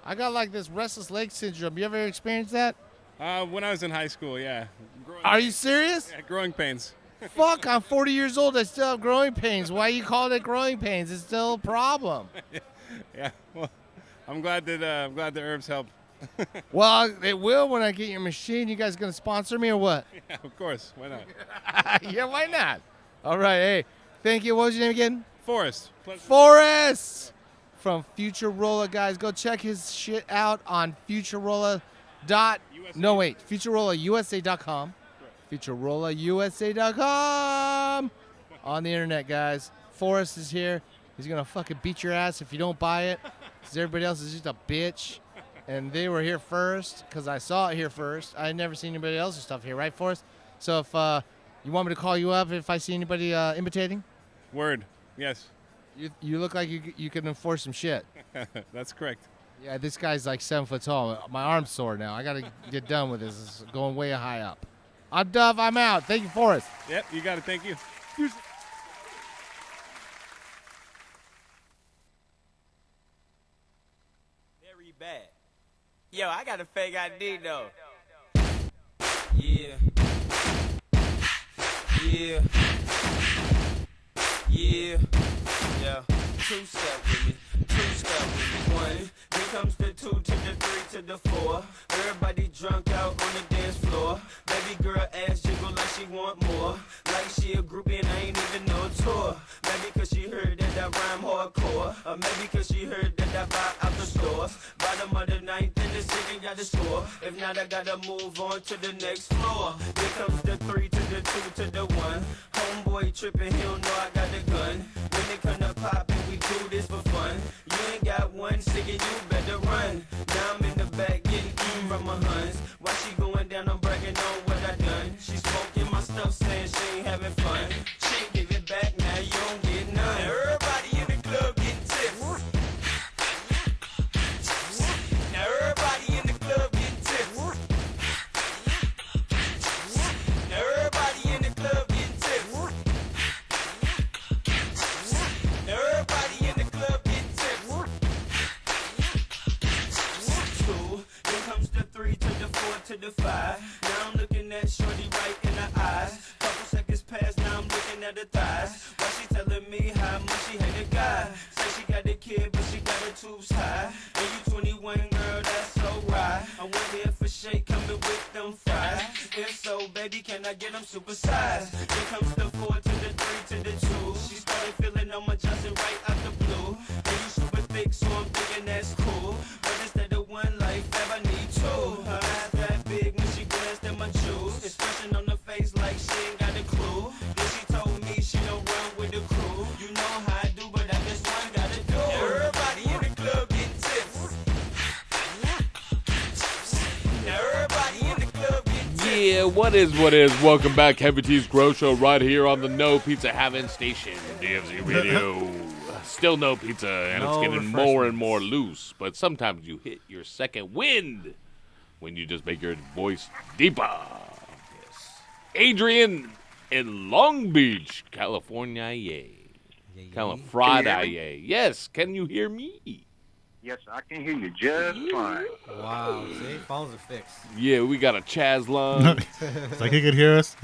I got this restless leg syndrome. You ever experienced that? When I was in high school, yeah. Are you serious? Yeah, growing pains. Fuck, I'm 40 years old. I still have growing pains. Why you call it growing pains? It's still a problem. Yeah, well, I'm glad that herbs help. Well, it will when I get your machine. You guys gonna sponsor me or what? Yeah, of course. Why not? Yeah, why not? All right, hey, thank you. What was your name again? Forrest. Forrest from Future Rolla, guys. Go check his shit out on FutureRollausa.com. FutureRollausa.com on the internet, guys. Forrest is here. He's gonna fucking beat your ass if you don't buy it, because everybody else is just a bitch. And they were here first, because I saw it here first. I had never seen anybody else's stuff here, right, Forrest? So if you want me to call you up if I see anybody imitating? Word. Yes. You look like you can enforce some shit. That's correct. Yeah, this guy's 7 foot tall. My arm's sore now. I got to get done with this. It's going way high up. I'm Dove. I'm out. Thank you, Forrest. Yep, you got it. Thank you. Very bad. Yo, I got a fake ID, though. Yeah. Yeah. Yeah. Yeah. 2-step with me. 2-step with me. 1. Then comes the 2 to the 3 to the 4. Everybody drunk out on the dance floor. Baby girl ass jiggle like she want more. Like she a groupie and I ain't even no tour. Maybe cause she heard that I rhyme hardcore. Or maybe cause she heard that I buy out the stores. Bottom of the ninth and the city got the score. If not, I gotta move on to the next floor. Here comes the 3 to the 2 to the 1. Homeboy tripping, he don't know I got the gun. When it come to poppin', we do this for fun. You ain't got one cigarette, you better run. Now I'm in the back getting from my huns. While she going down, I'm bragging on what I done. She smoking my stuff, saying she ain't having fun. She ain't give it back, now you don't get none. Everybody in the club getting tips. Now everybody in the club getting tips. Now everybody in the club getting tips. Now everybody in the club getting tips. 2, then comes the 3 to the 4 to the 5. Now I'm looking at shorty right in the eyes. Couple seconds pass, now I'm looking at her thighs. While she telling me how much she hate a guy. Say she got a kid, but she got her tubes high. And you 21, girl, that's so right. I went here for shake, coming with them fries. If so, baby, can I get them supersized? Here comes the 4 to the 3 to the 2. She started feeling on my Johnson right out the blue. And you super thick, so I'm thinking that's cool. But instead of one life, I need 2. Her eyes that big when she glanced at my jewels. Expression on her face like she ain't got a clue. Then she told me she don't run with the crew. You know how I do, but I just one gotta do. Everybody in the club getting tips. Now everybody in the club getting tips. Yeah, what is? Welcome back, Heavy T's Grow Show, right here on the No Pizza Heaven station, DFZ Radio. Still no pizza, and No it's getting refreshments. more and more loose. But sometimes you hit your second wind when you just make your voice deeper. Yes. Adrian in Long Beach, California. California. Yes, can you hear me? Yes, I can hear you just fine. Wow, see, phones are fixed. Yeah, we got a Chaz line. It's like he could hear us.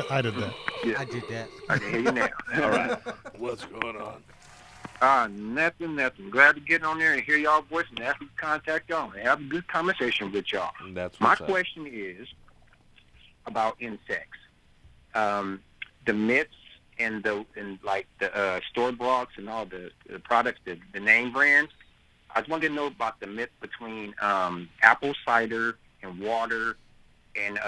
I did that. Yeah. I did that. I can hear you now. All right. What's going on? Nothing. Glad to get on there and hear y'all voice and ask me to contact y'all and have a good conversation with y'all. That's My what's up. question is about insects. The mitts and the store boughts and all the products, the name brands. I just wanted to know about the myth between apple cider and water and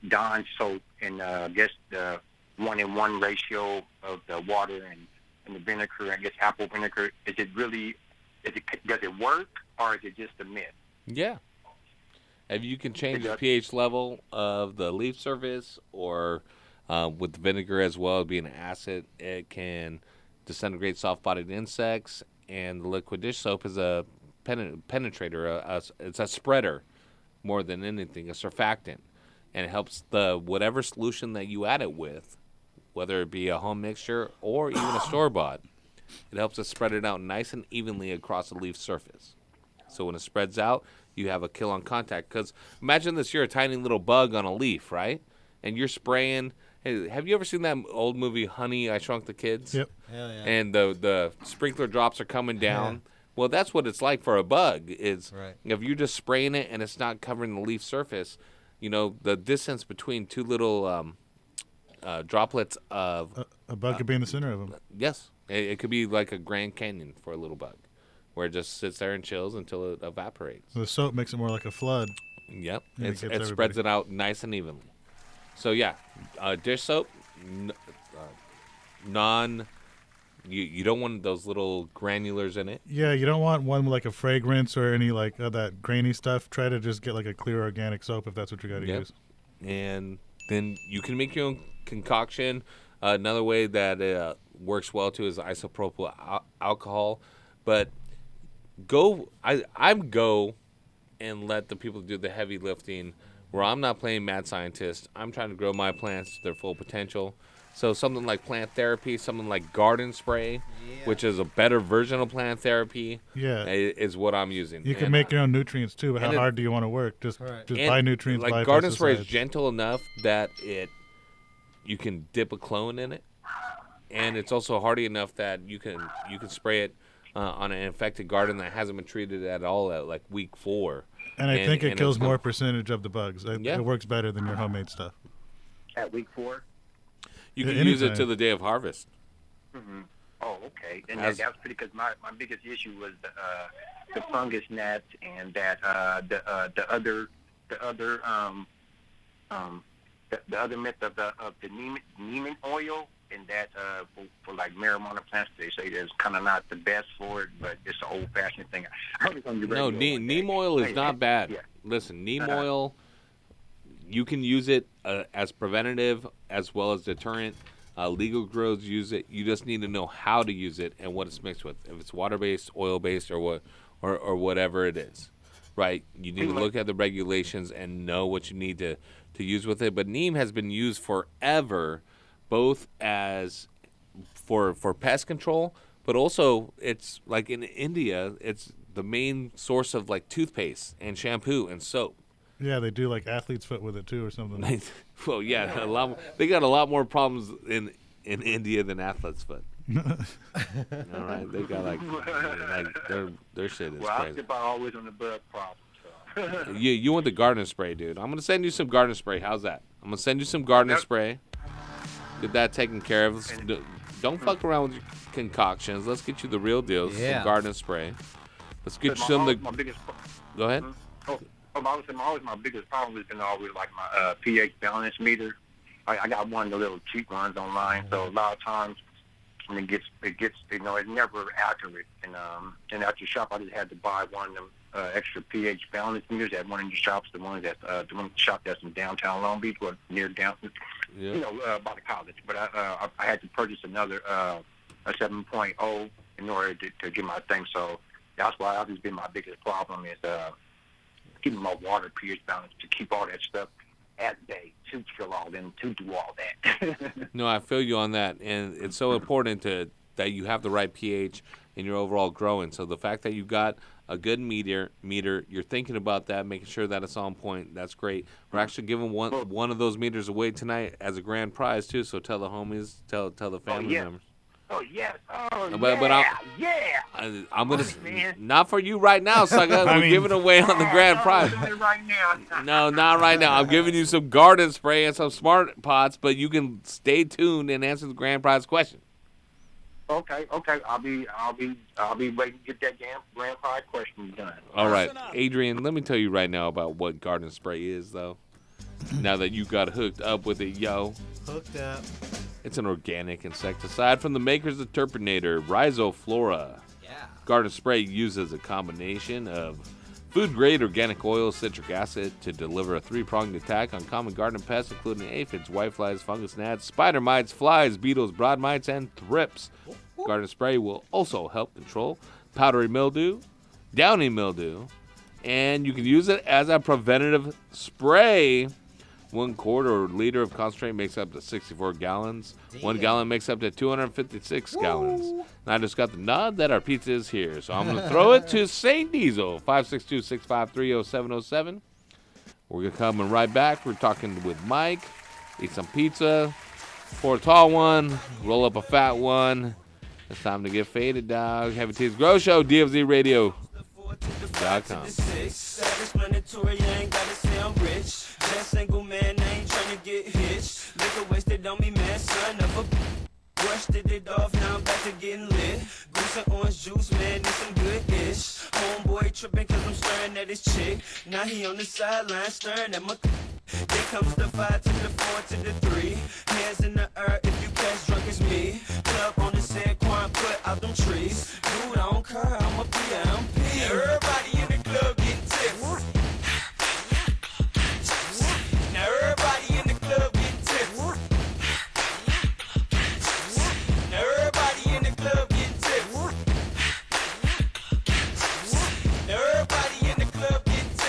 Dawn soap and I guess the 1-in-1 ratio of the water and the vinegar. I guess apple vinegar. Does it work or is it just a myth? Yeah. If you can change the pH level of the leaf surface or with the vinegar as well being an acid, it can disintegrate soft-bodied insects. And the liquid dish soap is a penetrator. It's a spreader more than anything, a surfactant. And it helps whatever solution that you add it with, whether it be a home mixture or even a store-bought, it helps us spread it out nice and evenly across the leaf surface. So when it spreads out, you have a kill on contact. Because imagine this, you're a tiny little bug on a leaf, right? And you're spraying. Hey, have you ever seen that old movie, Honey, I Shrunk the Kids? Yep. Hell yeah. And the sprinkler drops are coming down. Yeah. Well, that's what it's like for a bug. Is right. If you're just spraying it and it's not covering the leaf surface, the distance between two little droplets of... A bug could be in the center of them. Yes. It could be like a Grand Canyon for a little bug, where it just sits there and chills until it evaporates. So the soap makes it more like a flood. Yep. And It spreads it out nice and evenly. So, yeah, dish soap, you don't want those little granulars in it. Yeah, you don't want one with like a fragrance or any like that grainy stuff. Try to just get like a clear organic soap if that's what you got to use. And then you can make your own concoction. Another way that works well, too, is isopropyl alcohol. But go and let the people do the heavy lifting, where I'm not playing mad scientist. I'm trying to grow my plants to their full potential. So something like plant therapy, something like garden spray, which is a better version of plant therapy, is what I'm using. You can make your own nutrients too, but how hard do you want to work? Just buy nutrients, like buy garden pesticides. spray is gentle enough that you can dip a clone in it, and it's also hardy enough that you can spray it on an infected garden that hasn't been treated at all at like week 4. And I think it kills more percentage of the bugs. It works better than your homemade stuff. At week 4? You can use it to the day of harvest. Mm-hmm. Oh, okay. And As- that's pretty, because my biggest issue was the fungus gnats and that the other myth of the neem oil, and that for like marijuana plants, they say that's kind of not the best for it, but it's an old-fashioned thing. I heard it on the radio. No, neem oil is not bad. Yeah. Listen, neem oil, you can use it as preventative as well as deterrent. Legal grows use it. You just need to know how to use it and what it's mixed with. If it's water-based, oil-based, or whatever it is, right? You need to look at the regulations and know what you need to use with it. But neem has been used forever, both as for pest control, but also it's like in India, it's the main source of like toothpaste and shampoo and soap. Yeah, they do like athlete's foot with it too, or something. Well, yeah, they got a lot more problems in India than athlete's foot. All right, they got like their shit is Well, crazy. I'm always on the bug problem. So. You want the garden spray, dude? I'm gonna send you some garden spray. How's that? I'm gonna send you some garden spray. Get that taken care of. Don't fuck around with your concoctions. Let's get you the real deal. Yeah. Some garden spray. Let's get you some. My biggest. Go ahead. My biggest problem has been always like my pH balance meter. I got one of the little cheap ones online, so a lot of times it gets it's never accurate. And at your shop, I just had to buy one of them extra pH balance meters at one of your shops, the one shop that's in downtown Long Beach, or near downtown, by the college. But I had to purchase another a 7.0 in order to get my thing. So that's why that's been my biggest problem is keeping my water pH balance, to keep all that stuff at bay, to kill all them, to do all that. No, I feel you on that, and it's so important that you have the right pH in your overall growing. So the fact that you got a good meter, you're thinking about that, making sure that it's on point. That's great. We're actually giving one of those meters away tonight as a grand prize too. So tell the homies, tell the family members. Oh yes! Oh But yeah! I'm gonna not for you right now, sucker. We're giving away on the grand prize. Right now. No, not right now. I'm giving you some garden spray and some smart pots, but you can stay tuned and answer the grand prize question. Okay. I'll be waiting to get that grand prize question done. All right, Adrian. Let me tell you right now about what garden spray is, though. Now that you got hooked up with it, yo. Hooked up. It's an organic insecticide from the makers of Terpinator, Rhizoflora. Yeah. Garden spray uses a combination of food-grade organic oil, citric acid to deliver a three-pronged attack on common garden pests, including aphids, whiteflies, fungus gnats, spider mites, flies, beetles, broad mites, and thrips. Garden spray will also help control powdery mildew, downy mildew, and you can use it as a preventative spray. 1/4 liter of concentrate makes up to 64 gallons. 1 gallon makes up to 256 gallons. And I just got the nod that our pizza is here. So I'm going to throw it to St. Diesel, 562-653-0707. We're going to come right back. We're talking with Mike. Eat some pizza. Pour a tall one. Roll up a fat one. It's time to get faded, dog. Heavy T's Grow Show, DFZRadio.com. Self-explanatory, I ain't gotta say I'm rich. That single man, I ain't tryna get hitched. Liquor wasted on me, man, son of a brushed it off, now I'm back to getting lit. Goose and orange juice, man, need some good-ish. Homeboy tripping cause I'm staring at his chick. Now he on the sideline staring at my There comes the 5 to the 4 to the 3. Hands in the air if you catch drunk as me. Club on the San Juan, put out them trees. Dude, I don't care, I'm a PMP. Everybody in the club getting tips. Now everybody in the club getting tips. Now everybody in the club getting tips. Now everybody in the club getting tips.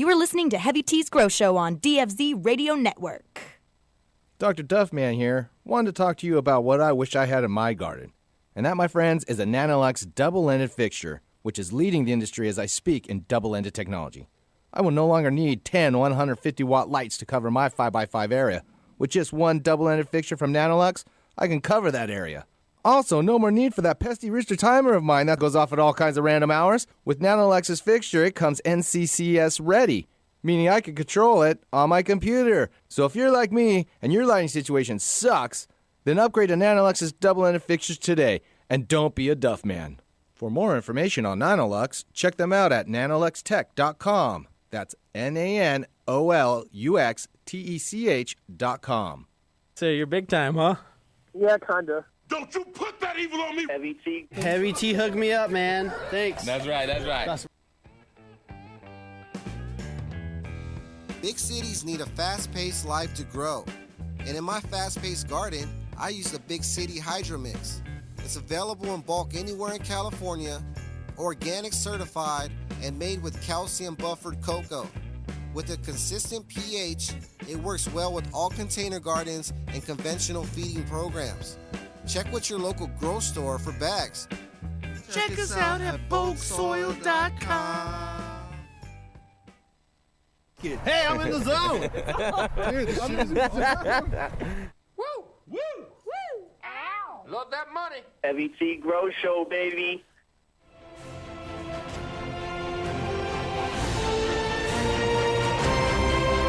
You are listening to Heavy T's Grow Show on DFZ Radio Network. Dr. Duffman here. Wanted to talk to you about what I wish I had in my garden. And that, my friends, is a Nanolux double-ended fixture, which is leading the industry as I speak in double-ended technology. I will no longer need 10 150-watt lights to cover my 5x5 area. With just one double-ended fixture from Nanolux, I can cover that area. Also, no more need for that pesky Richter timer of mine that goes off at all kinds of random hours. With Nanolux's fixture, it comes NCCS ready, meaning I can control it on my computer. So if you're like me and your lighting situation sucks, then upgrade to Nanolux's double-ended fixtures today, and don't be a duff man. For more information on Nanolux, check them out at nanoluxtech.com. That's NANOLUXTECH.com. So you're big time, huh? Yeah, kinda. Don't you put that evil on me! Heavy T. Heavy T hooked me up, man. Thanks. That's right. Big cities need a fast-paced life to grow. And in my fast-paced garden, I use the Big City Hydro Mix. It's available in bulk anywhere in California, organic certified, and made with calcium buffered cocoa. With a consistent pH, it works well with all container gardens and conventional feeding programs. Check with your local grow store for bags. Check us out at bulksoil.com. Hey, I'm in the zone! Dude, this shit is Woo! Woo! Woo! Ow! Love that money. Heavy T Grow Show, baby.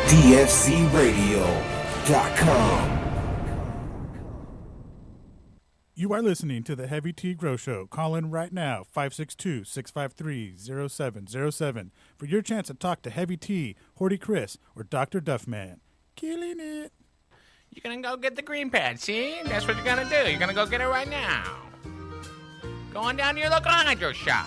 DFCRadio.com. You are listening to the Heavy T Grow Show. Call in right now, 562-653-0707, for your chance to talk to Heavy T, Horty Chris, or Dr. Duffman. Killing it. You're gonna go get the green pad, see? That's what you're gonna do. You're gonna go get it right now. Go on down to your local hydro shop.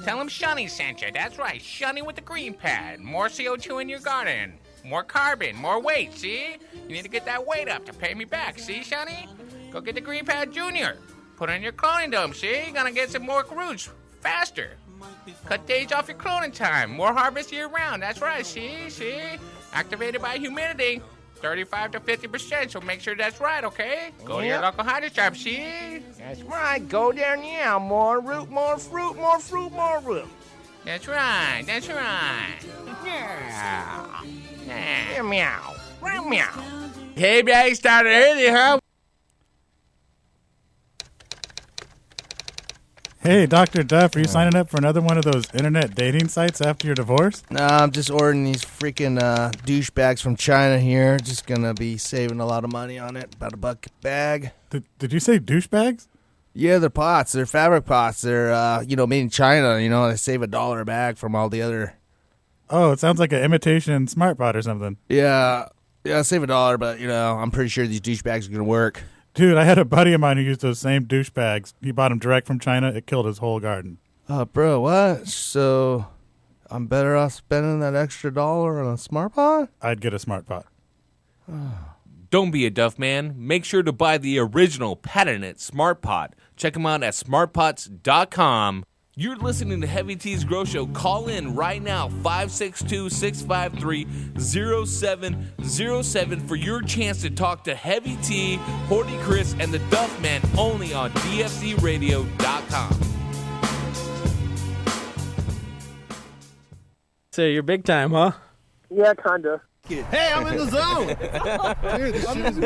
Tell them Shunny sent you. That's right, Shunny with the green pad. More CO2 in your garden. More carbon, more weight, see? You need to get that weight up to pay me back, see, Shunny? Go get the Green Pad Junior. Put it in your cloning dome, see? You're gonna get some more roots faster. Cut days off your cloning time. More harvest year round. That's right, see? Activated by humidity. 35 to 50%, so make sure that's right, okay? Go to your local hydro shop, see? That's right. Go there now. More root, more fruit, more fruit, more root. That's right. Yeah. Meow. Meow. Hey, bag started early, huh? Hey, Dr. Duff, are you signing up for another one of those internet dating sites after your divorce? Nah, I'm just ordering these freaking douchebags from China here. Just gonna be saving a lot of money on it. About $1 a bag. Did you say douchebags? Yeah, they're pots. They're fabric pots. They're, made in China. They save $1 a bag from all the other... Oh, it sounds like an imitation smart pot or something. Yeah, save $1, but, I'm pretty sure these douchebags are gonna work. Dude, I had a buddy of mine who used those same douchebags. He bought them direct from China. It killed his whole garden. Oh, bro, what? So I'm better off spending that extra $1 on a smart pot? I'd get a smart pot. Don't be a duff man. Make sure to buy the original patented Smart Pot. Check them out at smartpots.com. You're listening to Heavy T's Grow Show. Call in right now, 562-653-0707 for your chance to talk to Heavy T, Horty Chris, and the Duff Man only on DFCRadio.com. So you're big time, huh? Yeah, kinda. Hey, I'm in the zone! Dude, this shit is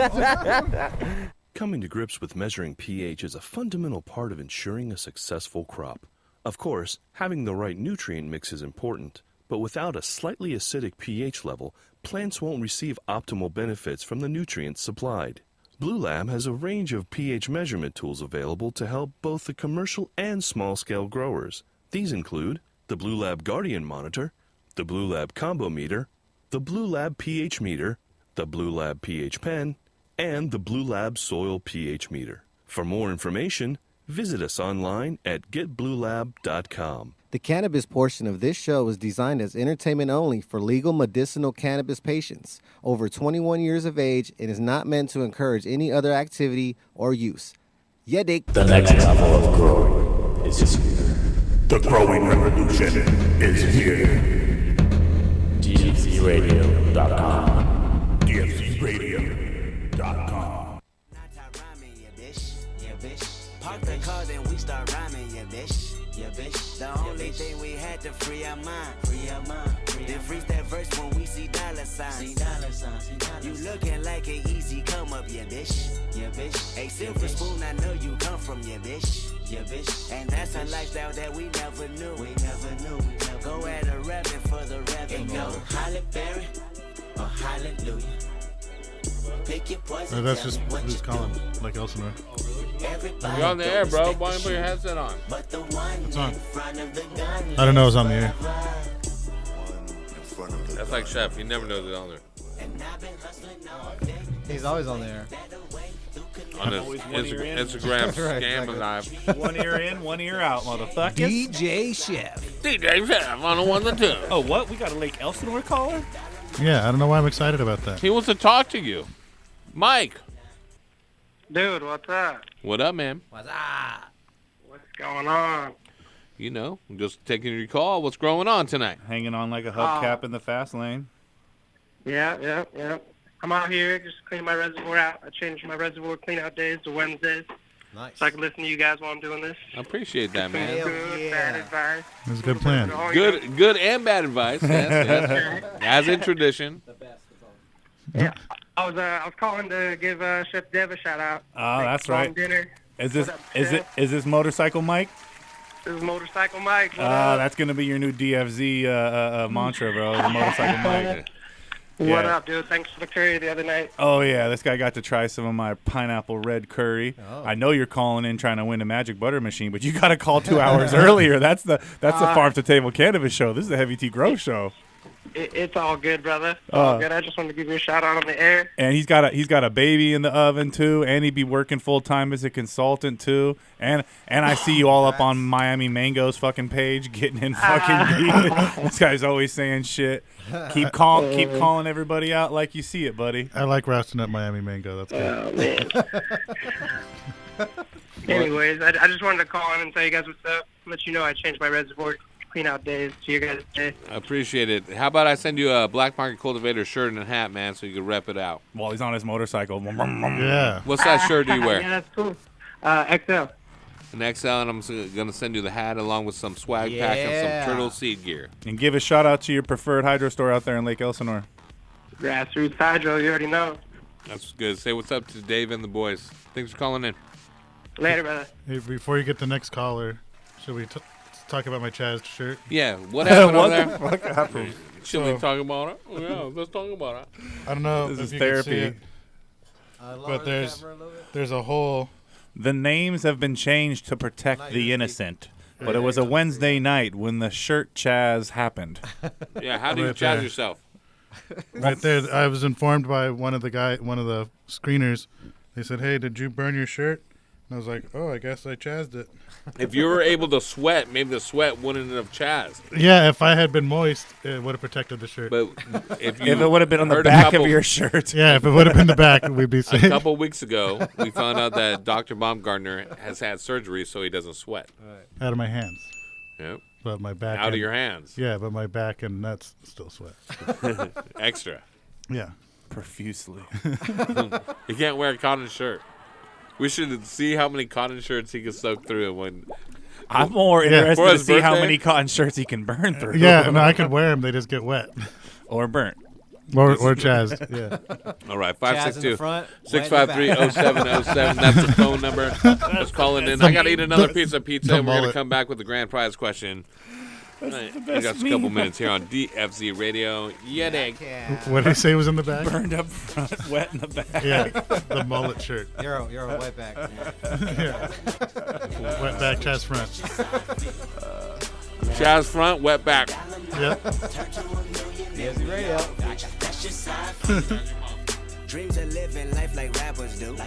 Coming to grips with measuring pH is a fundamental part of ensuring a successful crop. Of course, having the right nutrient mix is important, but without a slightly acidic pH level, plants won't receive optimal benefits from the nutrients supplied. Blue Lab has a range of pH measurement tools available to help both the commercial and small-scale growers. These include the Blue Lab Guardian Monitor, the Blue Lab Combo Meter, the Blue Lab pH Meter, the Blue Lab pH Pen, and the Blue Lab Soil pH Meter. For more information, visit us online at getbluelab.com. The cannabis portion of this show is designed as entertainment only for legal medicinal cannabis patients over 21 years of age and is not meant to encourage any other activity or use. The next level of growing is here. The growing revolution is here. DFZRadio.com. DFZRadio.com. Park the car, then we start rhyming, yeah, bitch. Yeah, bitch. The only thing we had to free our mind. Then freeze that verse when we see dollar signs. You looking like an easy come up, yeah, bitch. Yeah, bitch. A silver spoon, I know you come from, yeah, bitch. Yeah, bitch. And that's a lifestyle that we never knew. Go at a rapping for the revenue. And go Holly Berry or Hallelujah. Pick your poison. That's just calling like Elsinore. You're on the air, bro. Why don't you put your headset on? It's on. I don't know it's on the air. That's like Chef. He never knows it's on there. He's always on the air. On his Instagram scam live. 1 ear in, 1 ear out, motherfuckers. DJ Chef. DJ Chef on the 1 to 2. Oh, what? We got a Lake Elsinore caller? Yeah, I don't know why I'm excited about that. He wants to talk to you. Mike. Dude, what's up? What up, man? What's up? What's going on? You know, I'm just taking your call. What's going on tonight? Hanging on like a hubcap in the fast lane. Yeah. I'm out here just cleaning my reservoir out. I changed my reservoir clean-out days to Wednesdays. Nice. So I can listen to you guys while I'm doing this. I appreciate that, man. Good, bad advice. That's a good plan. Good and bad advice. Yes. As in tradition. Yeah. I was calling to give Chef Dev a shout out. Oh, that's right. Dinner. Is this Motorcycle Mike? This is Motorcycle Mike. That's gonna be your new DFZ mantra, bro. The Motorcycle Mike. What up, dude? Thanks for the curry the other night. Oh yeah, this guy got to try some of my pineapple red curry. Oh. I know you're calling in trying to win a magic butter machine, but you got to call 2 hours earlier. That's the Farm to Table Cannabis show. This is the Heavy Tea Grow show. It's all good, brother. It's all good. I just wanted to give you a shout out on the air. And he's got a baby in the oven too, and he'd be working full time as a consultant too. And I see you all up on Miami Mango's fucking page getting in fucking deep. This guy's always saying shit. Keep calling everybody out like you see it, buddy. I like roasting up Miami Mango. That's good. Oh man. Anyways, I just wanted to call in and tell you guys what's up. Let you know I changed my reservoir clean-out days to your guys' day. I appreciate it. How about I send you a Black Market Cultivator shirt and hat, man, so you can rep it out? While he's on his motorcycle. Yeah. What size shirt do you wear? Yeah, that's cool. XL. An XL, and I'm going to send you the hat along with some swag pack and some turtle seed gear. And give a shout-out to your preferred hydro store out there in Lake Elsinore. Grassroots Hydro, you already know. That's good. Say what's up to Dave and the boys. Thanks for calling in. Later, brother. Hey, before you get the next caller, should we talk about my chazzed shirt? Yeah, what happened over there? What the fuck happened? Should we talk about it? Yeah, let's talk about it. I don't know. This if is you therapy. can see it, but there's a whole. The names have been changed to protect the innocent. But it was a Wednesday night when the shirt chaz happened. Yeah, how do you chaz yourself? Right there, I was informed by one of the screeners. They said, "Hey, did you burn your shirt?" And I was like, "Oh, I guess I chazzed it." If you were able to sweat, maybe the sweat wouldn't have chazzed. Yeah, if I had been moist, it would have protected the shirt. But if it would have been on the back of your shirt. Yeah, if it would have been the back, we'd be safe. A couple weeks ago, we found out that Dr. Baumgartner has had surgery so he doesn't sweat. Right. Out of my hands. Yep. But my back. Out of your hands. Yeah, but my back and nuts still sweat. Extra. Yeah. Profusely. He can't wear a cotton shirt. We should see how many cotton shirts he can soak through when. I'm more interested to see how many cotton shirts he can burn through. Yeah, no, I could wear them. They just get wet. Or burnt. Or chazzed, yeah. All right, 562-653-0707. That's the phone number. Just calling in. I got to eat another piece of pizza, and we're going to come back with the grand prize question. We got a couple minutes here on DFZ Radio. Yeah, dig. What did he say was in the bag? Burned up front, wet in the back. Yeah, the mullet shirt. You're a wet back. Yeah. Wet back, chest front. Chaz front, wet back. Yep. DFZ Radio. Dreams of living life like rappers do.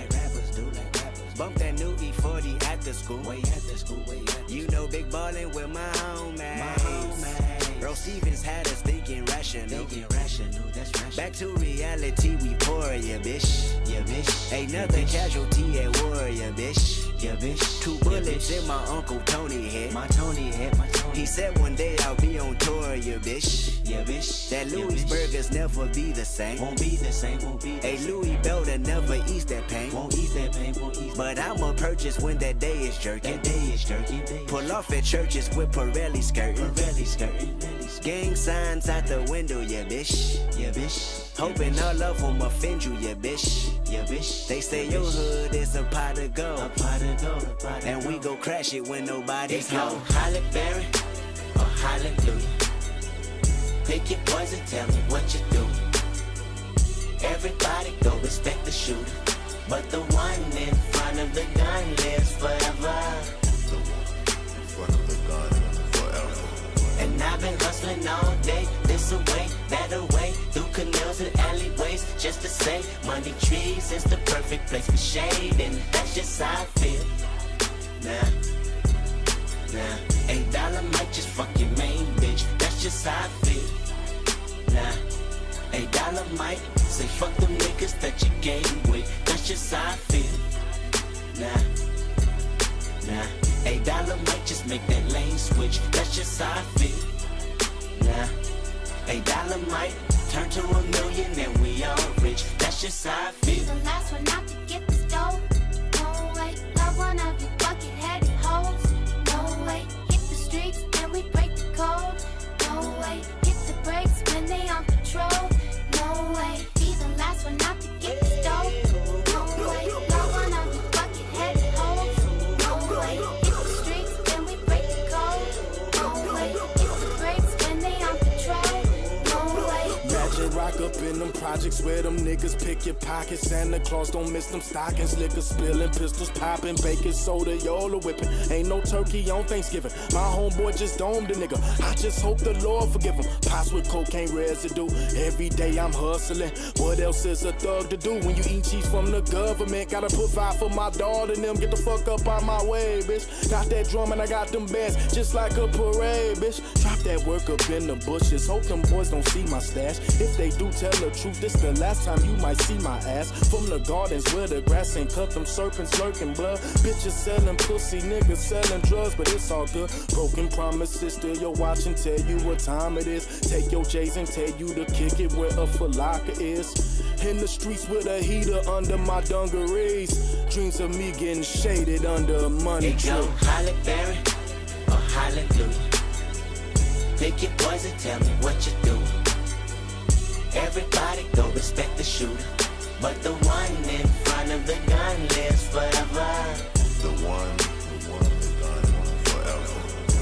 Bump that new E40 at the school. You know, big ballin' with my homies. Earl Stevens had us thinking rational. Back to reality, we pour, yeah, bitch. Ain't nothing casualty at war, yeah, bitch. 2 bullets in my Uncle Tony head. He said one day I'll be on tour, yeah, bitch. Yeah, bitch. That Louis burgers never be the same. Won't be the same, won't be the same. Hey, Louis Belder never eats that pain. Won't eat that pain, won't eat. But I'ma purchase when that day is jerking. That day is jerking. Pull off at churches with Pirelli skirting. Pirelli skirting. Gang signs out the window, yeah, bitch. Yeah, bitch. Hoping all of them offend you, yeah, bitch. Yeah, bitch. They say your hood is a pot of gold. A pot of gold, a pot of and we go crash it when nobody's home. Holly Berry or hallelujah. Pick your poison, tell me what you do. Everybody go respect the shooter, but the one in front of the gun lives forever. The one in front of the gun forever. And I've been hustling all day, this away, that away, through canals and alleyways, just to say, money trees is the perfect place for shade, and that's just how I feel. Nah, $8 might just fuck your main bitch, that's just how I feel. Nah, $8 might say fuck them niggas that you game with, that's just how I feel. Nah, $8 might just make that lane switch, that's just how I feel. Nah, $8 might turn to $1 million and we all rich, that's just how I feel. The last one out to get this dough. No way, love one of you bucket-headed hoes. No way, hit the streets and we break the code. No way, hit the brakes when they on patrol. No way, be the last one out to get this dough. No way, love one of you bucket-headed hoes. No way, hit the streets and we break the code. No way, hit the brakes when they on patrol. No way. Imagine rock up in them projects where them niggas pick your pockets. Santa Claus don't miss them stockings. Liquor spilling, pistols popping, baking soda, y'all whipping. Ain't no turkey on Thanksgiving. My homeboy just domed a nigga. I just hope the Lord forgive him. Pots with cocaine residue. Every day I'm hustling. What else is a thug to do when you eat cheese from the government? Gotta provide for my daughter and them. Get the fuck up out my way, bitch. Got that drum and I got them bands just like a parade, bitch. Drop that work up in the bushes. Hope them boys don't see my stash. If they do, tell the truth. This the last time you might see my ass. From the gardens where the grass ain't cut, them serpents lurking blood. Bitches selling pussy, niggas selling drugs, but it's all good. Broken promises, still your watch and tell you what time it is. Take your J's and tell you to kick it where a falaka is. In the streets with a heater under my dungarees. Dreams of me getting shaded under a money tree. It go Holly Berry or hallelujah. Pick your poison, tell me what you do. Everybody go respect the shooter, but the one in front of the gun lives forever. The one gun forever.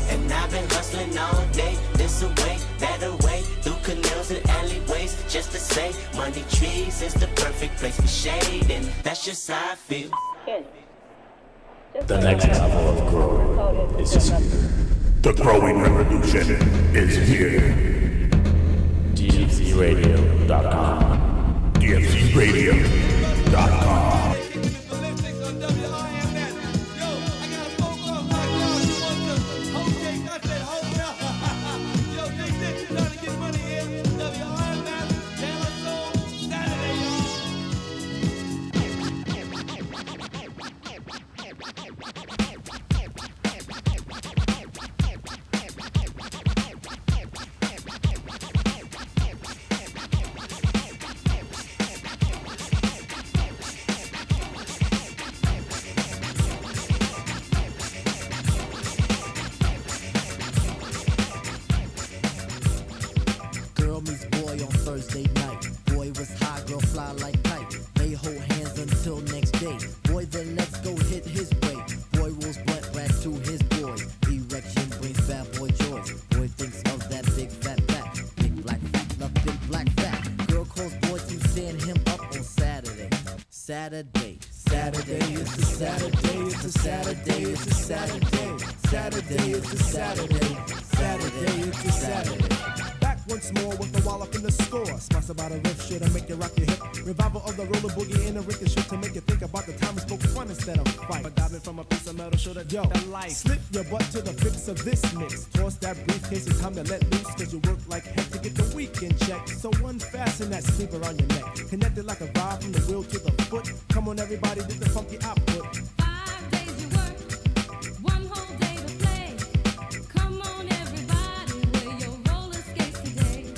And I've been hustling all day, this away, that away, through canals and alleyways, just to say, money trees is the perfect place for shade, and that's just how I feel. The next level of growing is here. The growing revolution is here. DFZRadio.com. DFZRadio.com. Thursday night. Boy was high, girl fly like kite. They hold hands until next day. Boy, then let's go hit his way. Boy rolls blunt back to his boy. Erection brings bad boy joys. Boy thinks of that big fat back. Big black fat, love big black fat. Girl calls boy to stand him up on Saturday. Saturday is a Saturday, it's a Saturday, it's a Saturday. Saturday is a Saturday, Saturday is a Saturday. Back once more with the wall up in the store. Smash about a riff shit and make you rock your hip. Revival of the roller boogie and a ricochet to make you think about the time we spoke fun instead of fight. But diving from a piece of metal shoulder, yo, that life. Slip your butt to the fix of this mix. Toss that briefcase, it's time to let loose. Cause you work like heck to get the weekend check. So unfasten that sleeve around your neck. Connected like a vibe from the wheel to the foot. Come on everybody, get the funky output. 5 days you work, 1 whole day to play. Come on everybody, wear your roller skates today.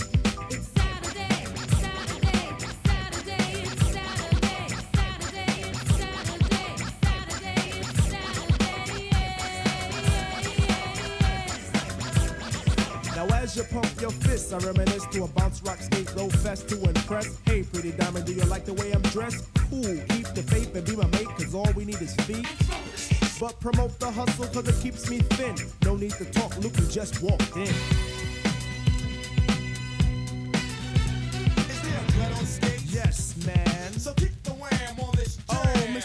as you pump your fists, I reminisce to a bounce rock skate low fest to impress. Hey, pretty diamond, do you like the way I'm dressed? Cool, keep the faith and be my mate, cause all we need is feet. But promote the hustle cause it keeps me thin. No need to talk, Luke, you just walked in. Yes, man. So keep the wham on this jam. Oh,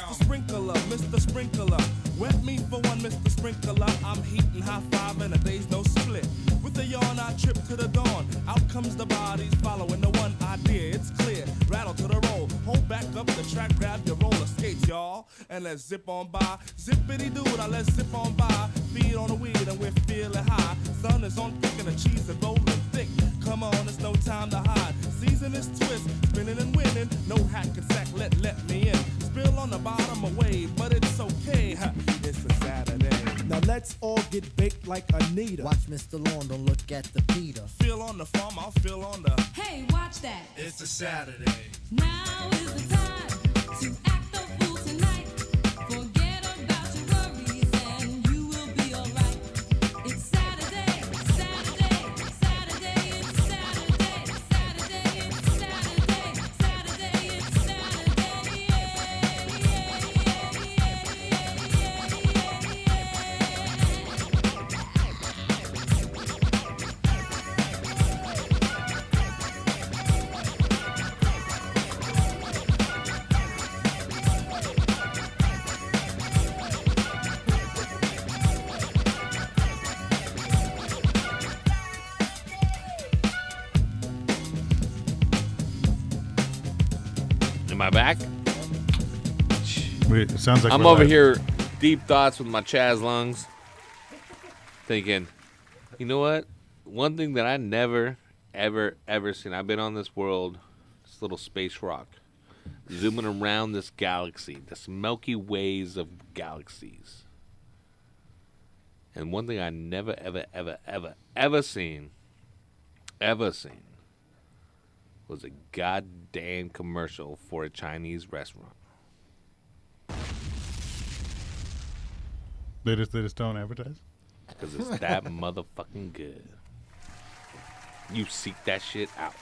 Mr. Sprinkler, wet me for one, Mr. Sprinkler. I'm heating high five and a day's no split. With a yawn, I trip to the dawn. Out comes the bodies following the one idea. It's clear, rattle to the roll. Hold back up the track, grab your roller skates, y'all, and let's zip on by. Zippity doo, now let's zip on by. Feed on the weed and we're feeling high. Sun is on thick and the cheese is rolling thick. Come on, it's no time to hide. Season is twist, spinning and winning. No hack and sack, let me in. Spill on the bottom away, but it's okay. It's a Saturday. Now let's all get baked like Anita. Watch Mr. Lawn, don't look at the Peter. Feel on the farm, I'll feel on the. Hey, watch that. It's a Saturday. Now is the time to act the fool tonight. Forget about your worries and you will be alright. It's Saturday, Saturday, Saturday, it's Saturday, Saturday, it's Saturday, Saturday, it's Saturday, Am I back? Wait, it sounds like I'm we're over live. here, deep thoughts with my Chaz lungs, thinking, you know what? One thing that I never, ever seen. I've been on this world, this little space rock, zooming around this galaxy, this Milky Ways of galaxies. And one thing I never, ever seen was a goddamn commercial for a Chinese restaurant. They just don't advertise? Because it's that motherfucking good. You seek that shit out.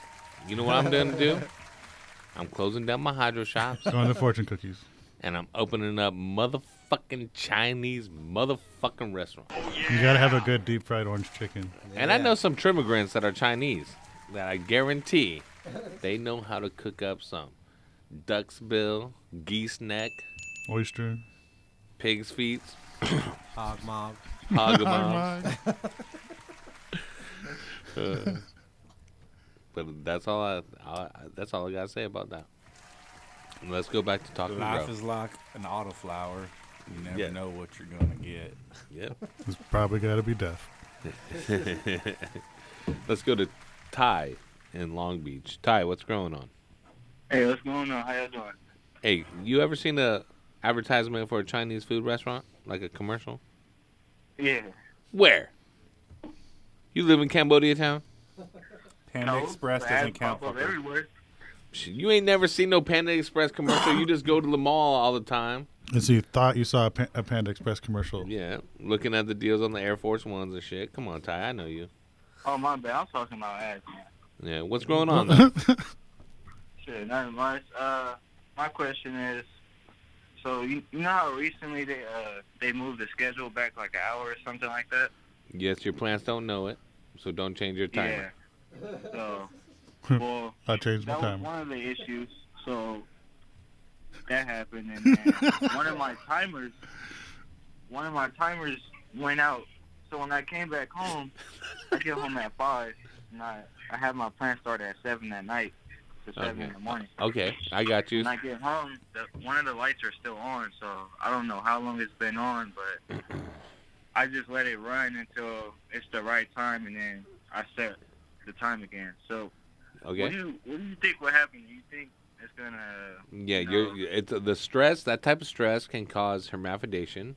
You know what I'm going to do? I'm closing down my hydro shops. Going to fortune cookies. And I'm opening up motherfucking Chinese motherfucking restaurant. You gotta have a good deep fried orange chicken. And I know some trimmigrants that are Chinese that I guarantee they know how to cook up some duck's bill, geese neck, oyster, pig's feet, Hog mob. hog mob. But that's all I gotta say about that. And let's go back to talking Life about. is like an autoflower. You never Yeah. know what you're gonna get. Yep. It's probably gotta be deaf. Let's go to Ty in Long Beach. Ty, what's going on? Hey, what's going on? How y'all doing? Hey, you ever seen a advertisement for a Chinese food restaurant? Like a commercial? Yeah. Where? You live in Cambodia town? Panda Express the doesn't ads count pop up for everywhere. Shit, you ain't never seen no Panda Express commercial. You just go to the mall all the time. And so you thought you saw a Panda Express commercial. Yeah, looking at the deals on the Air Force Ones and shit. Come on, Ty, I know you. Oh, my bad. I'm talking about ads, man. Yeah, what's going on though? Shit, nothing much. My question is, so you know how recently they moved the schedule back like an hour or something like that? Yes, your plants don't know it, so don't change your timer. Yeah. So, well, I changed my that was timer. one of the issues. So that happened, and then one of my timers went out. So when I came back home, I get home at 5, and I have my plant start at 7 at night to 7 in the morning. Okay, I got you. When I get home, one of the lights are still on, so I don't know how long it's been on, but I just let it run until it's the right time, and then I set the time again. So, Okay. what do you think will happen? Do you think it's gonna? Yeah, it's the stress. That type of stress can cause hermaphrodation,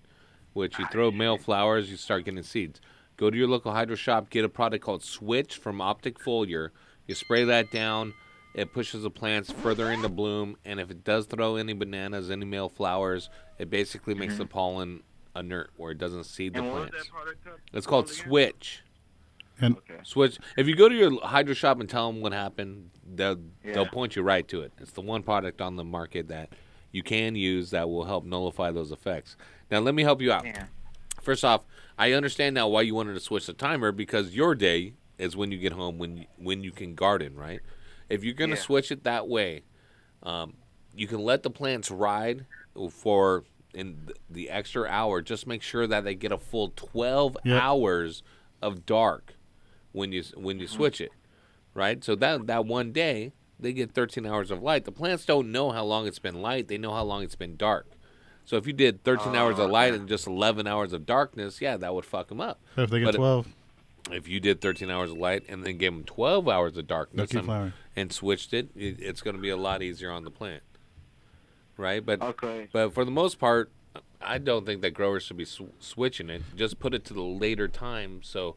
which you throw male flowers, you start getting seeds. Go to your local hydro shop, get a product called Switch from Optic Foliar. You spray that down, it pushes the plants further into bloom, and if it does throw any bananas, any male flowers, it basically makes the pollen inert, where it doesn't seed the And what was plants. that product called It's called again? Switch. And switch. If you go to your hydro shop and tell them what happened, they'll point you right to it. It's the one product on the market that you can use that will help nullify those effects. Now, let me help you out. Yeah. First off, I understand now why you wanted to switch the timer, because your day is when you get home, when you can garden, right? If you're going to switch it that way, you can let the plants ride for the extra hour. Just make sure that they get a full 12 hours of dark when you switch it, right? So that one day, they get 13 hours of light. The plants don't know how long it's been light. They know how long it's been dark. So if you did 13 hours of light and just 11 hours of darkness, that would fuck them up. If they get 12. If you did 13 hours of light and then gave them 12 hours of darkness and switched it, it's going to be a lot easier on the plant, right? But for the most part, I don't think that growers should be switching it. Just put it to the later time, so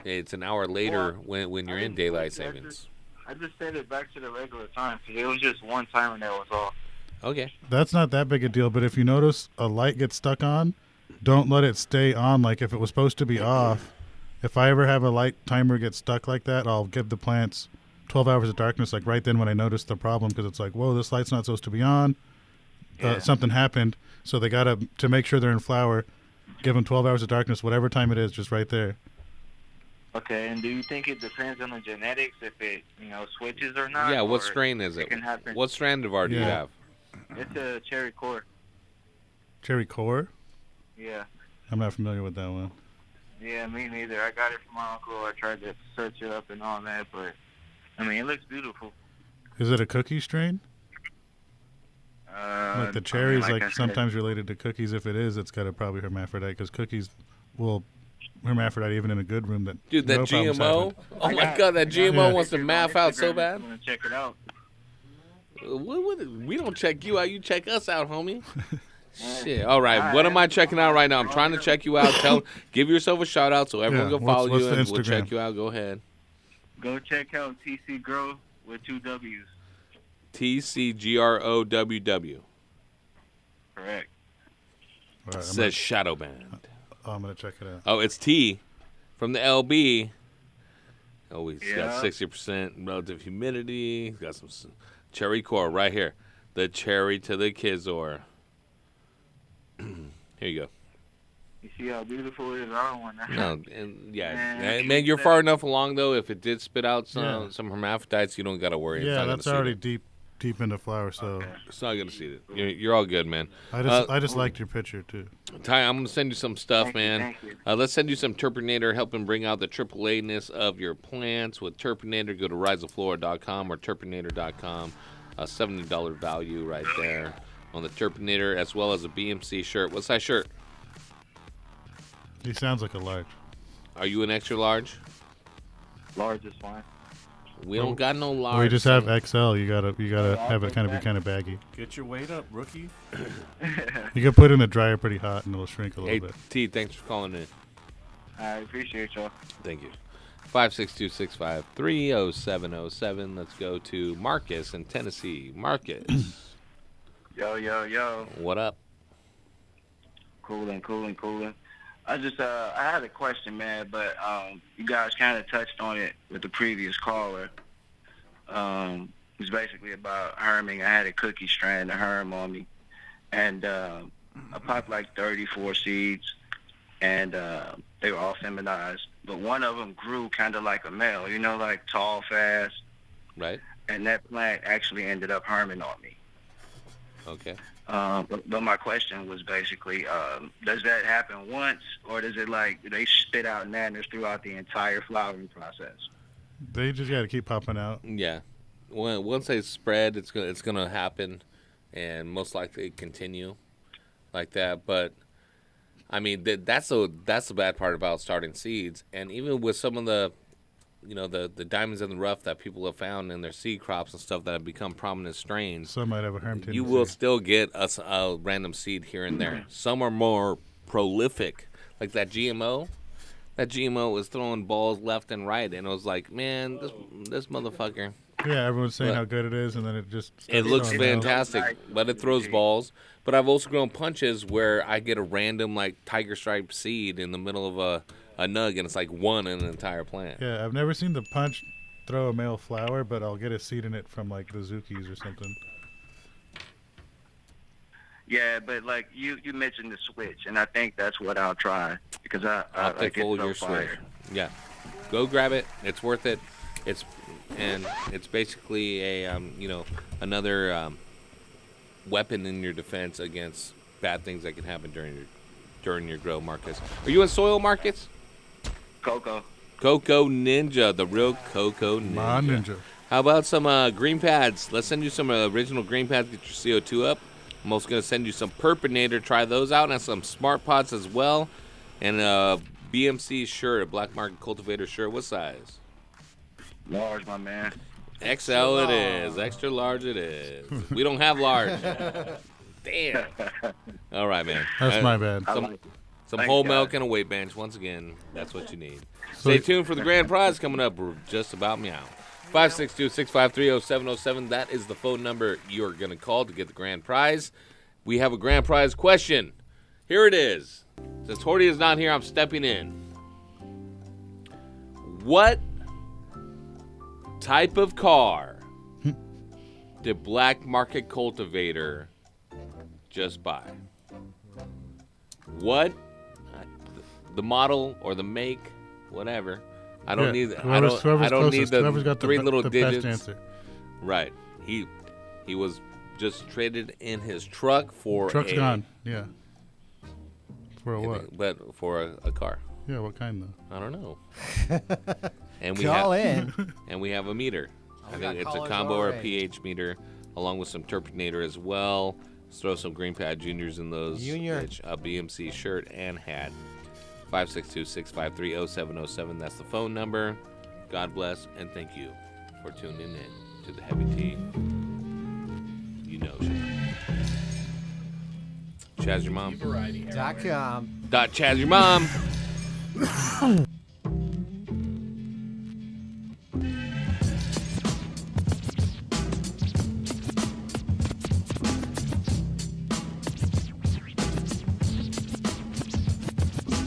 it's an hour later when you're in daylight savings. I just set it back to the regular time because it was just one timer that was off. Okay. That's not that big a deal, but if you notice a light gets stuck on, don't let it stay on. Like if it was supposed to be off, if I ever have a light timer get stuck like that, I'll give the plants 12 hours of darkness, like right then when I notice the problem, because it's like, whoa, this light's not supposed to be on. Something happened. So they got to make sure they're in flower, give them 12 hours of darkness, whatever time it is, just right there. Okay, and do you think it depends on the genetics if it, switches or not? Yeah, what strain is it? What strand of art do you have? It's a cherry core. Cherry core? Yeah. I'm not familiar with that one. Yeah, me neither. I got it from my uncle. I tried to search it up and all that, but, it looks beautiful. Is it a cookie strain? Like the cherries, sometimes related to cookies. If it is, it's got a probably hermaphrodite, because cookies will hermaphrodite even in a good room. Dude, that GMO? Oh my God, that GMO wants to math out so bad. I'm gonna check it out. We don't check you out. You check us out, homie. Shit. All right. What am I checking out right now? I'm trying to check you out. Give yourself a shout out so everyone can follow you and we'll check you out. Go ahead. Go check out TC Grow with 2 W's. TCGROWW. Correct. Right, says Shadow Band. Oh, I'm going to check it out. Oh, it's T from the LB. Oh, he's got 60% relative humidity. He's got some cherry core right here. The cherry to the Kizor. Here you go. You see how beautiful it is? I don't want that. No, and man, you're far enough along though. If it did spit out some hermaphrodites, you don't got to worry. Yeah, that's already deep into flower, so it's not gonna see it. You're all good, man. I just liked your picture too. Ty, I'm gonna send you some stuff, man. Thank you. Let's send you some Terpinator, helping bring out the AAA-ness of your plants with Terpinator. Go to riseoflora.com or terpinator.com. $70 value right there on the Terpinator, as well as a BMC shirt. What size shirt? He sounds like a large. Are you an extra large? Large is fine. We don't got no large. We just have XL. You gotta have it be kind of baggy. Get your weight up, rookie. You can put it in the dryer pretty hot and it'll shrink a little bit. T, thanks for calling in. I appreciate y'all. Thank you. 562-653-0707. Let's go to Marcus in Tennessee. Marcus. Yo. What up? Cooling. I had a question, man, but you guys kind of touched on it with the previous caller. It was basically about herming. I had a cookie strand of herm on me, and I popped like 34 seeds, and they were all feminized. But one of them grew kind of like a male, like tall, fast. Right. And that plant actually ended up herming on me. Okay. But my question was basically, does that happen once, or does it they spit out nanners throughout the entire flowering process? They just got to keep popping out. Yeah. Once they spread, it's gonna happen, and most likely continue like that. But I mean, that's the bad part about starting seeds, and even with some of the the diamonds in the rough that people have found in their seed crops and stuff that have become prominent strains. Some might have a herm tendency. You will still get a random seed here and there. Some are more prolific, like that GMO. That GMO was throwing balls left and right, and it was like, man, this motherfucker. Yeah, everyone's saying how good it is, and then it looks fantastic, but it throws balls. But I've also grown punches where I get a random tiger stripe seed in the middle of a a nug, and it's like one in an entire plant. Yeah, I've never seen the punch throw a male flower, but I'll get a seed in it from like the Zukis or something. Yeah, but like you mentioned the switch, and I think that's what I'll try because I Take get full so your fired. switch. Yeah, go grab it. It's worth it. It's basically a another weapon in your defense against bad things that can happen during your grow, Marcus. Are you in soil, Marcus? Coco Ninja, the real Coco Ninja. Ma Ninja. How about some green pads? Let's send you some original green pads. Get your CO2 up. I'm also going to send you some Purpinator. Try those out. And some Smart Pots as well. And a BMC shirt, a Black Market Cultivator shirt. What size? Large, my man. XL it is. Extra large it is. We don't have large. Damn. All right, man. That's my bad. Some Thanks, whole guys. milk and a weight bench. Once again, that's what you need. Stay tuned for the grand prize coming up. We're just about meow. 562-653-0707. That is the phone number you're going to call to get the grand prize. We have a grand prize question. Here it is. Since Horty is not here, I'm stepping in. What type of car did Black Market Cultivator just buy? What? The model or the make, whatever. I don't need. I don't need the three little digits. Best answer. Right. He was just traded in his truck for. Truck's gone. Yeah. For a what? But for a car. Yeah. What kind though? I don't know. And we Call have, in. And we have a meter. I got think it's a callers combo or a already. pH meter, along with some Turpinator as well. Let's throw some Green Pad Juniors in those. Junior. Bitch, a BMC shirt and hat. 562-653-0707. That's the phone number. God bless and thank you for tuning in to the Heavy T. You know shit. Chaz your mom. .com. Chaz your mom.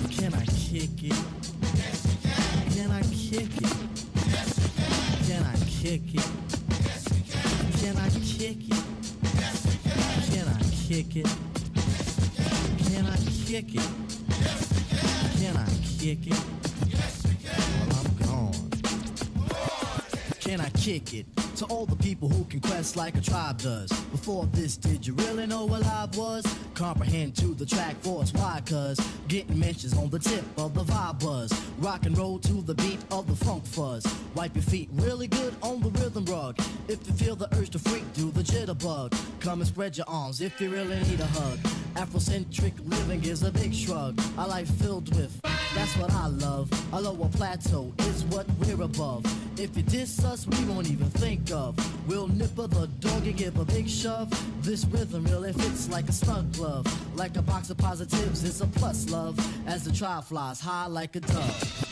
Can I kick it? Can I kick it? Can I kick it? Can I kick it? Can I kick it? Can I kick it? Can I kick it? Well, I'm gone. Can I kick it? To all the people who can quest like a tribe does. Before this, did you really know what live was? Comprehend to the track force, why? Cause getting mentions on the tip of the vibe buzz. Rock and roll to the beat of the funk fuzz. Wipe your feet really good on the rhythm rug. If you feel the urge to freak, do the jitterbug. Come and spread your arms if you really need a hug. Afrocentric living is a big shrug. A life filled with, that's what I love. A lower plateau is what we're above. If you diss us, we won't even think of. We'll nipper the dog and give a big shove. This rhythm really fits like a snug glove. Like a box of positives, it's a plus love. As the tribe flies high like a dove.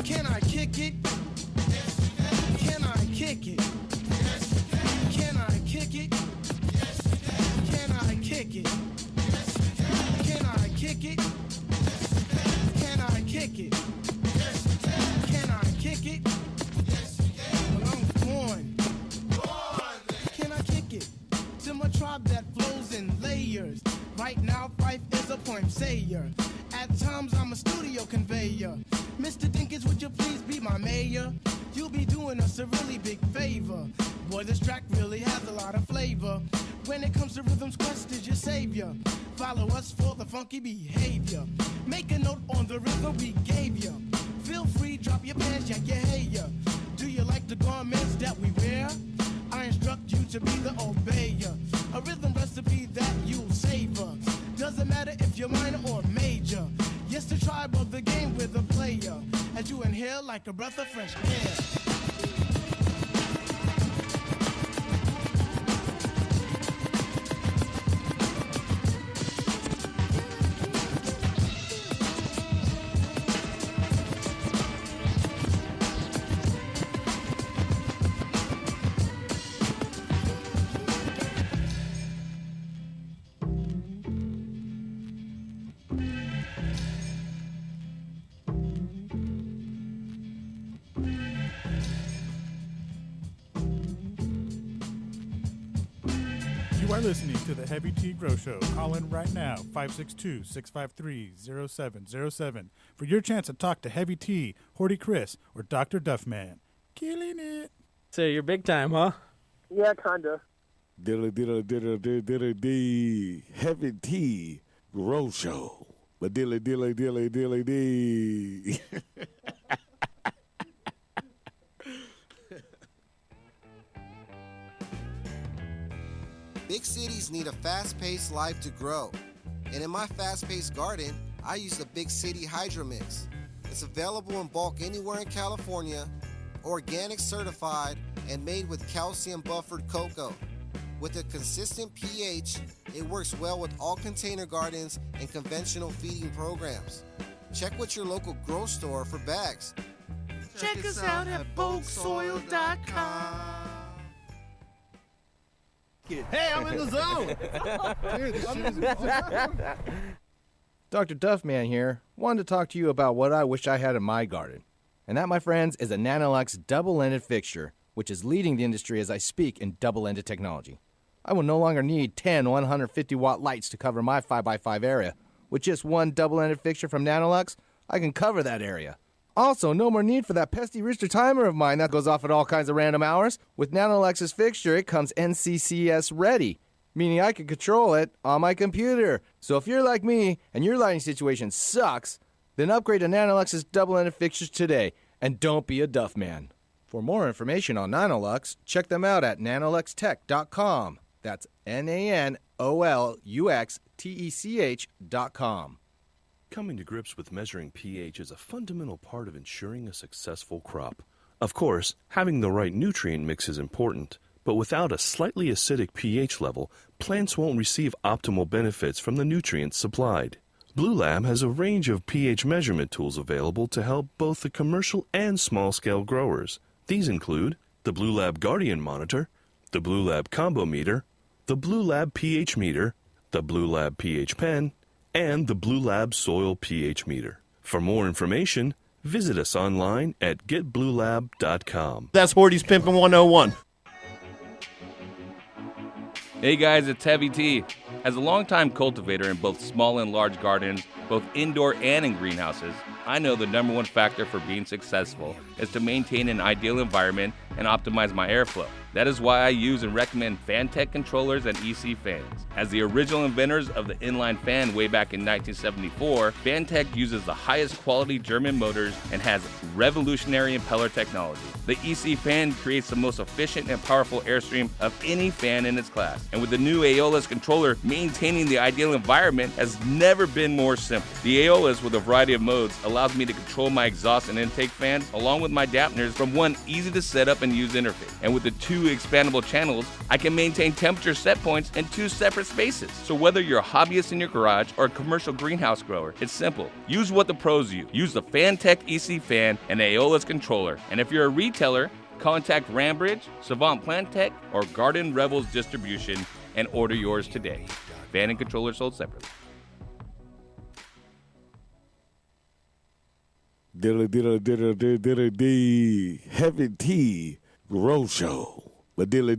Can I kick it? Can I kick it? Can I kick it? Can I kick it? Can I kick it? Can I kick it? Can I kick it? Well, I'm born. Can I kick it? To my tribe that flows in layers. Right now, Fife is a point sayer. At times, I'm a studio conveyor. Mr. Dinkins, would you please be my mayor? You'll be doing us a really big favor. Boy, this track really has a lot of flavor. When it comes to rhythms, Quest is your savior. Follow us for the funky behavior. Make a note on the rhythm we gave you. Feel free, drop your pants, yank your hair. Do you like the garments that we wear? I instruct you to be the obeyer. A rhythm recipe that you'll savor. Doesn't matter if you're minor or major. Yes, the tribe of the game with a player. As you inhale like a breath of fresh air. You are listening to the Heavy T Grow Show. Call in right now, 562-653-0707 for your chance to talk to Heavy T, Horty Chris, or Dr. Duffman. Killing it. So you're big time, huh? Yeah, kinda. Heavy T Grow Show. But dilly. Big cities need a fast-paced life to grow. And in my fast-paced garden, I use the Big City Hydro Mix. It's available in bulk anywhere in California, organic certified, and made with calcium buffered cocoa. With a consistent pH, it works well with all container gardens and conventional feeding programs. Check with your local grow store for bags. Check us out at bulksoil.com. Hey, I'm in the zone. Dude, this shit is awesome. Dr. Duffman here. Wanted to talk to you about what I wish I had in my garden. And that, my friends, is a Nanolux double-ended fixture, which is leading the industry as I speak in double-ended technology. I will no longer need 10 150-watt lights to cover my 5x5 area. With just one double-ended fixture from Nanolux, I can cover that area. Also, no more need for that pesky rooster timer of mine that goes off at all kinds of random hours. With Nanolux's fixture, it comes NCCS ready, meaning I can control it on my computer. So if you're like me and your lighting situation sucks, then upgrade to Nanolux's double-ended fixtures today, and don't be a duff man. For more information on Nanolux, check them out at nanoluxtech.com. That's NANOLUXTECH.com. Coming to grips with measuring pH is a fundamental part of ensuring a successful crop. Of course, having the right nutrient mix is important, but without a slightly acidic pH level, plants won't receive optimal benefits from the nutrients supplied. Blue Lab has a range of pH measurement tools available to help both the commercial and small-scale growers. These include the Blue Lab Guardian Monitor, the Blue Lab Combo Meter, the Blue Lab pH Meter, the Blue Lab pH Pen, and the Blue Lab Soil pH Meter. For more information, visit us online at getbluelab.com. That's Horty's Pimpin' 101. Hey guys, it's Heavy T. As a longtime cultivator in both small and large gardens, both indoor and in greenhouses, I know the number one factor for being successful is to maintain an ideal environment and optimize my airflow. That is why I use and recommend Fantech controllers and EC fans. As the original inventors of the inline fan way back in 1974, Fantech uses the highest quality German motors and has revolutionary impeller technology. The EC fan creates the most efficient and powerful airstream of any fan in its class. And with the new Aeolus controller, maintaining the ideal environment has never been more simple. The Aeolus, with a variety of modes, allows me to control my exhaust and intake fans along with my dampeners from one easy to set up and use interface. And with the two expandable channels, I can maintain temperature set points in two separate spaces. So whether you're a hobbyist in your garage or a commercial greenhouse grower, it's simple. Use what the pros use. Use the Fantech EC fan and Aeolus controller. And if you're a retailer, contact Rambridge, Savant Plant Tech, or Garden Rebels Distribution and order yours today. Fan and controller sold separately. Heavy T Grow Show. But dilly.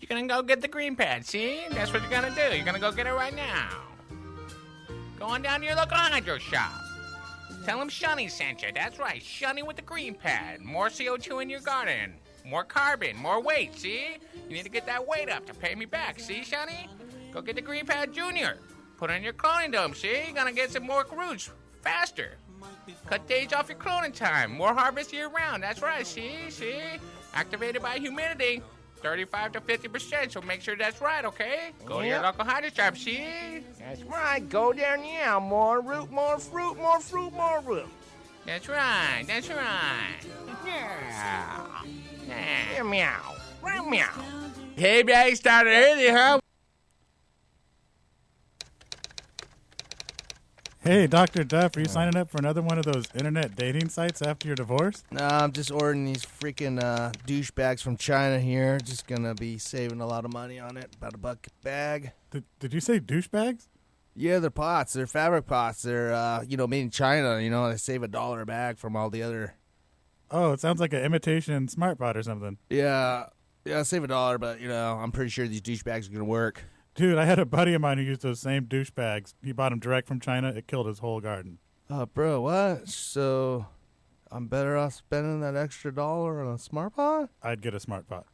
You're gonna go get the green pad, see? That's what you're gonna do. You're gonna go get it right now. Go on down to your local hydro shop. Tell them Shunny sent you. That's right, Shunny with the green pad. More CO2 in your garden. More carbon, more weight, see? You need to get that weight up to pay me back, see, Shunny? Go get the green pad junior. Put it in your cloning dome, see? You're gonna get some more roots faster. Cut days off your cloning time. More harvest year round. That's right, see? Activated by humidity. 35 to 50%, so make sure that's right, okay? Go to your local hydro shop, see? That's right. Go there now. More root, more fruit, more fruit, more root. That's right. Yeah, meow. Right, meow. Hey, guys, started early, huh? Hey, Dr. Duff, are you signing up for another one of those internet dating sites after your divorce? Nah, I'm just ordering these freaking douchebags from China here. Just gonna be saving a lot of money on it. About $1 a bag. Did you say douchebags? Yeah, they're pots. They're fabric pots. They're, made in China. They save $1 a bag from all the other. Oh, it sounds like an imitation smart pot or something. Yeah, save $1, but, I'm pretty sure these douchebags are gonna work. Dude, I had a buddy of mine who used those same douchebags. He bought them direct from China. It killed his whole garden. Bro, what? So, I'm better off spending that extra $1 on a smart pot? I'd get a smart pot.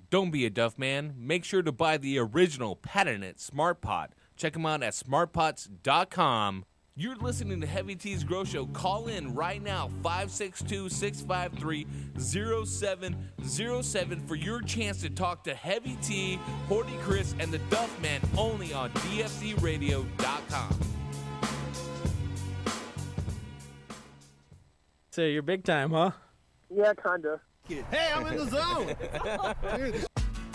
Don't be a Duff man. Make sure to buy the original patented Smart Pot. Check them out at smartpots.com. You're listening to Heavy T's Grow Show. Call in right now, 562-653-0707 for your chance to talk to Heavy T, Horty Chris, and the Duff Man only on DFCRadio.com. So you're big time, huh? Yeah, kinda. Hey, I'm in the zone.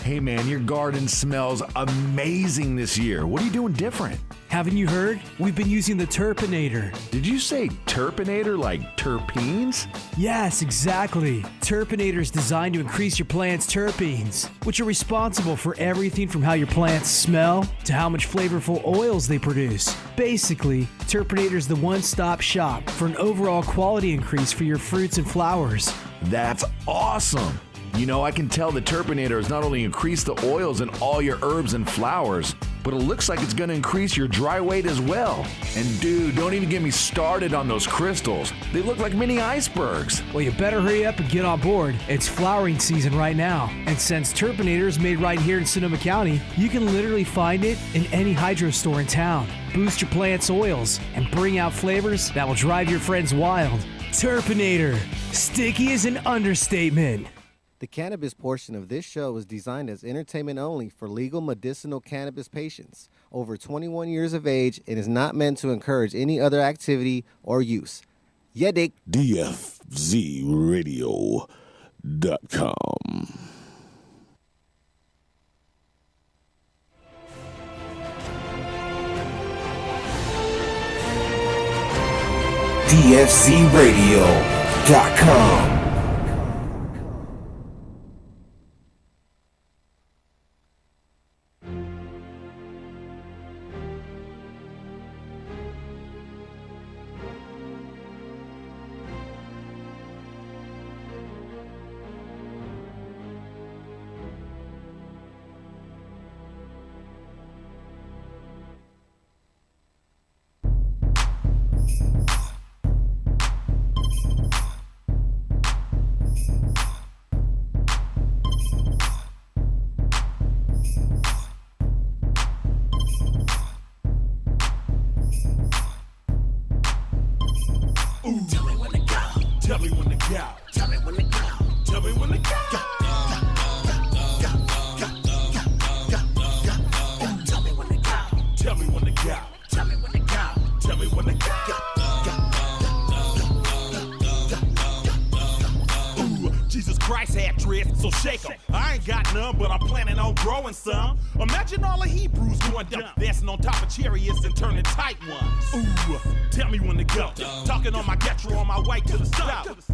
Hey man, your garden smells amazing this year. What are you doing different? Haven't you heard? We've been using the Turpinator. Did you say Turpinator like terpenes? Yes, exactly. Turpinator is designed to increase your plant's terpenes, which are responsible for everything from how your plants smell to how much flavorful oils they produce. Basically, Turpinator is the one-stop shop for an overall quality increase for your fruits and flowers. That's awesome. I can tell the Turpinator has not only increased the oils in all your herbs and flowers, but it looks like it's going to increase your dry weight as well. And dude, don't even get me started on those crystals. They look like mini icebergs. Well, you better hurry up and get on board. It's flowering season right now. And since Turpinator is made right here in Sonoma County, you can literally find it in any hydro store in town. Boost your plant's oils and bring out flavors that will drive your friends wild. Turpinator. Sticky is an understatement. The cannabis portion of this show is designed as entertainment only for legal medicinal cannabis patients over 21 years of age and is not meant to encourage any other activity or use. Yeah, Dick. DFZRadio.com. DFZRadio.com. So shake 'em. I ain't got none, but I'm planning on growing some. Imagine all the Hebrews going down, dancing on top of chariots and turning tight ones. Ooh, tell me when to go. Talking on my Getro on my way to the south.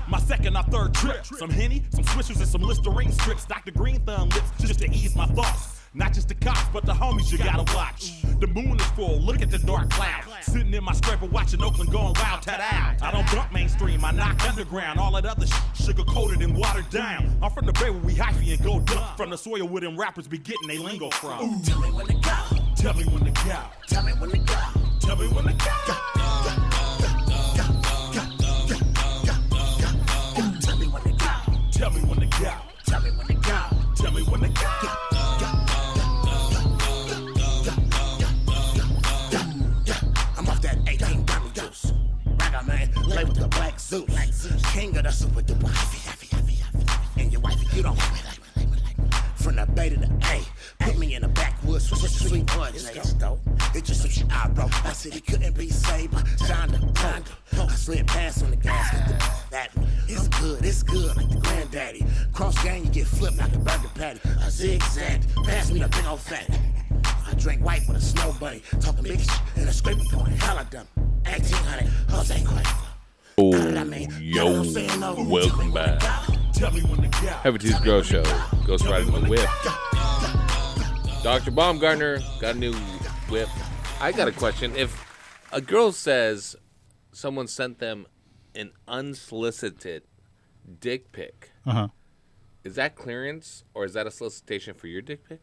My second or third trip. Some Henny, some Swishers, and some Listerine strips. Dr. Green Thumb lips just to ease my thoughts. Not just the cops, but the homies you gotta watch. The moon is full, look at the dark cloud. Sitting in my scraper watching Oakland going wild, ta-da. I don't bump mainstream, I knock underground. All that other sugar-coated and watered down. I'm from the Bay where we hyphy and go dump. From the soil where them rappers be getting they lingo from. Ooh. Tell me when to go. Tell me when to go. Tell me when to go. Tell me when to go. Tell me when to go. Tell me when to go. Tell me when to go. Tell me when to go. I'm off that 18 Bible juice. Ragga man, play with the black Zeus. King of the super duper. And your wife, you don't like me. From the Bay to the A, put me in the backwoods, sweet boy, it's dope. It just suits your eyebrow. I said he couldn't be saved by Shonda. I slid past on the gas, that it's good, like the granddaddy. Cross gang, you get flipped like a burger patty. A zigzag, pass me the big old fatty. I drink white with a snow bunny, talking big shit in a scraper going hella dumb. 1800, Jose Cuervo. Oh, yo, welcome back. Heavy T's Grow Show, Ghost Riding the Whip. Dr. Baumgartner got a new whip. I got a question. If a girl says someone sent them an unsolicited dick pic, is that clearance or is that a solicitation for your dick pic?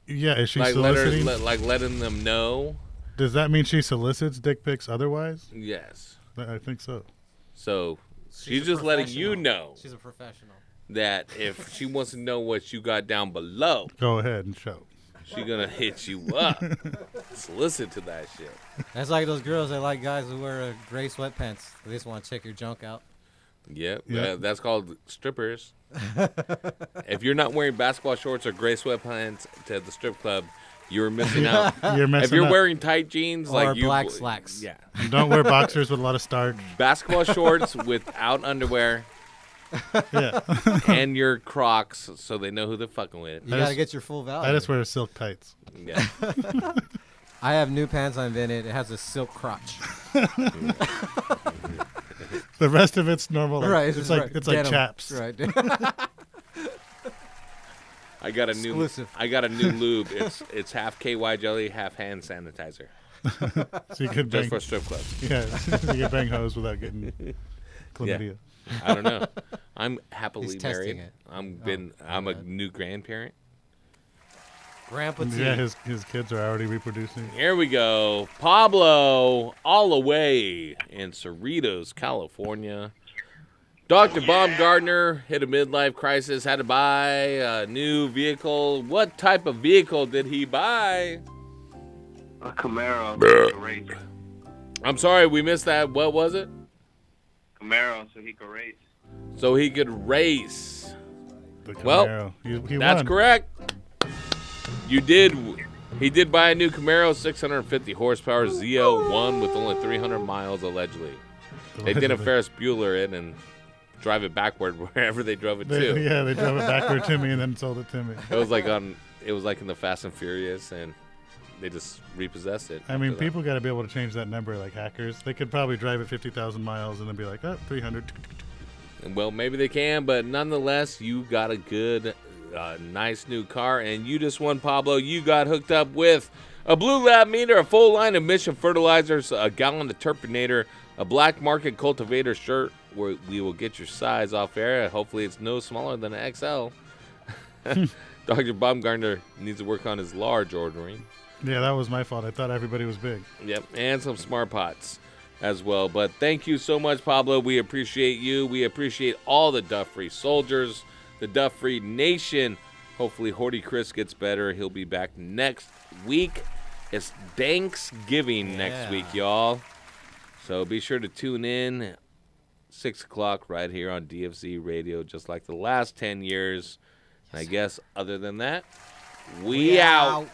Yeah, is she like soliciting? Letting them know? Does that mean she solicits dick pics otherwise? Yes. I think so. So she's just letting you know. She's a professional. That if she wants to know what you got down below, go ahead and show. She's gonna hit you up. Solicit to that shit. That's like those girls that like guys who wear gray sweatpants. They just want to check your junk out. Yep. That's called strippers. If you're not wearing basketball shorts or gray sweatpants to the strip club, you're missing out. If you're wearing tight jeans or like black slacks. Yeah. Don't wear boxers with a lot of starch. Basketball shorts without underwear. Yeah. And your Crocs, so they know who they're fucking with. You gotta get your full value. I just wear silk tights. Yeah. I have new pants I invented. It has a silk crotch. The rest of it's normal. Like, right. It's like Denim. chaps. Right. I got a Exclusive. new lube. It's half KY jelly, half hand sanitizer. So you could bang, just for strip clubs. Yeah, you can bang hose without getting chlamydia. Yeah. I don't know. I'm happily He's testing married. it. I'm a new grandparent. Grandpa T. Yeah, his kids are already reproducing. Here we go. Pablo, all the way in Cerritos, California. Dr. Baumgartner hit a midlife crisis, had to buy a new vehicle. What type of vehicle did he buy? A Camaro. Race. I'm sorry, we missed that. What was it? Camaro, so he could race. So he could race. The Camaro. Well, he that's won. correct. You did. He did buy a new Camaro, 650 horsepower Z01 with only 300 miles allegedly. They did a Ferris Bueller it and drive it backward wherever they drove it to. Yeah, they drove it backward to me and then sold it to me. It was like in the Fast and Furious, and they just repossessed it. I mean, people got to be able to change that number like hackers. They could probably drive it 50,000 miles and then be like, 300. Well, maybe they can, but nonetheless, you got a good, nice new car, and you just won, Pablo. You got hooked up with a Blue Lab meter, a full line of Mission fertilizers, a gallon of Turpinator, a Black Market Cultivator shirt, where we will get your size off air. Hopefully, it's no smaller than an XL. Dr. Baumgartner needs to work on his large ordering. Yeah, that was my fault. I thought everybody was big. Yep, and some Smart Pots as well. But thank you so much, Pablo. We appreciate you. We appreciate all the Duff Free soldiers, the Duff Free Nation. Hopefully, Horty Chris gets better. He'll be back next week. It's Thanksgiving next week, y'all. So be sure to tune in 6 o'clock right here on DFZ Radio, just like the last 10 years. And I guess other than that, we out.